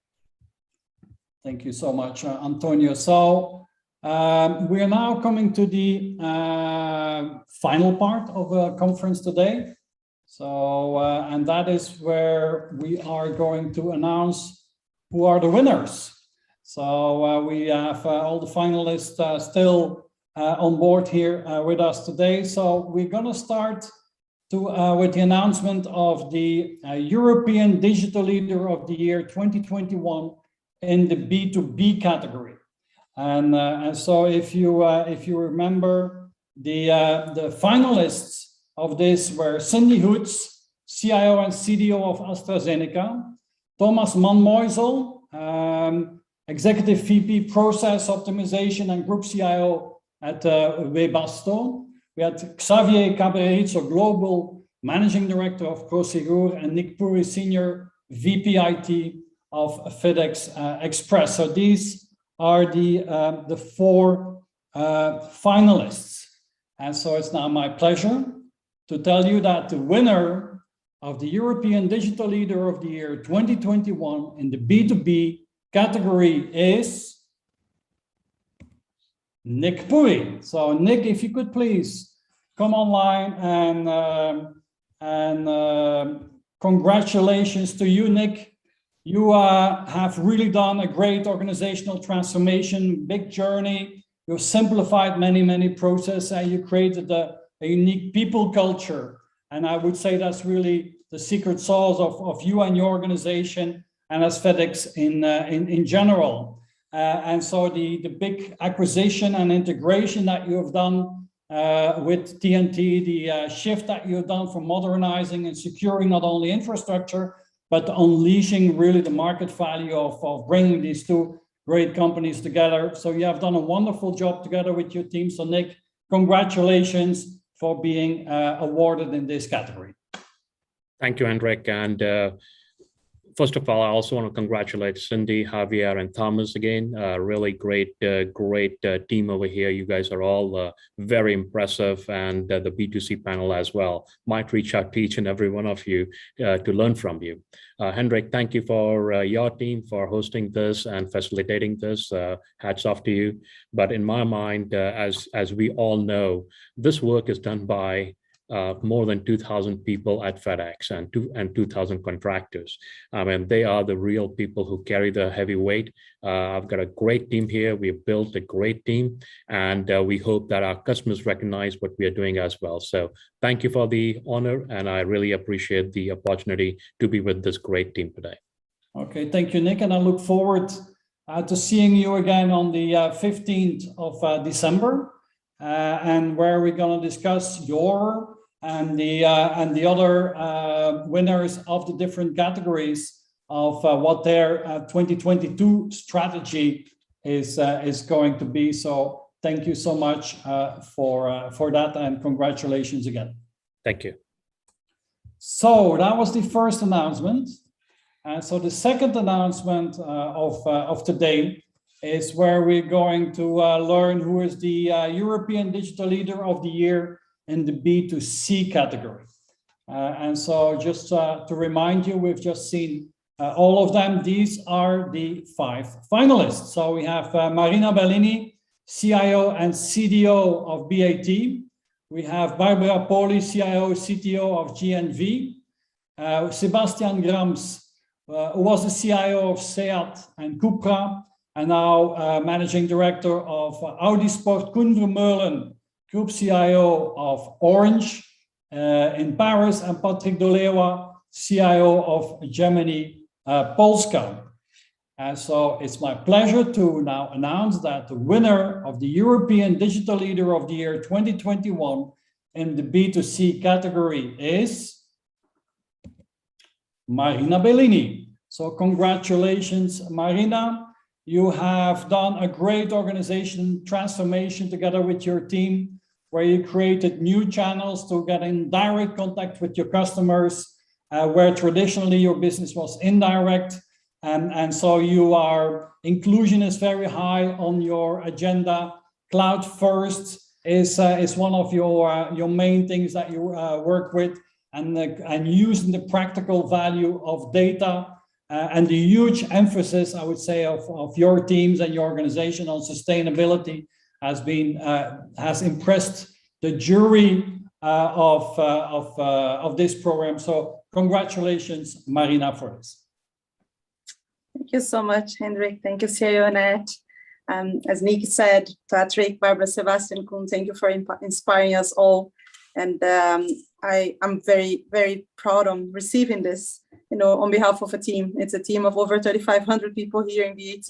Thank you so much, Antonio. So we are now coming to the final part of the conference today. So, and that is where we are going to announce who are the winners. So we have all the finalists still on board here with us today. So we're going to start with the announcement of the European Digital Leader of the Year 2021 in the B2B category. And so if you remember, the finalists of this were Cindy Hoots, CIO and CDO of AstraZeneca, Thomas Manmoisel, Executive VP Process Optimization and Group CIO at Webasto. We had Xavier Cabrerizo, Global Managing Director of Prosegur, and Nick Puri, Senior VP IT of FedEx Express. So these are the four finalists. And so it's now my pleasure to tell you that the winner of the European Digital Leader of the Year 2021 in the B2B category is Nick Puri. So Nick, if you could please come online, and congratulations to you, Nick. You have really done a great organizational transformation, big journey. You've simplified many processes, and you created a unique people culture. And I would say that's really the secret sauce of you and your organization, and as FedEx in general. And so the big acquisition and integration that you have done with TNT, the shift that you've done from modernizing and securing not only infrastructure, but unleashing really the market value of bringing these two great companies together. So you have done a wonderful job together with your team. So Nick, congratulations for being awarded in this category. Thank you, Hendrik. And first of all, I also want to congratulate Cindy, Javier, and Thomas again. Really great team over here. You guys are all very impressive, and the B2C panel as well. Might reach out to each and every one of you to learn from you. Hendrik, thank you for your team for hosting this and facilitating this. Hats off to you. But in my mind, as we all know, this work is done by more than 2,000 people at FedEx and 2,000 contractors. And they are the real people who carry the heavy weight. I've got a great team here. We've built a great team, and we hope that our customers recognize what we are doing as well. So thank you for the honor, and I really appreciate the opportunity to be with this great team today. Okay, thank you, Nick. And I look forward to seeing you again on the 15th of December, and where we're going to discuss your and the other winners of the different categories of what their 2022 strategy is going to be. So thank you so much for that, and congratulations again. Thank you. So that was the first announcement. So the second announcement of today is where we're going to learn who is the European Digital Leader of the Year in the B2C category. And so just to remind you, we've just seen all of them. These are the 5 finalists. So we have Marina Bellini, CIO and CDO of BAT. We have Barbara Poli, CIO, CTO of GNV. Sebastian Grams, who was the CIO of SEAT and Cupra, and now Managing Director of Audi Sport. Koen Vermeulen, Group CIO of Orange in Paris, and Patrick Dolewa, CIO of Germany Polska. And so it's my pleasure to now announce that the winner of the European Digital Leader of the Year 2021 in the B2C category is Marina Bellini. So congratulations, Marina. You have done a great organization transformation together with your team, where you created new channels to get in direct contact with your customers, where traditionally your business was indirect. And so inclusion is very high on your agenda. Cloud first is one of your main things that you work with, and using the practical value of data, and the huge emphasis, I would say, of your teams and your organization on sustainability has impressed the jury of this program. So congratulations, Marina, for this. Thank you so much, Hendrik. Thank you, CIONEXT. As Nick said, Patrick, Barbara, Sebastian, Koen, thank you for inspiring us all. And I'm very, very proud of receiving this, on behalf of a team. It's a team of over 3,500 people here in BAT,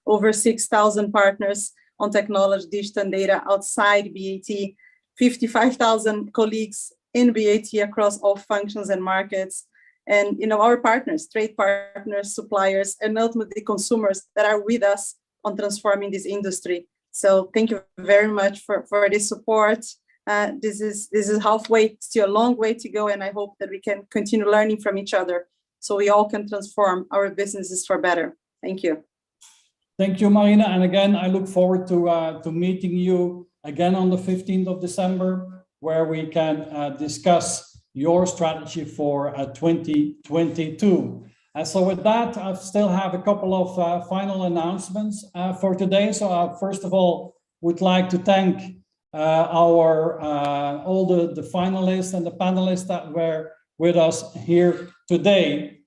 over 6,000 partners on technology, digital and data outside BAT, 55,000 colleagues in BAT across all functions and markets. And our partners, trade partners, suppliers, and ultimately consumers that are with us on transforming this industry. So thank you very much for this support. This is halfway, still a long way to go, and I hope that we can continue learning from each other so we all can transform our businesses for better. Thank you. Thank you, Marina. And again, I look forward to meeting you again on the 15th of December, where we can discuss your strategy for 2022. And so with that, I still have a couple of final announcements for today. So I first of all would like to thank all the finalists and the panelists that were with us here today.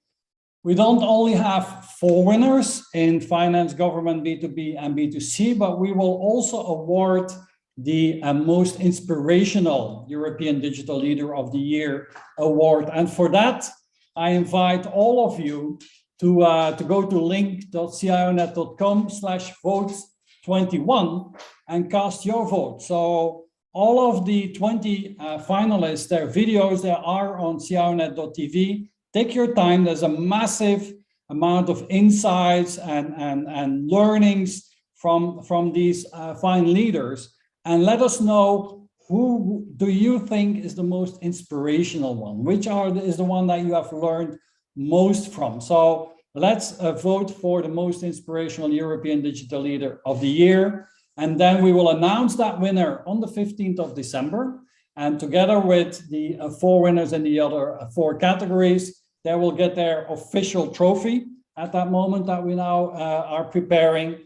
We don't only have 4 winners in finance, government, B2B and B2C, but we will also award the most inspirational European Digital Leader of the Year award. And for that, I invite all of you to go to link.cionext.com/votes21 and cast your vote. So all of the 20 finalists, their videos, they are on CIONEXT.tv. Take your time. There's a massive amount of insights and learnings from these fine leaders. And let us know, who do you think is the most inspirational one? Which is the one that you have learned most from? So let's vote for the most inspirational European Digital Leader of the Year. And then we will announce that winner on the 15th of December. And together with the 4 winners in the other 4 categories, they will get their official trophy at that moment that we now are preparing.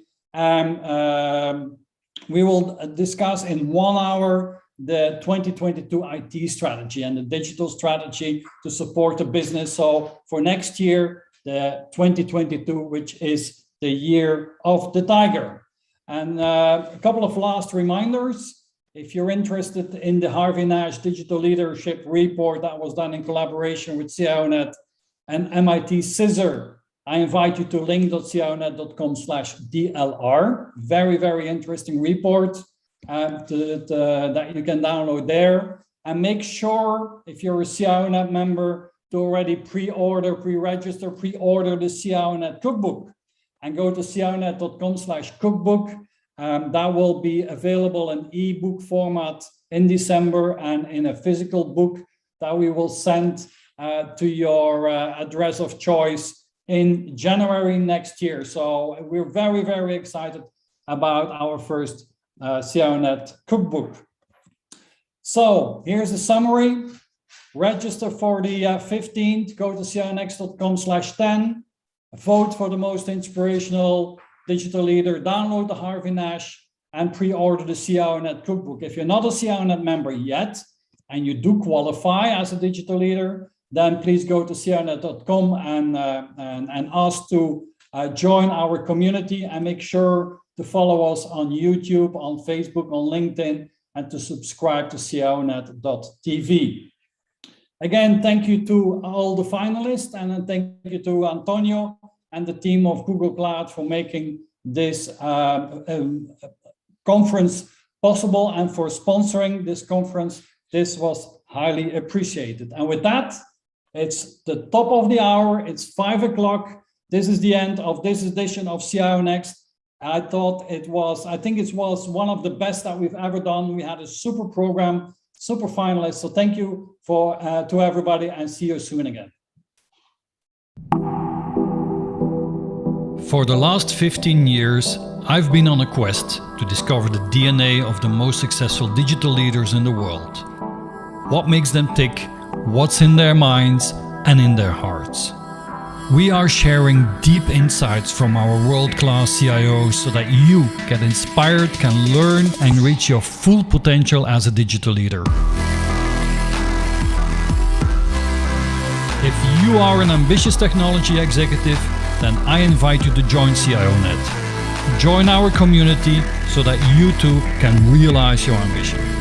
We will discuss in 1 hour the 2022 IT strategy and the digital strategy to support the business. So for next year, the 2022, which is the year of the tiger. And a couple of last reminders. If you're interested in the Harvey Nash Digital Leadership Report that was done in collaboration with CIONEXT and MIT CISR, I invite you to link.cionext.com/DLR. Very, very interesting report that you can download there. And make sure, if you're a CIONEXT member, to already pre-order the CIONEXT cookbook. And go to CIONEXT.com/cookbook. That will be available in ebook format in December, and in a physical book that we will send to your address of choice in January next year. So we're very, very excited about our first CIONET cookbook. So here's a summary. Register for the 15th, go to CIONEXT.com/10, vote for the most inspirational digital leader, download the Harvey Nash, and pre-order the CIONET cookbook. If you're not a CIONET member yet, and you do qualify as a digital leader, then please go to CIONET.com and ask to join our community, and make sure to follow us on YouTube, on Facebook, on LinkedIn, and to subscribe to CIONET.tv. Again, thank you to all the finalists, and thank you to Antonio and the team of Google Cloud for making this conference possible and for sponsoring this conference. This was highly appreciated. And with that, it's the top of the hour. It's 5 o'clock. This is the end of this edition of CIONEXT. I think it was one of the best that we've ever done. We had a super program, super finalists. So thank you to everybody, and see you soon again. For the last 15 years, I've been on a quest to discover the DNA of the most successful digital leaders in the world. What makes them tick, what's in their minds and in their hearts. We are sharing deep insights from our world-class CIOs so that you get inspired, can learn and reach your full potential as a digital leader. If you are an ambitious technology executive, then I invite you to join CIONET. Join our community so that you too can realize your ambition.